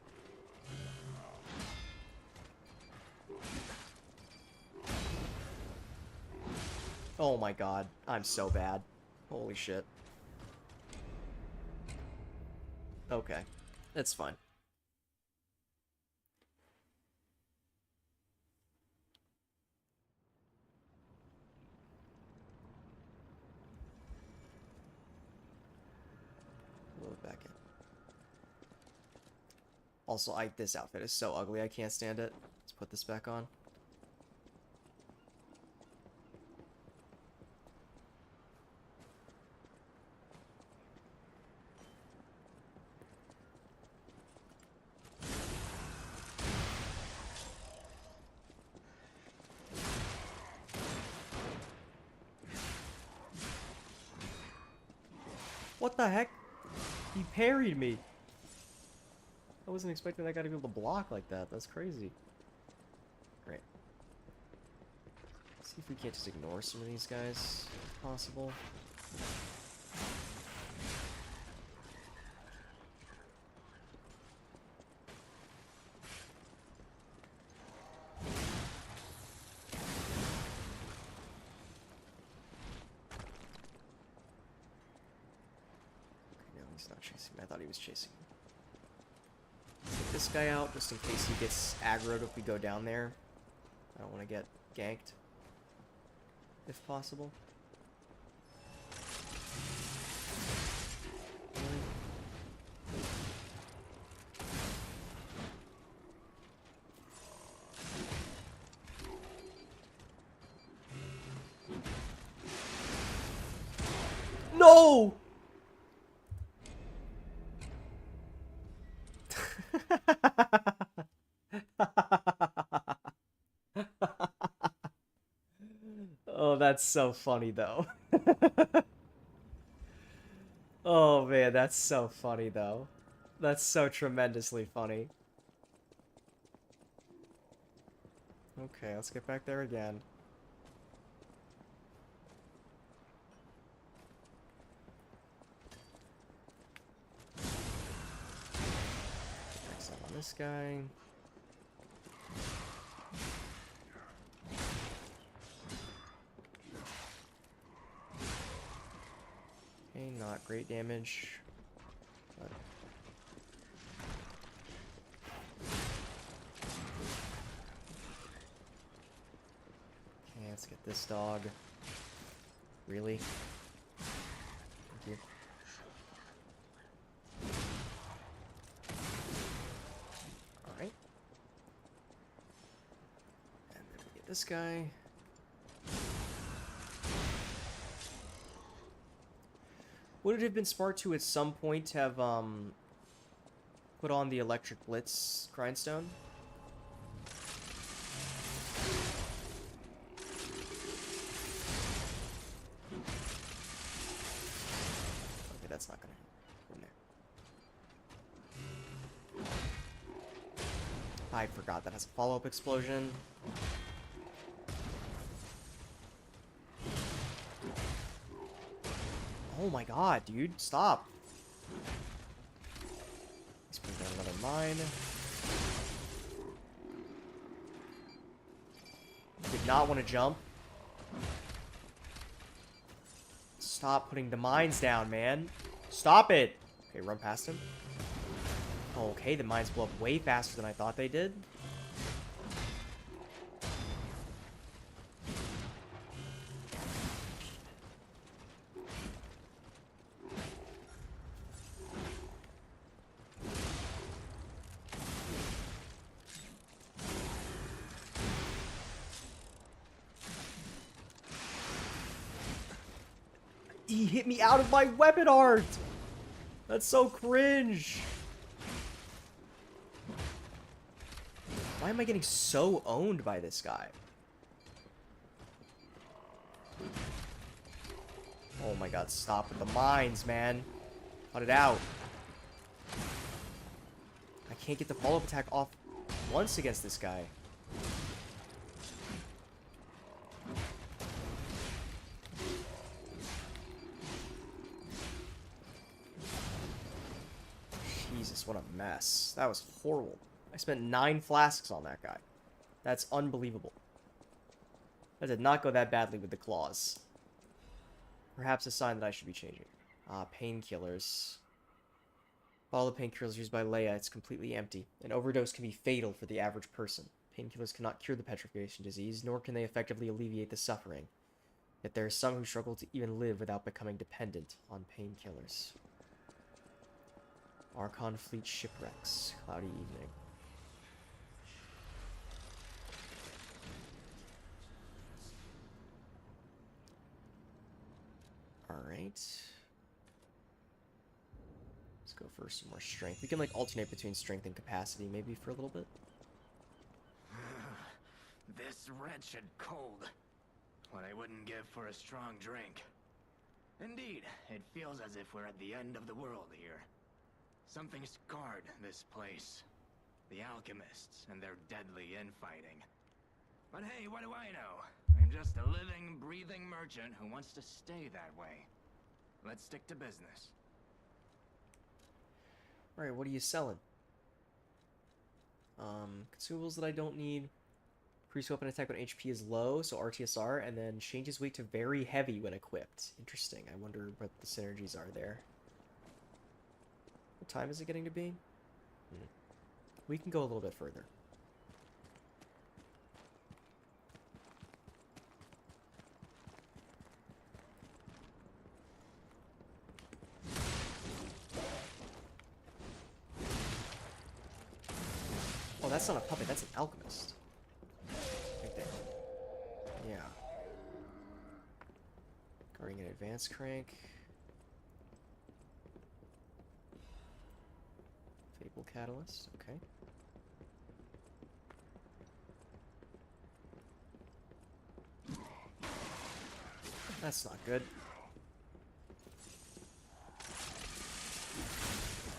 Speaker 1: Oh my god, I'm so bad. Holy shit. Okay, it's fine. Also, this outfit is so ugly, I can't stand it. Let's put this back on. What the heck? He parried me. I wasn't expecting that guy to be able to block like that. That's crazy. Great. See if we can't just ignore some of these guys, if possible. Okay, no, he's not chasing me. I thought he was chasing me. Take this guy out just in case he gets aggroed if we go down there. I don't want to get ganked, if possible. No! Oh, that's so funny, though. Oh, man, that's so funny, though. That's so tremendously funny. Okay, let's get back there again. Next up on this guy. Okay, not great damage. But... okay, let's get this dog. Really? Thank you. Alright. And then we get this guy. Would it have been smart to at some point have put on the electric blitz grindstone? Okay, that's not gonna happen there. I forgot that has a follow-up explosion. Oh my god, dude, stop. Let's bring down another mine. Did not want to jump. Stop putting the mines down, man. Stop it. Okay, run past him. Okay, the mines blow up way faster than I thought they did. He hit me out of my weapon art! That's so cringe! Why am I getting so owned by this guy? Oh my god, stop with the mines, man. Cut it out. I can't get the follow-up attack off once against this guy. Jesus, what a mess. That was horrible. I spent 9 flasks on that guy. That's unbelievable. That did not go that badly with the claws. Perhaps a sign that I should be changing. Painkillers. Bottle of painkillers used by Leia, it's completely empty. An overdose can be fatal for the average person. Painkillers cannot cure the petrification disease, nor can they effectively alleviate the suffering. Yet there are some who struggle to even live without becoming dependent on painkillers. Archon Fleet shipwrecks. Cloudy evening. Alright. Let's go for some more strength. We can, like, alternate between strength and capacity, maybe, for a little bit.
Speaker 10: This wretched cold. What I wouldn't give for a strong drink. Indeed, it feels as if we're at the end of the world here. Something scarred this place. The alchemists and their deadly infighting. But hey, what do I know? I'm just a living, breathing merchant who wants to stay that way. Let's stick to business.
Speaker 1: Alright, what are you selling? Consumables that I don't need. Increase weapon attack when HP is low, so RTSR, and then changes weight to very heavy when equipped. Interesting. I wonder what the synergies are there. What time is it getting to be? We can go a little bit further. Oh, that's not a puppet, that's an alchemist. Right there. Yeah. Guarding an advanced crank. Fable catalyst, okay. That's not good.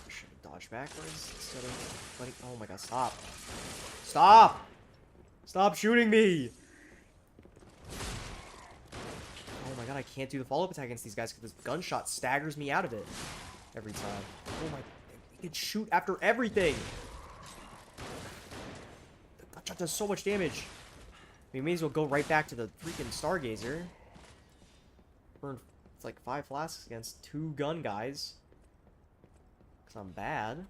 Speaker 1: Should have dodged backwards instead of letting. Oh my god, stop. Stop! Stop shooting me! Oh my god, I can't do the follow-up attack against these guys because this gunshot staggers me out of it every time. Oh my. He can shoot after everything! The gunshot does so much damage. We may as well go right back to the freaking Stargazer. Burn, it's like 5 flasks against 2 gun guys. Because I'm bad.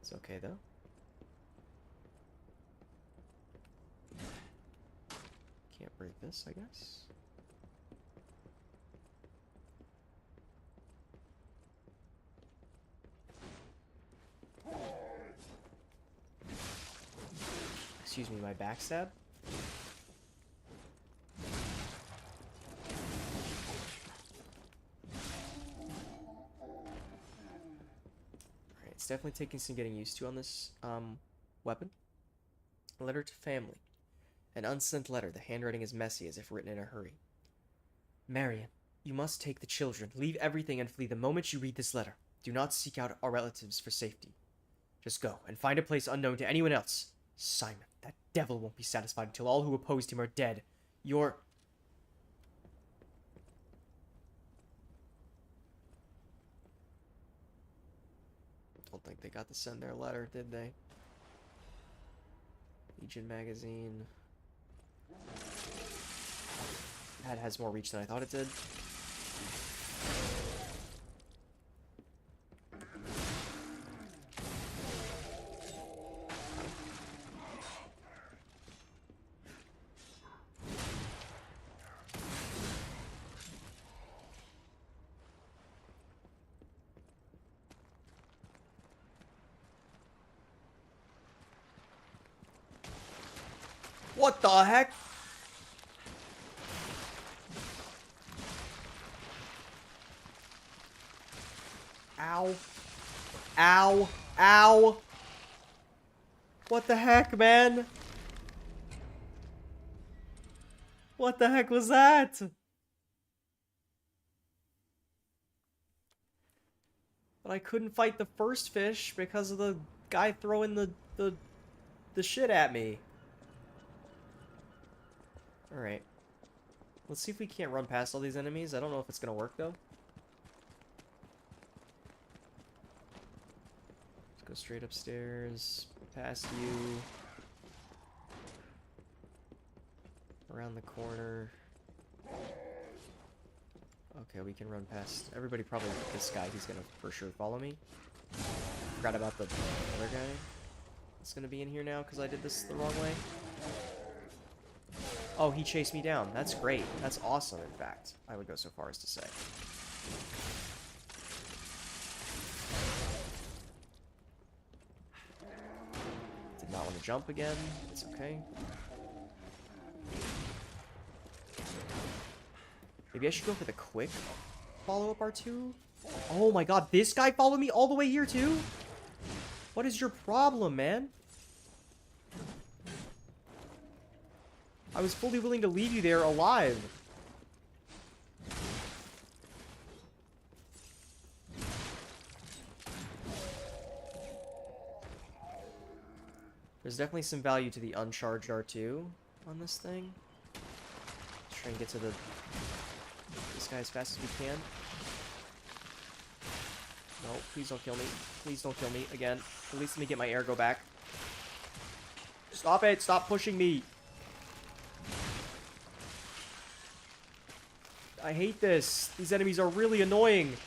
Speaker 1: It's okay, though. Can't break this, I guess. Excuse me, my backstab? It's definitely taking some getting used to on this weapon. A letter to family. An unsent letter. The handwriting is messy, as if written in a hurry. Marion, you must take the children. Leave everything and flee the moment you read this letter. Do not seek out our relatives for safety. Just go and find a place unknown to anyone else. Simon, that devil won't be satisfied until all who opposed him are dead. You're... Don't think they got to send their letter, did they? Legion magazine. That has more reach than I thought it did. What the heck? Ow. Ow. Ow. What the heck, man? What the heck was that? But I couldn't fight the first fish because of the guy throwing the shit at me. Alright. Let's see if we can't run past all these enemies. I don't know if it's gonna work, though. Let's go straight upstairs. Past you. Around the corner. Okay, we can run past... Everybody probably this guy. He's gonna for sure follow me. Forgot about the other guy. It's gonna be in here now because I did this the wrong way. Oh, he chased me down. That's great. That's awesome, in fact. I would go so far as to say. Did not want to jump again. It's okay. Maybe I should go for the quick follow-up R2? Oh my god, this guy followed me all the way here too? What is your problem, man? I was fully willing to leave you there alive. There's definitely some value to the uncharged R2 on this thing. Let's try and get to this guy as fast as we can. No, please don't kill me. Please don't kill me again. At least let me get my air go back. Stop it! Stop pushing me! I hate this. These enemies are really annoying.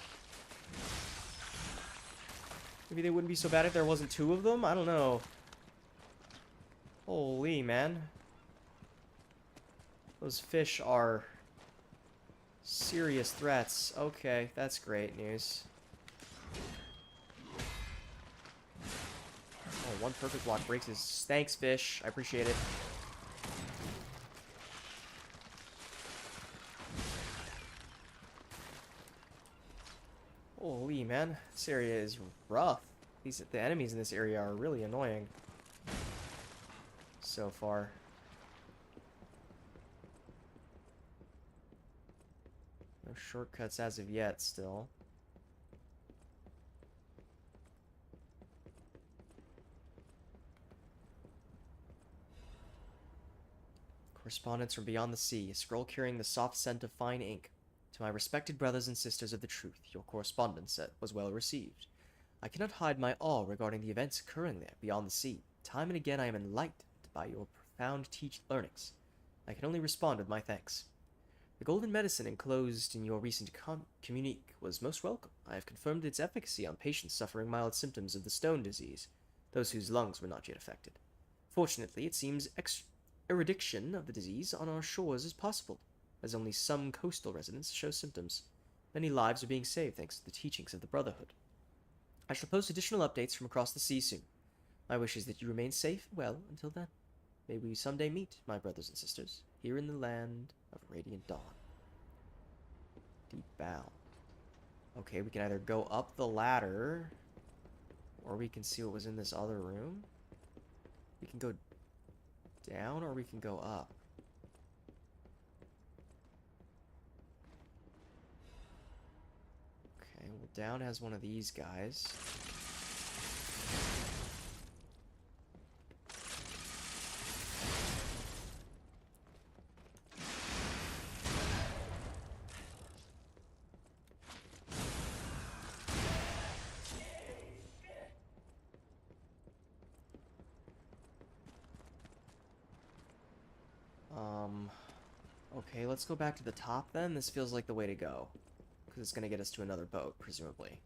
Speaker 1: Maybe they wouldn't be so bad if there wasn't two of them? I don't know. Holy, man. Those fish are serious threats. Okay, that's great news. Oh, one perfect block breaks his... Thanks, fish. I appreciate it. Holy, man. This area is rough. The enemies in this area are really annoying. So far. No shortcuts as of yet, still. Correspondence from beyond the sea, a scroll carrying the soft scent of fine ink. To my respected brothers and sisters of the truth, your correspondence was well received. I cannot hide my awe regarding the events occurring there beyond the sea. Time and again I am enlightened by your profound learnings. I can only respond with my thanks. The golden medicine enclosed in your recent communique was most welcome. I have confirmed its efficacy on patients suffering mild symptoms of the stone disease, those whose lungs were not yet affected. Fortunately, it seems eradication of the disease on our shores is possible, as only some coastal residents show symptoms. Many lives are being saved thanks to the teachings of the Brotherhood. I shall post additional updates from across the sea soon. My wish is that you remain safe and well until then. May we someday meet, my brothers and sisters, here in the land of Radiant Dawn. Deep bow. Okay, we can either go up the ladder, or we can see what was in this other room. We can go down, or we can go up. Okay, well, down has one of these guys. Okay, let's go back to the top then. This feels like the way to go, because it's going to get us to another boat, presumably.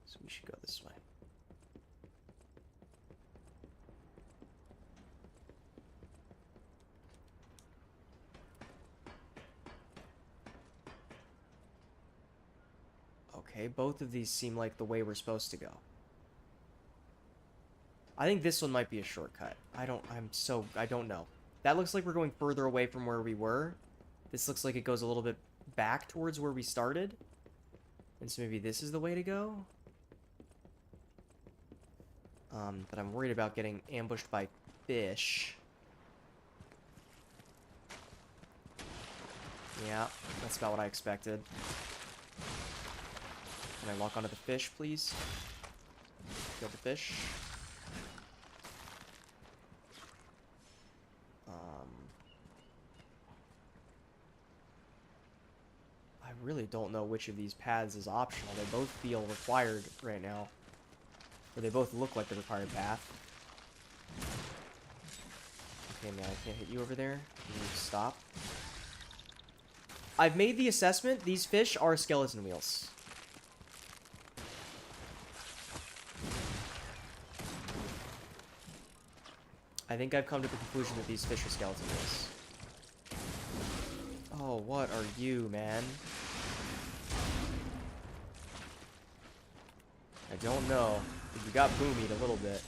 Speaker 1: So we should go this way. Okay, both of these seem like the way we're supposed to go. I think this one might be a shortcut. I don't know. That looks like we're going further away from where we were. This looks like it goes a little bit back towards where we started. And so maybe this is the way to go? But I'm worried about getting ambushed by fish. Yeah, that's about what I expected. Can I lock onto the fish, please? Kill the fish. I really don't know which of these paths is optional. They both feel required right now. Or they both look like the required path. Okay, man, I can't hit you over there. Can you stop? I've made the assessment. These fish are skeleton wheels. I think I've come to the conclusion that these fish are skeleton wheels. Oh, what are you, man? I don't know. We got boomied a little bit.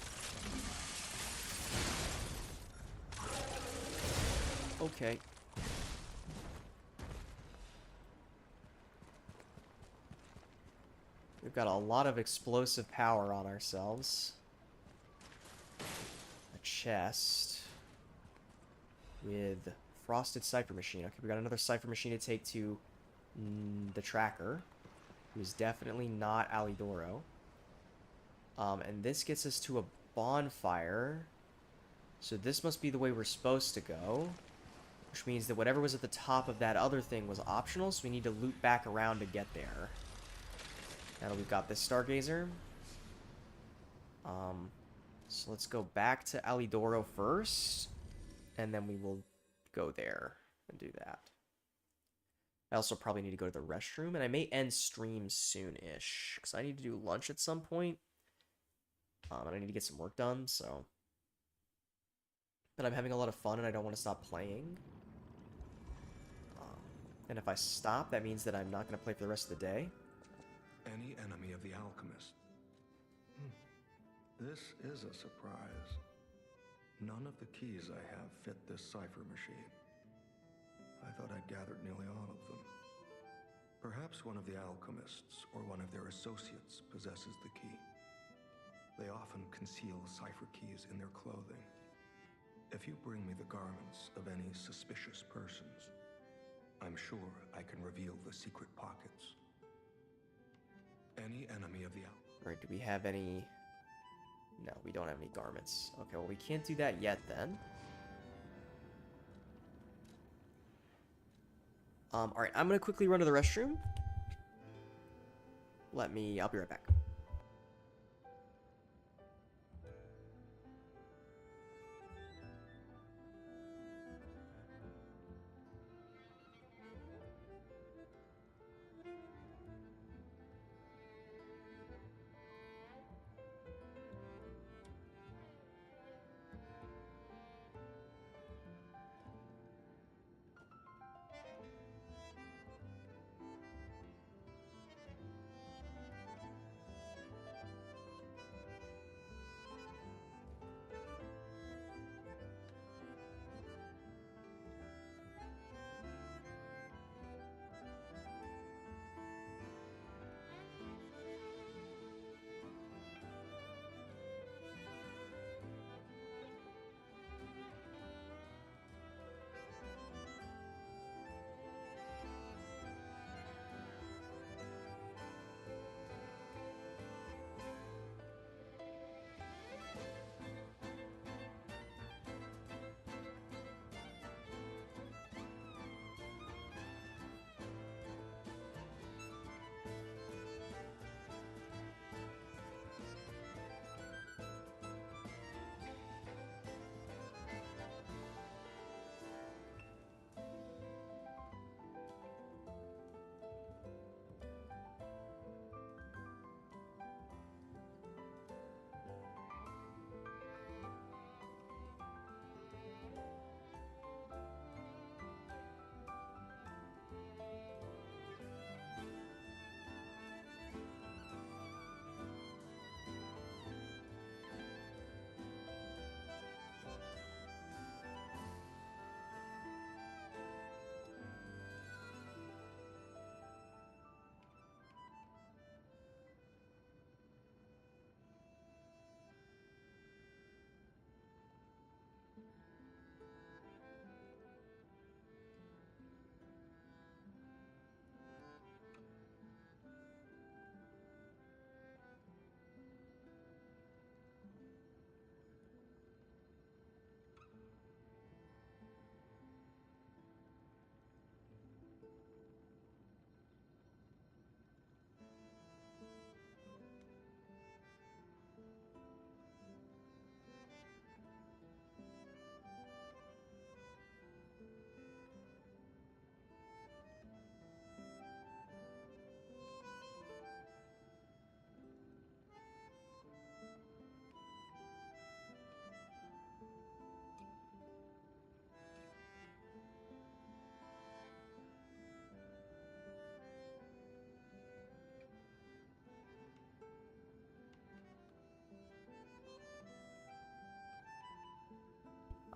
Speaker 1: Okay. We've got a lot of explosive power on ourselves. A chest with frosted cipher machine. Okay, we got another cipher machine to take to the tracker, who is definitely not Alidoro. And this gets us to a bonfire. So this must be the way we're supposed to go. Which means that whatever was at the top of that other thing was optional, so we need to loop back around to get there. Now that we've got this Stargazer. So let's go back to Alidoro first. And then we will go there and do that. I also probably need to go to the restroom, and I may end stream soon-ish, because I need to do lunch at some point. And I need to get some work done, so... But I'm having a lot of fun, and I don't want to stop playing. And if I stop, that means that I'm not going to play for the rest of the day.
Speaker 2: Any enemy of the alchemist. This is a surprise. None of the keys I have fit this cipher machine. I thought I'd gathered nearly all of them. Perhaps one of the alchemists or one of their associates possesses the key. They often conceal cipher keys in their clothing. If you bring me the garments of any suspicious persons, I'm sure I can reveal the secret pockets. Any enemy of the
Speaker 1: Alright, do we have any... No, we don't have any garments. Okay, well we can't do that yet then. Alright, I'm gonna quickly run to the restroom. I'll be right back.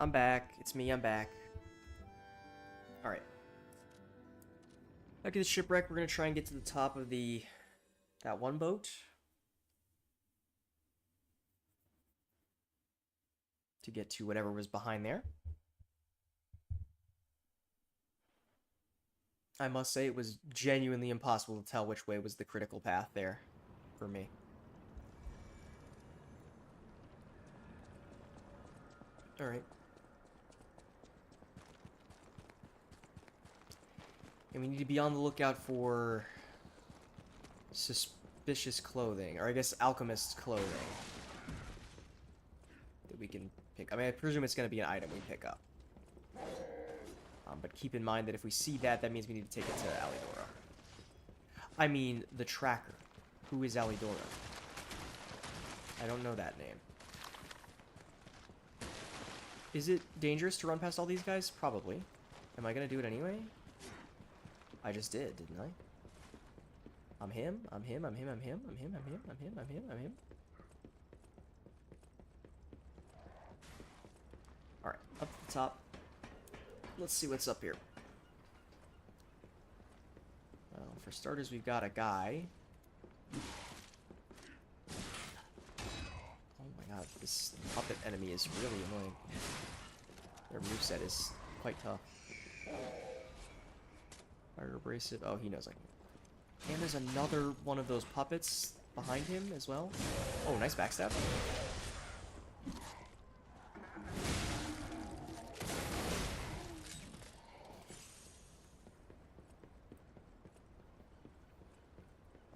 Speaker 1: I'm back. It's me, I'm back. Alright. Back at the shipwreck, we're gonna try and get to the top of that one boat. To get to whatever was behind there. I must say it was genuinely impossible to tell which way was the critical path there for me. Alright. And we need to be on the lookout for suspicious clothing, or I guess alchemist's clothing that we can pick. I mean, I presume it's going to be an item we pick up. But keep in mind that if we see that, that means we need to take it to Alidora. I mean, the tracker. Who is Alidora? I don't know that name. Is it dangerous to run past all these guys? Probably. Am I going to do it anyway? I just did, didn't I? I'm him, I'm him, I'm him, I'm him, I'm him, I'm him, I'm him, I'm him, I'm him. Alright, up to the top. Let's see what's up here. Well, for starters, we've got a guy. Oh my god, this puppet enemy is really annoying. Their moveset is quite tough. Fire abrasive. Oh, he knows I can. And there's another one of those puppets behind him as well. Oh, nice backstab.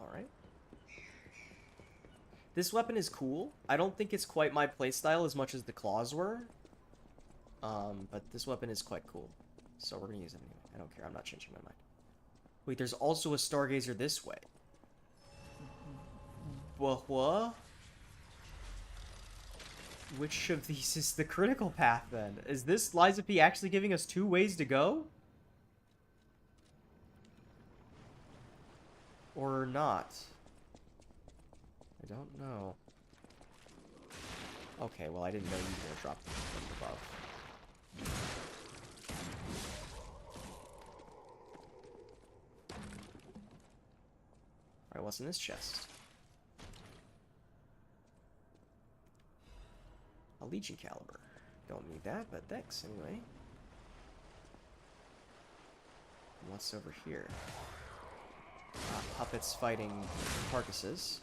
Speaker 1: Alright. This weapon is cool. I don't think it's quite my playstyle as much as the claws were. But this weapon is quite cool. So we're gonna use it anyway. I don't care. I'm not changing my mind. Wait, there's also a Stargazer this way. What? Which of these is the critical path, then? Is this Liza P actually giving us 2 ways to go? Or not? I don't know. Okay, well, I didn't know you were going to drop from above. Alright, what's in this chest? A Legion Caliber. Don't need that, but thanks anyway. What's over here? Puppets fighting carcasses.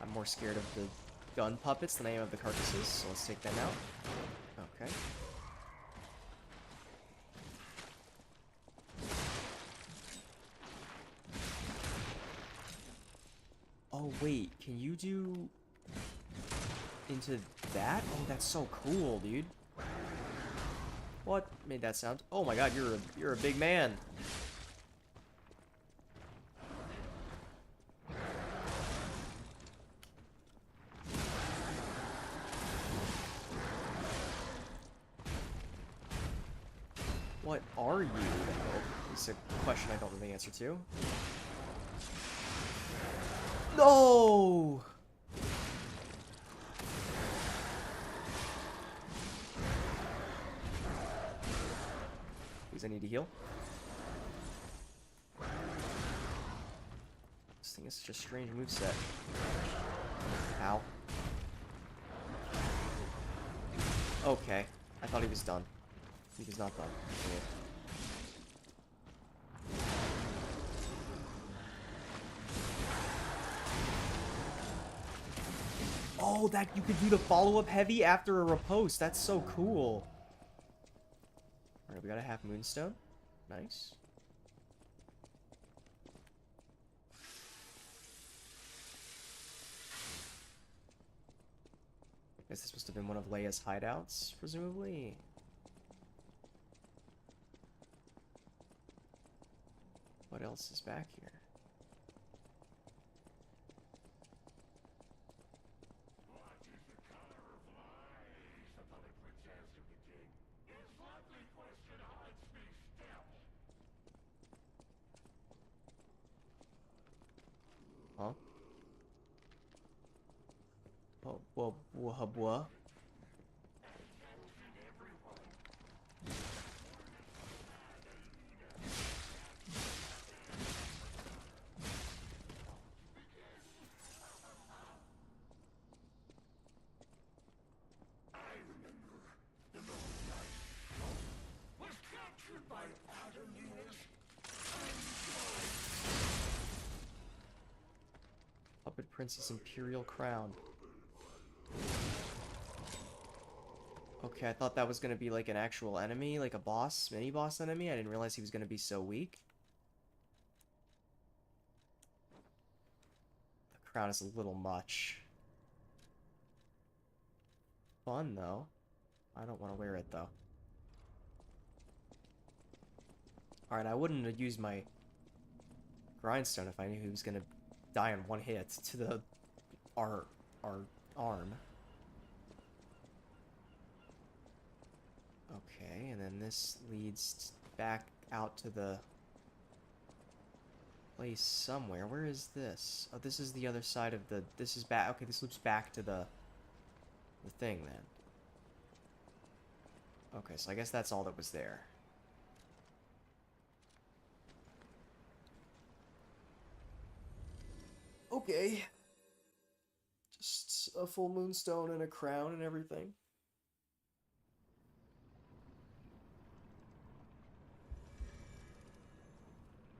Speaker 1: I'm more scared of the gun puppets than I am of the carcasses, so let's take them out. Okay. Oh, wait. Can you do into that? Oh, that's so cool, dude. What made that sound? Oh my god, you're a big man. What are you? It's a question I don't know the answer to. No! Please, I need to heal. This thing is such a strange moveset. Ow. Okay. I thought he was done. He was not done. Okay. Oh, that you could do the follow-up heavy after a riposte. That's so cool. Alright, we got a half moonstone. Nice. Guess this must have been one of Leia's hideouts, presumably. What else is back here? Huh? Oh, what? Princess Imperial Crown. Okay, I thought that was gonna be like an actual enemy, like a boss, mini-boss enemy. I didn't realize he was gonna be so weak. The crown is a little much. Fun, though. I don't want to wear it, though. Alright, I wouldn't have used my grindstone if I knew he was gonna die in one hit to the our arm. Okay, and then this leads back out to the place somewhere. Where is this? Oh, this is the other side of the... This is back... Okay, this loops back to the thing, then. Okay, so I guess that's all that was there. Okay. Just a full moonstone and a crown and everything.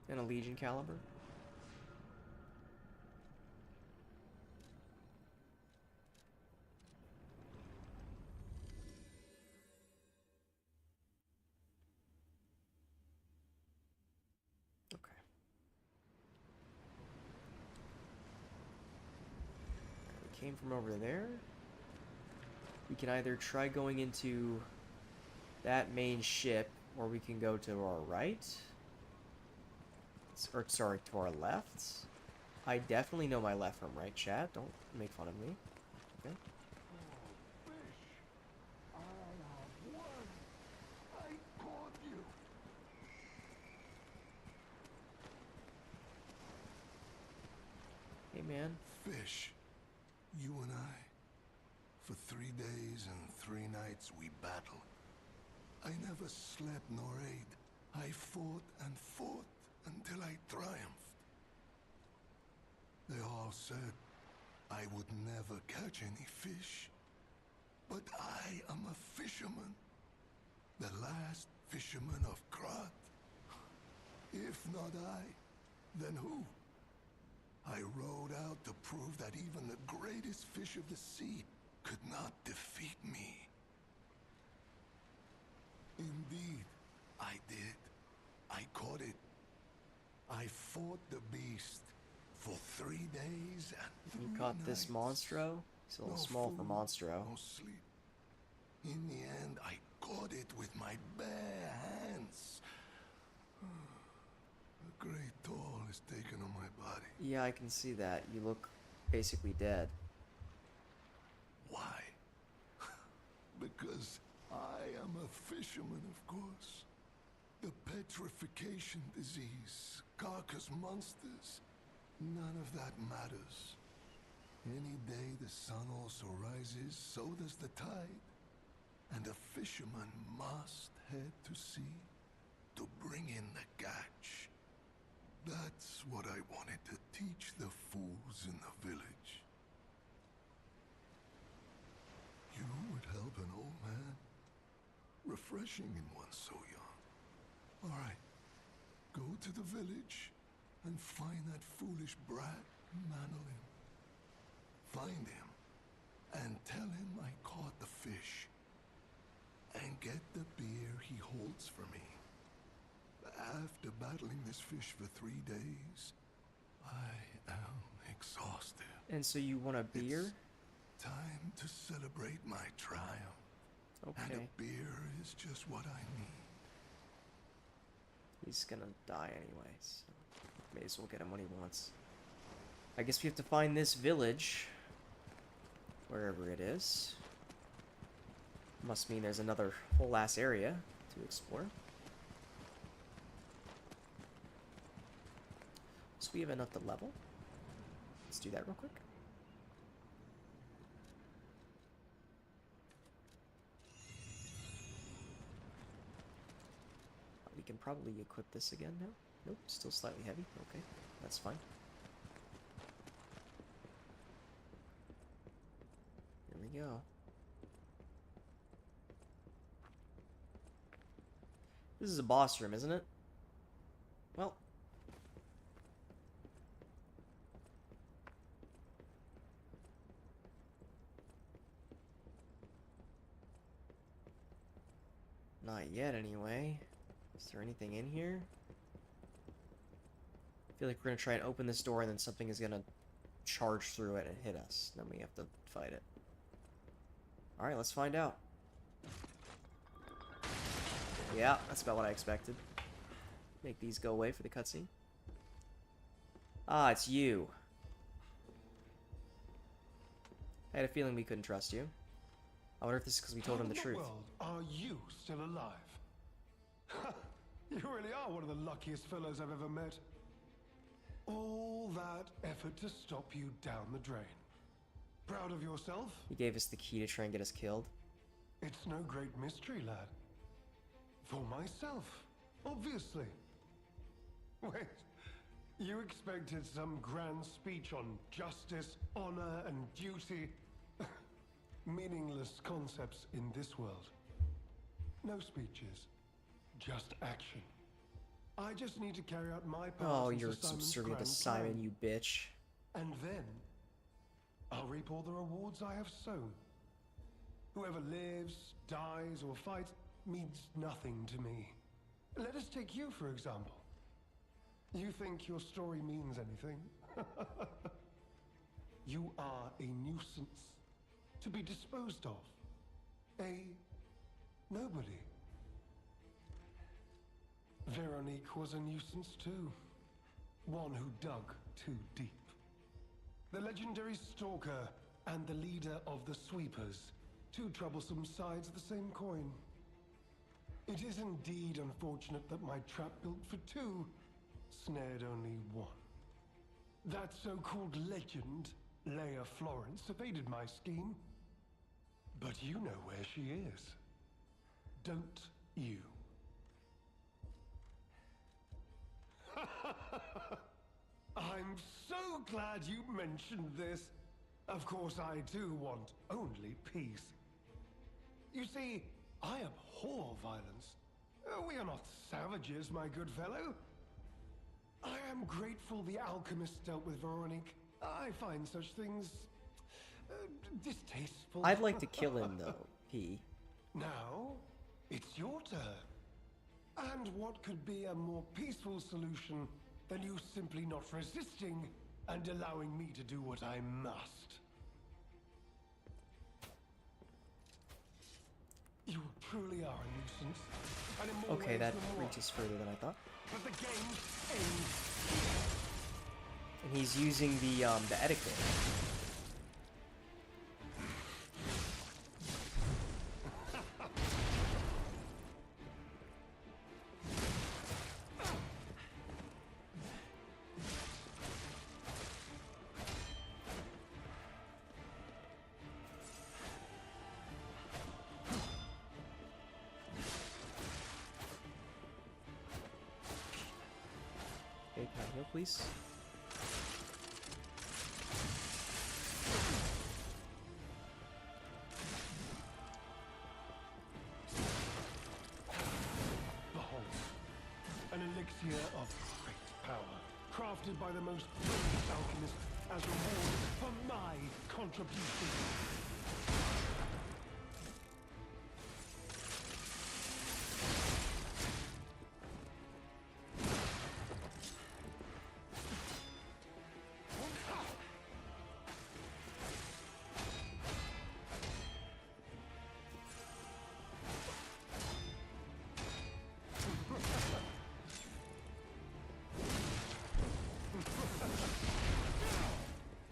Speaker 1: And a Legion caliber. Okay. We came from over there. We can either try going into that main ship, or we can go to our right. Or, sorry, to our left. I definitely know my left from right, chat. Don't make fun of me. Okay. Hey, man.
Speaker 4: Fish, you and I, for 3 days and 3 nights we battled. I never slept nor ate. I fought and fought until I triumphed. They all said I would never catch any fish. But I am a fisherman. The last fisherman of Krat. If not I, then who? I rode out to prove that even the greatest fish of the sea could not defeat me. Indeed, I did. I caught it. I fought the beast for 3 days and 3
Speaker 1: You caught this
Speaker 4: nights.
Speaker 1: Monstro? He's a little
Speaker 4: No
Speaker 1: small for
Speaker 4: food,
Speaker 1: Monstro.
Speaker 4: no sleep. In the end, I caught it with my bare hands. A great toll is taken on my body.
Speaker 1: Yeah, I can see that. You look basically dead.
Speaker 4: Why? Because I am a fisherman, of course. The petrification disease, carcass monsters, none of that matters. Any day the sun also rises, so does the tide. And a fisherman must head to sea to bring in the catch. That's what I wanted to teach the fools in the village. You would help an old man. Refreshing in one so young. All right, go to the village and find that foolish brat, Manolin. Find him and tell him I caught the fish. And get the beer he holds for me. After battling this fish for 3 days, I am exhausted.
Speaker 1: And so you want a beer?
Speaker 4: It's time to celebrate my triumph.
Speaker 1: Okay.
Speaker 4: And a beer is just what I need.
Speaker 1: He's gonna die anyway, so may as well get him when he wants. I guess we have to find this village. Wherever it is. Must mean there's another whole ass area to explore. So we have enough to level. Let's do that real quick. We can probably equip this again now. Nope, still slightly heavy. Okay, that's fine. There we go. This is a boss room, isn't it? Well. Not yet, anyway. Is there anything in here? I feel like we're gonna try and open this door and then something is gonna charge through it and hit us. Then we have to fight it. Alright, let's find out. Yeah, that's about what I expected. Make these go away for the cutscene. Ah, it's you. I had a feeling we couldn't trust you. I wonder if this is because we told him the truth.
Speaker 5: How in the world are you still alive? You really are one of the luckiest fellows I've ever met. All that effort to stop you down the drain. Proud of yourself?
Speaker 1: He gave us the key to try and get us killed.
Speaker 5: It's no great mystery, lad. For myself, obviously. Wait, you expected some grand speech on justice, honor, and duty? Meaningless concepts in this world. No speeches, just action. I just need to carry out my part.
Speaker 1: Oh, you're subservient to Simon, you bitch.
Speaker 5: And then, I'll reap all the rewards I have sown. Whoever lives, dies, or fights means nothing to me. Let us take you, for example. You think your story means anything? You are a nuisance, to be disposed of. A nobody. Veronique was a nuisance too. One who dug too deep. The legendary stalker and the leader of the sweepers. Two troublesome sides of the same coin. It is indeed unfortunate that my trap built for two snared only one. That so-called legend, Leia Florence, evaded my scheme. But you know where she is. Don't you? I'm so glad you mentioned this. Of course, I too want only peace. You see, I abhor violence. We are not savages, my good fellow. I am grateful the alchemist dealt with Veronique. I find such things distasteful.
Speaker 1: I'd like to kill him, though, P.
Speaker 5: Now, it's your turn. And what could be a more peaceful solution than you simply not resisting and allowing me to do what I must? You truly are a nuisance. And in more
Speaker 1: Okay,
Speaker 5: ways
Speaker 1: that
Speaker 5: than one.
Speaker 1: reaches further than I thought.
Speaker 5: But the game ends.
Speaker 1: And he's using the etiquette. Okay, can I heal, please?
Speaker 5: Behold, an elixir of great power, crafted by the most brilliant alchemist as reward for my contribution.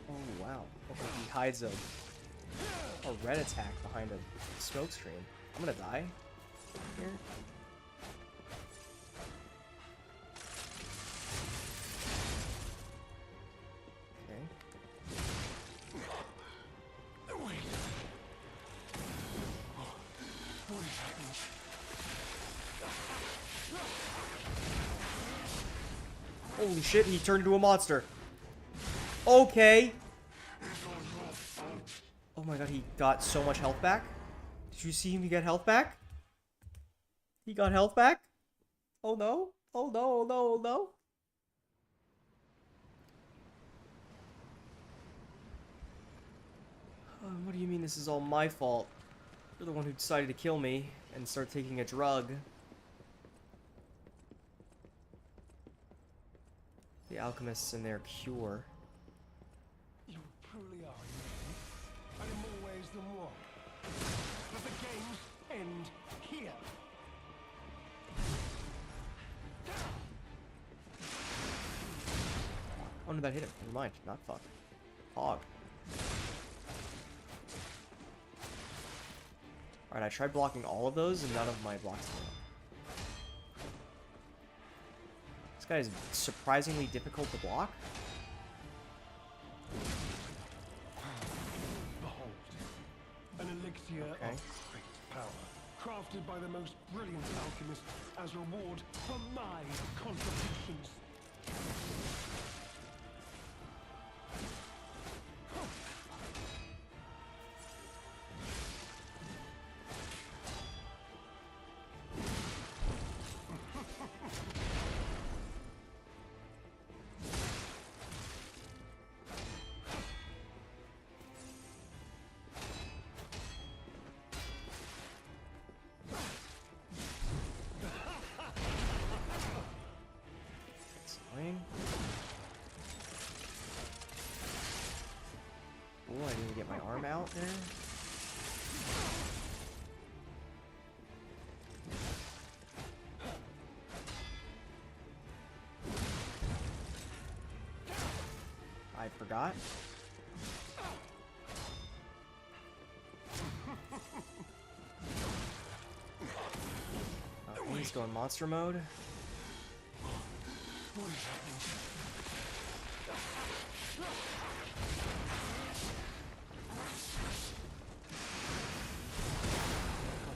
Speaker 1: Oh, wow. Okay, he hides a red attack behind a smoke screen. I'm gonna die here. Okay.
Speaker 5: Wait. What is happening?
Speaker 1: Holy shit, he turned into a monster. Okay. Oh my god, he got so much health back. Did you see him get health back? He got health back? Oh no. Oh no, oh no, oh no. What do you mean this is all my fault? You're the one who decided to kill me and start taking a drug. The alchemists and their cure.
Speaker 5: You truly are, and in more ways than one. But the games end here.
Speaker 1: Oh no, that hit him. Never mind. Not fuck. Hog. Alright, I tried blocking all of those and none of my blocks came up. This guy is surprisingly difficult to block.
Speaker 5: Behold, an elixir of great power, crafted by the most brilliant alchemist as reward for my contributions.
Speaker 1: Oh, I need to get my arm out there. I forgot. He's going monster mode.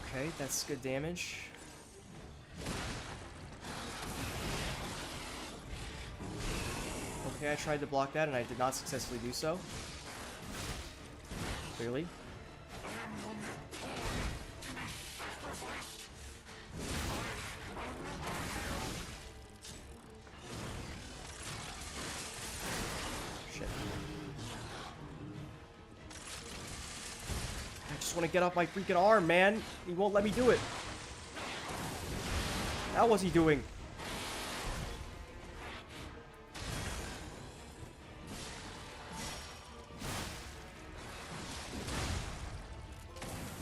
Speaker 1: Okay, that's good damage. Okay, I tried to block that and I did not successfully do so. Clearly. Shit. I just want to get off my freaking arm, man. He won't let me do it. How was he doing?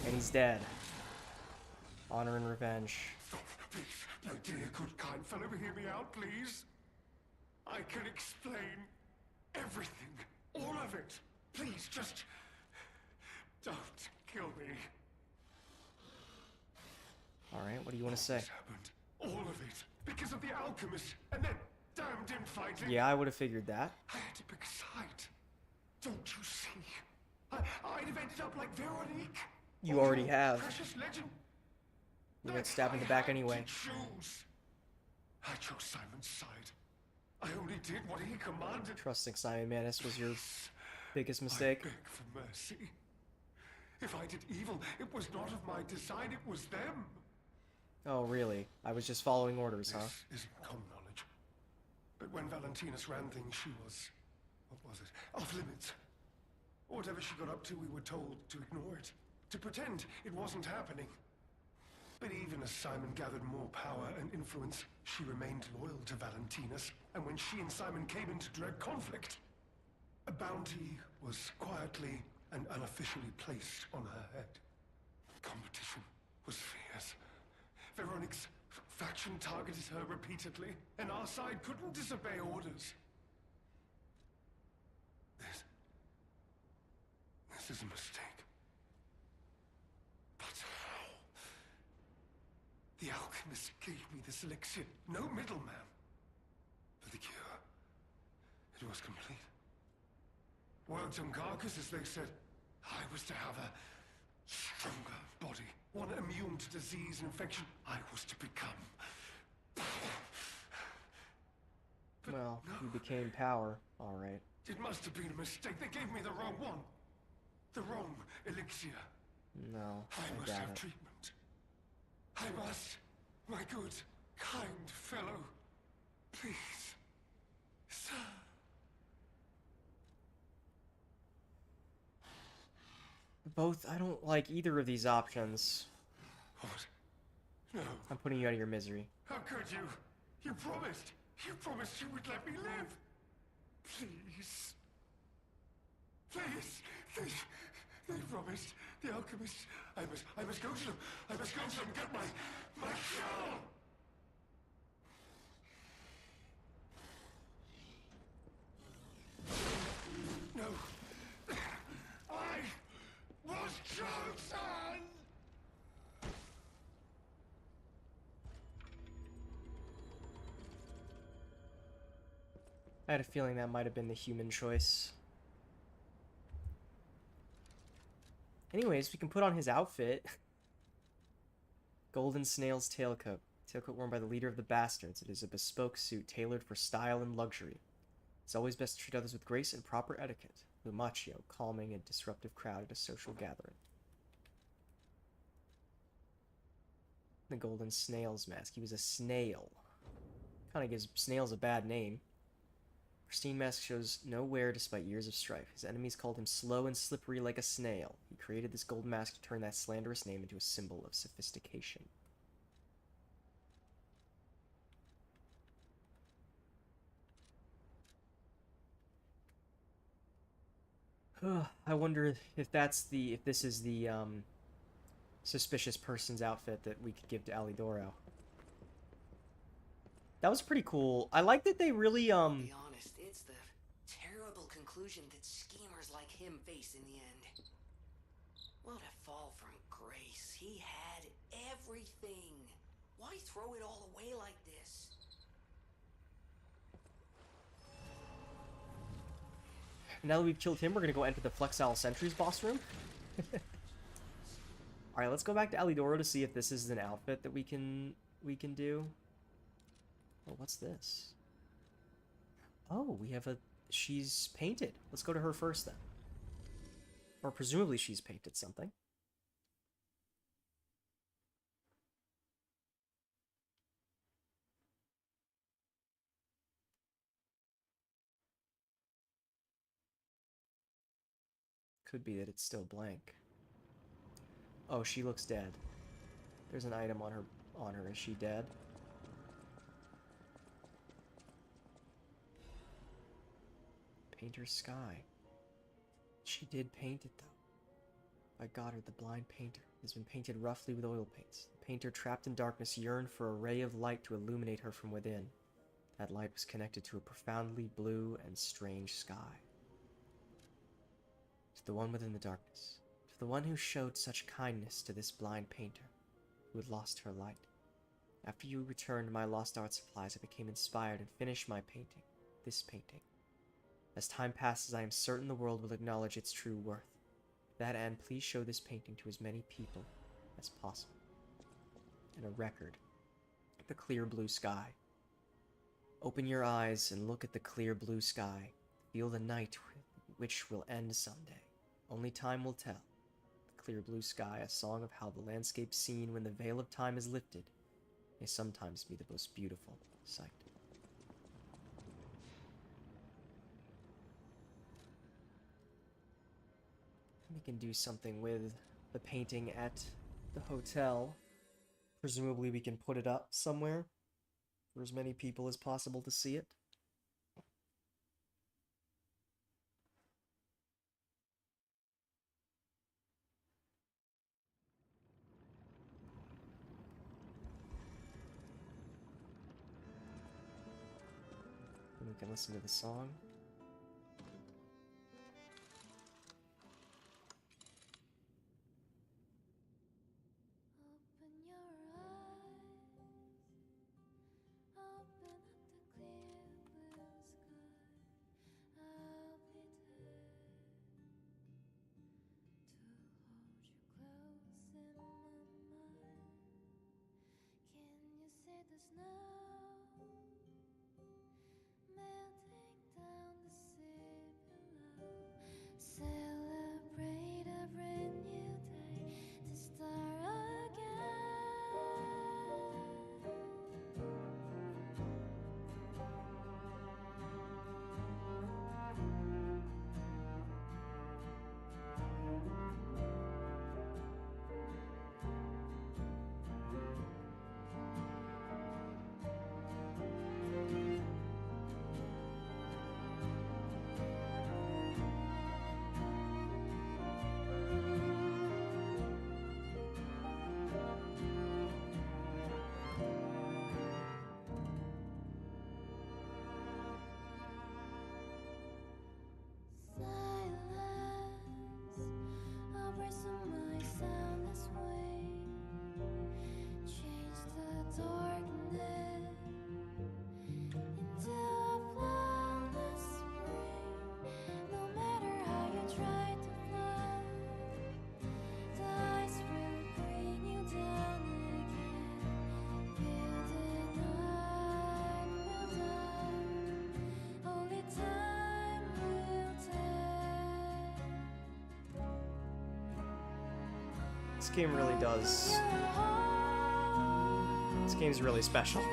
Speaker 1: And he's dead. Honor and revenge.
Speaker 5: My dear, good, kind fellow, hear me out, please. I can explain everything. All of it. Please, just don't kill me.
Speaker 1: Alright, what do you want to say?
Speaker 5: This happened. All of it. Because of the alchemist. And then damned infighting.
Speaker 1: Yeah, I would have figured that.
Speaker 5: I had to pick a side. Don't you see? I'd have ended up like Veronique.
Speaker 1: You already have.
Speaker 5: Precious legend.
Speaker 1: You got stabbed in the back anyway.
Speaker 5: I chose Simon's side. I only did what he commanded.
Speaker 1: Trusting Simon Manus was your biggest mistake.
Speaker 5: I beg for mercy. If I did evil, it was not of my design, it was them.
Speaker 1: Oh, really? I was just following orders, huh?
Speaker 5: This isn't common knowledge. But when Valentinus ran things, she was... what was it? Off limits. Whatever she got up to, we were told to ignore it. To pretend it wasn't happening. But even as Simon gathered more power and influence, she remained loyal to Valentinus. And when she and Simon came into direct conflict, a bounty was quietly and unofficially placed on her head. Competition was fierce. Veronique's faction targeted her repeatedly, and our side couldn't disobey orders. This is a mistake. But how? The alchemist gave me this elixir, no middleman. For the cure, it was complete. Worked on carcasses, they said. I was to have a stronger body, one immune to disease and infection. I was to become power.
Speaker 1: Well, you became power, alright.
Speaker 5: It must have been a mistake. They gave me the wrong one. The wrong elixir.
Speaker 1: No,
Speaker 5: I must
Speaker 1: doubt
Speaker 5: have
Speaker 1: it.
Speaker 5: treatment. I must. My good, kind fellow. Please. Sir.
Speaker 1: both... I don't like either of these options.
Speaker 4: What? No.
Speaker 1: I'm putting you out of your misery.
Speaker 4: How could you? You promised. You promised you would let me live. Please. Please. They promised. The alchemists. I must go to them. I must go to them. Get my cure. No. I was chosen.
Speaker 1: I had a feeling that might have been the human choice. Anyways, we can put on his outfit. Golden Snail's tailcoat. Tailcoat worn by the leader of the Bastards. It is a bespoke suit tailored for style and luxury. It's always best to treat others with grace and proper etiquette. Lumaccio, calming a disruptive crowd at a social gathering. The Golden Snail's mask. He was a snail. Kind of gives snails a bad name. Pristine mask shows no wear despite years of strife. His enemies called him slow and slippery like a snail. He created this gold mask to turn that slanderous name into a symbol of sophistication. I wonder if this is the suspicious person's outfit that we could give to Alidoro. That was pretty cool. I like that they really
Speaker 6: Be honest, it's the terrible conclusion that schemers like him face in the end. What a fall from grace. He had everything. Why throw it all away like this?
Speaker 1: Now that we've killed him, we're gonna go enter the Flexile Sentry's boss room. Alright, let's go back to Alidoro to see if this is an outfit that we can do. Oh, what's this? Oh, we have a... She's painted. Let's go to her first, then. Or presumably she's painted something. Could be that it's still blank. Oh, she looks dead. There's an item on her. Is she dead? Painter's sky. She did paint it, though. By Goddard, the blind painter, has been painted roughly with oil paints. The painter, trapped in darkness, yearned for a ray of light to illuminate her from within. That light was connected to a profoundly blue and strange sky. To the one within the darkness, to the one who showed such kindness to this blind painter, who had lost her light. After you returned my lost art supplies, I became inspired and finished my painting, this painting. As time passes, I am certain the world will acknowledge its true worth. To that end, please show this painting to as many people as possible. And a record. The clear blue sky. Open your eyes and look at the clear blue sky. Feel the night which will end someday. Only time will tell. The clear blue sky, a song of how the landscape seen when the veil of time is lifted, may sometimes be the most beautiful sight. We can do something with the painting at the hotel. Presumably we can put it up somewhere for as many people as possible to see it. And we can listen to the song.
Speaker 7: Open your eyes, open up the clear blue sky. I'll be there to hold you close in my mind. Can you see the snow melting down the sea below? Celebrate a brand new day to start again.
Speaker 1: This game really does. This game's really special.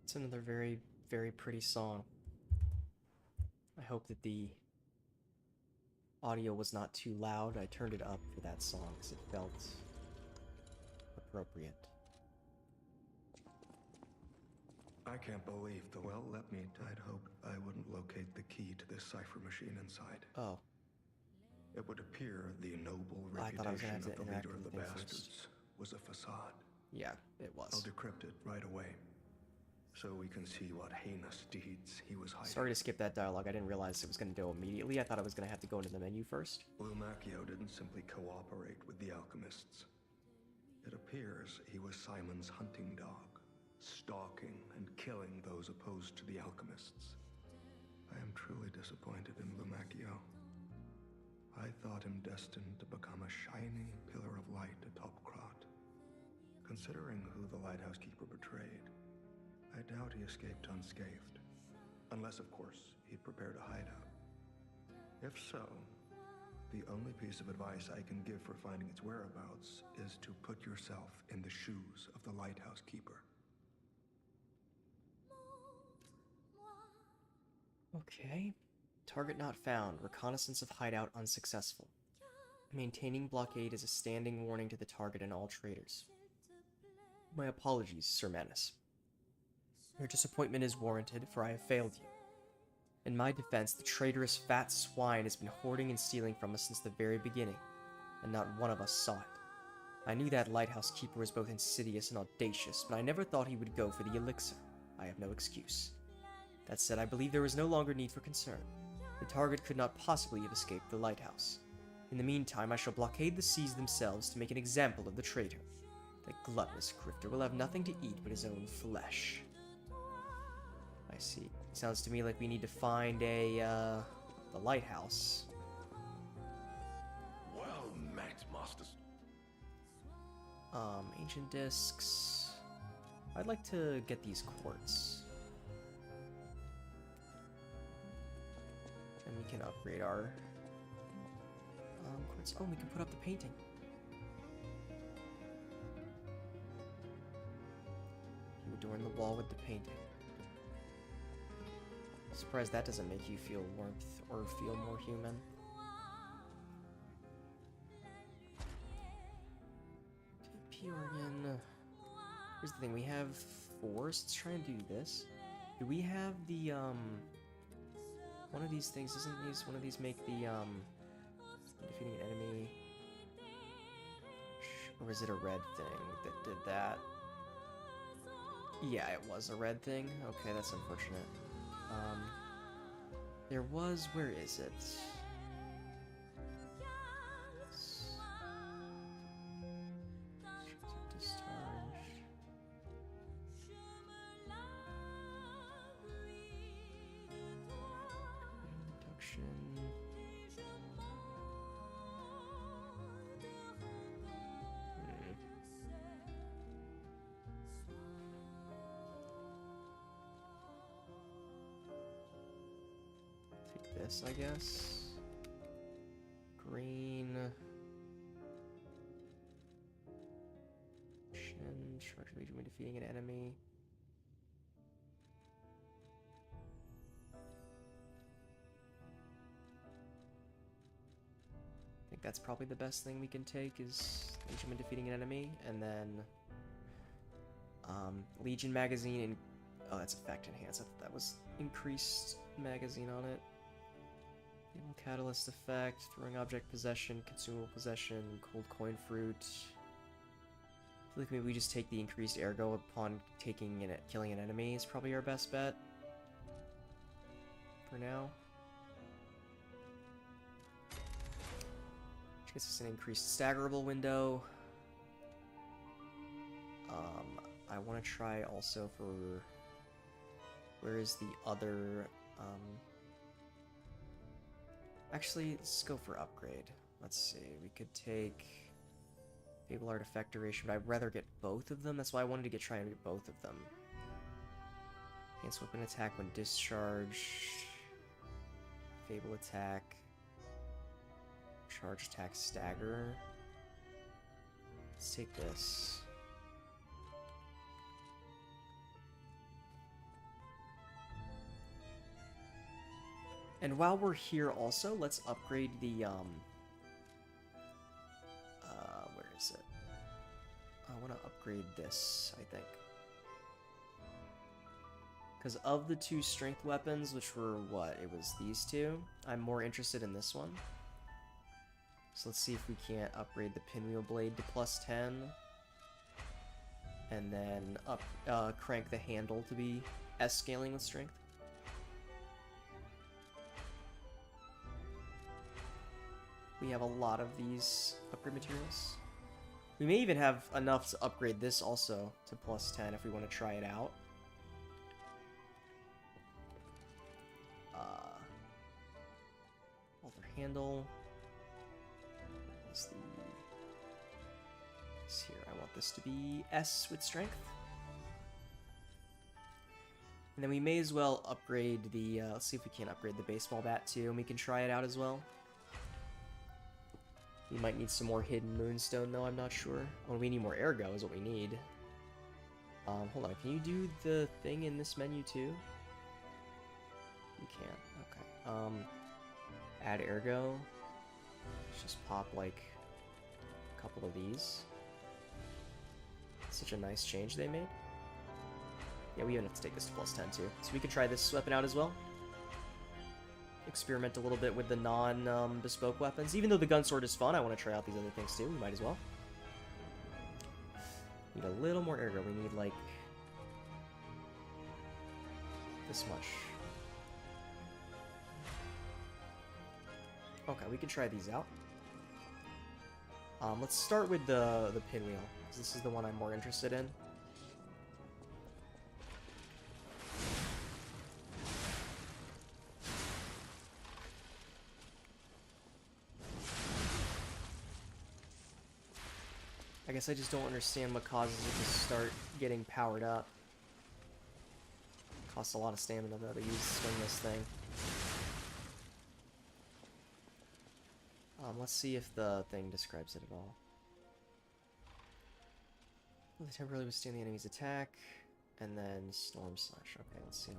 Speaker 1: It's another very, very pretty song. I hope that the audio was not too loud. I turned it up for that song because it felt appropriate.
Speaker 2: I can't believe the well let me. I'd hoped I wouldn't locate the key to this cipher machine inside.
Speaker 1: Oh.
Speaker 2: It would appear the noble
Speaker 1: I thought I was gonna
Speaker 2: reputation
Speaker 1: have to
Speaker 2: of the
Speaker 1: interact
Speaker 2: leader of
Speaker 1: with
Speaker 2: the
Speaker 1: the thing
Speaker 2: bastards was a facade.
Speaker 1: Yeah, it was.
Speaker 2: I'll decrypt it right away, so we can see what heinous deeds he was hiding.
Speaker 1: Sorry to skip that dialogue. I didn't realize it was going to go immediately. I thought I was going to have to go into the menu first.
Speaker 2: Lumacchio didn't simply cooperate with the alchemists. It appears he was Simon's hunting dog, stalking and killing those opposed to the alchemists. I am truly disappointed in Lumacchio. I thought him destined to become a shining pillar of light atop Krat. Considering who the lighthouse keeper betrayed, I doubt he escaped unscathed. Unless, of course, he'd prepared a hideout. If so, the only piece of advice I can give for finding its whereabouts is to put yourself in the shoes of the lighthouse keeper.
Speaker 1: Okay. Target not found. Reconnaissance of hideout unsuccessful. Maintaining blockade is a standing warning to the target and all traders. My apologies, Sir Manus. Your disappointment is warranted, for I have failed you. In my defense, the traitorous fat swine has been hoarding and stealing from us since the very beginning, and not one of us saw it. I knew that lighthouse keeper was both insidious and audacious, but I never thought he would go for the elixir. I have no excuse. That said, I believe there is no longer need for concern. The target could not possibly have escaped the lighthouse. In the meantime, I shall blockade the seas themselves to make an example of the traitor. The gluttonous grifter will have nothing to eat but his own flesh. I see. Sounds to me like we need to find the lighthouse.
Speaker 4: Well met, masters.
Speaker 1: Ancient discs. I'd like to get these quartz. And we can upgrade our quartz. Oh, we can put up the painting. You adorn the wall with the painting. Surprised that doesn't make you feel warmth or feel more human. Peorian. Here's the thing, we have 4, so let's try and do this. Do we have the One of these things, doesn't one of these make the, defeating an enemy? Or was it a red thing that did that? Yeah, it was a red thing. Okay, that's unfortunate. There was, where is it? Discharged. Induction. Take this, I guess. Green. Charge Legion when defeating an enemy. I think that's probably the best thing we can take is Legion when defeating an enemy, and then Legion magazine and oh, that's effect enhanced. I thought that was increased magazine on it. Enable catalyst effect, throwing object possession, consumable possession, cold coin fruit. I feel like maybe we just take the increased ergo upon taking and killing an enemy is probably our best bet for now. Which gets us an increased staggerable window. I want to try also for where is the other actually let's go for upgrade. Let's see, we could take Fable Artifact Duration, but I'd rather get both of them. That's why I wanted to try and get both of them. Enhanced Weapon Attack when discharged. Fable Attack. Charge Attack Stagger. Let's take this. And while we're here also, let's upgrade the, where is it? I want to upgrade this, I think. Because of the two strength weapons, which were what? It was these two. I'm more interested in this one. So let's see if we can't upgrade the Pinwheel Blade to +10. And then crank the handle to be S-scaling with strength. We have a lot of these upgrade materials. We may even have enough to upgrade this also to +10 if we want to try it out. Alter handle. Is the this here? I want this to be S with strength. And then we may as well upgrade the. Let's see if we can upgrade the baseball bat too, and we can try it out as well. We might need some more hidden moonstone, though, I'm not sure. Well, we need more ergo is what we need. Hold on, can you do the thing in this menu, too? You can't, okay. Add ergo. Let's just pop, like, a couple of these. Such a nice change they made. Yeah, we even have to take this to +10, too. So we can try this weapon out as well. Experiment a little bit with the non-bespoke weapons. Even though the gun sword is fun, I want to try out these other things too. We might as well. Need a little more ergo. We need, like, this much. Okay, we can try these out. Let's start with the pinwheel, because this is the one I'm more interested in. I guess I just don't understand what causes it to start getting powered up. Costs a lot of stamina though to swing this thing. Let's see if the thing describes it at all. Will they temporarily withstand the enemy's attack? And then Storm Slash. Okay, let's see.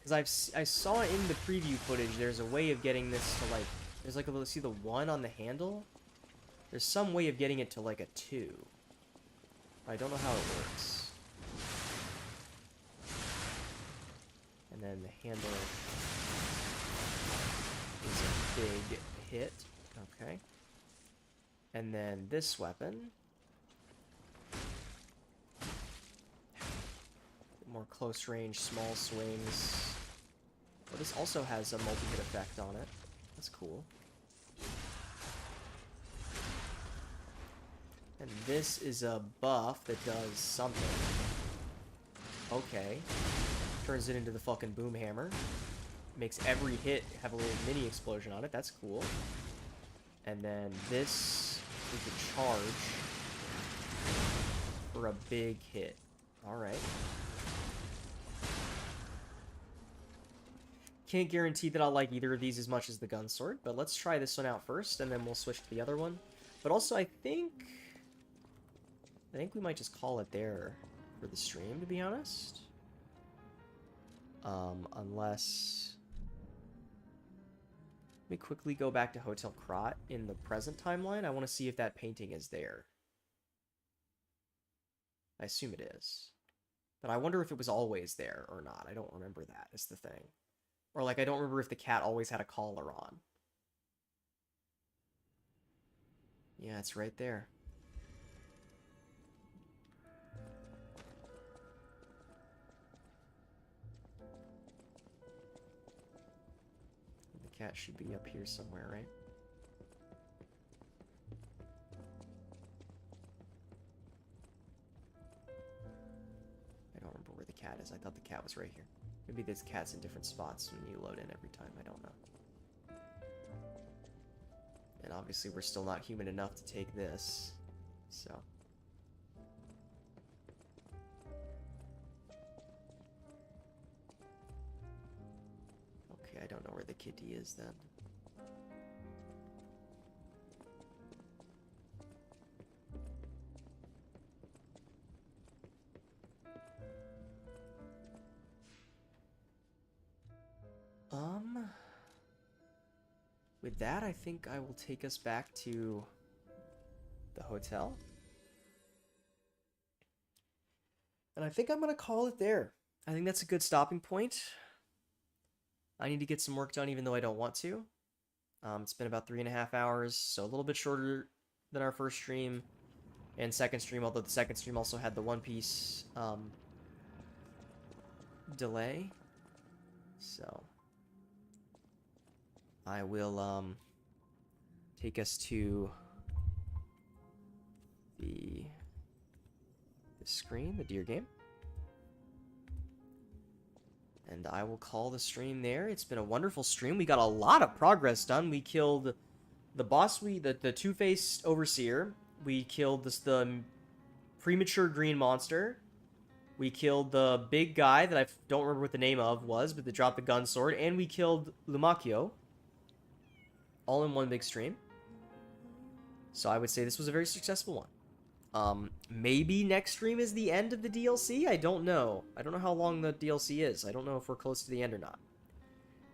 Speaker 1: Because I saw in the preview footage there's a way of getting this to, like, there's like a little, see the 1 on the handle? There's some way of getting it to like a 2. I don't know how it works. And then the handle is a big hit. Okay. And then this weapon. More close range, small swings. But this also has a multi-hit effect on it. That's cool. And this is a buff that does something. Okay. Turns it into the fucking boom hammer. Makes every hit have a little mini explosion on it. That's cool. And then this is a charge for a big hit. Alright. Can't guarantee that I'll like either of these as much as the gun sword, but let's try this one out first, and then we'll switch to the other one. But also, I think we might just call it there for the stream, to be honest. Unless... Let me quickly go back to Hotel Krat in the present timeline. I want to see if that painting is there. I assume it is. But I wonder if it was always there or not. I don't remember that, is the thing. Or, like, I don't remember if the cat always had a collar on. Yeah, it's right there. The cat should be up here somewhere, right? I don't remember where the cat is. I thought the cat was right here. Maybe this cat's in different spots when you load in every time. I don't know. And obviously we're still not human enough to take this. So. Okay, I don't know where the kitty is then. With that, I think I will take us back to the hotel. And I think I'm going to call it there. I think that's a good stopping point. I need to get some work done even though I don't want to. It's been about 3.5 hours, so a little bit shorter than our first stream and second stream, although the second stream also had the One Piece delay. So I will take us to the screen, the deer game. And I will call the stream there. It's been a wonderful stream. We got a lot of progress done. We killed the boss, the two-faced overseer. We killed the premature green monster. We killed the big guy that I don't remember what the name of was, but that dropped the gun sword. And we killed Lumakio. All in one big stream. So I would say this was a very successful one. Maybe next stream is the end of the DLC? I don't know. I don't know how long the DLC is. I don't know if we're close to the end or not.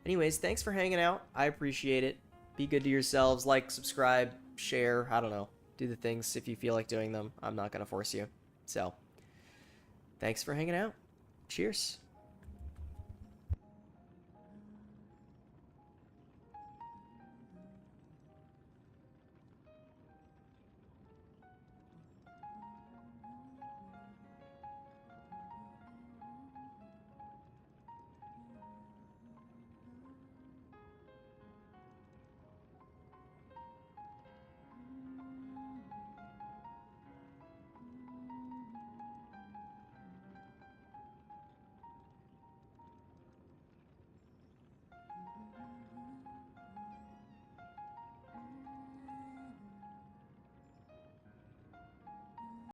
Speaker 1: Anyways, thanks for hanging out. I appreciate it. Be good to yourselves. Like, subscribe, share. I don't know. Do the things if you feel like doing them. I'm not going to force you. So, thanks for hanging out. Cheers.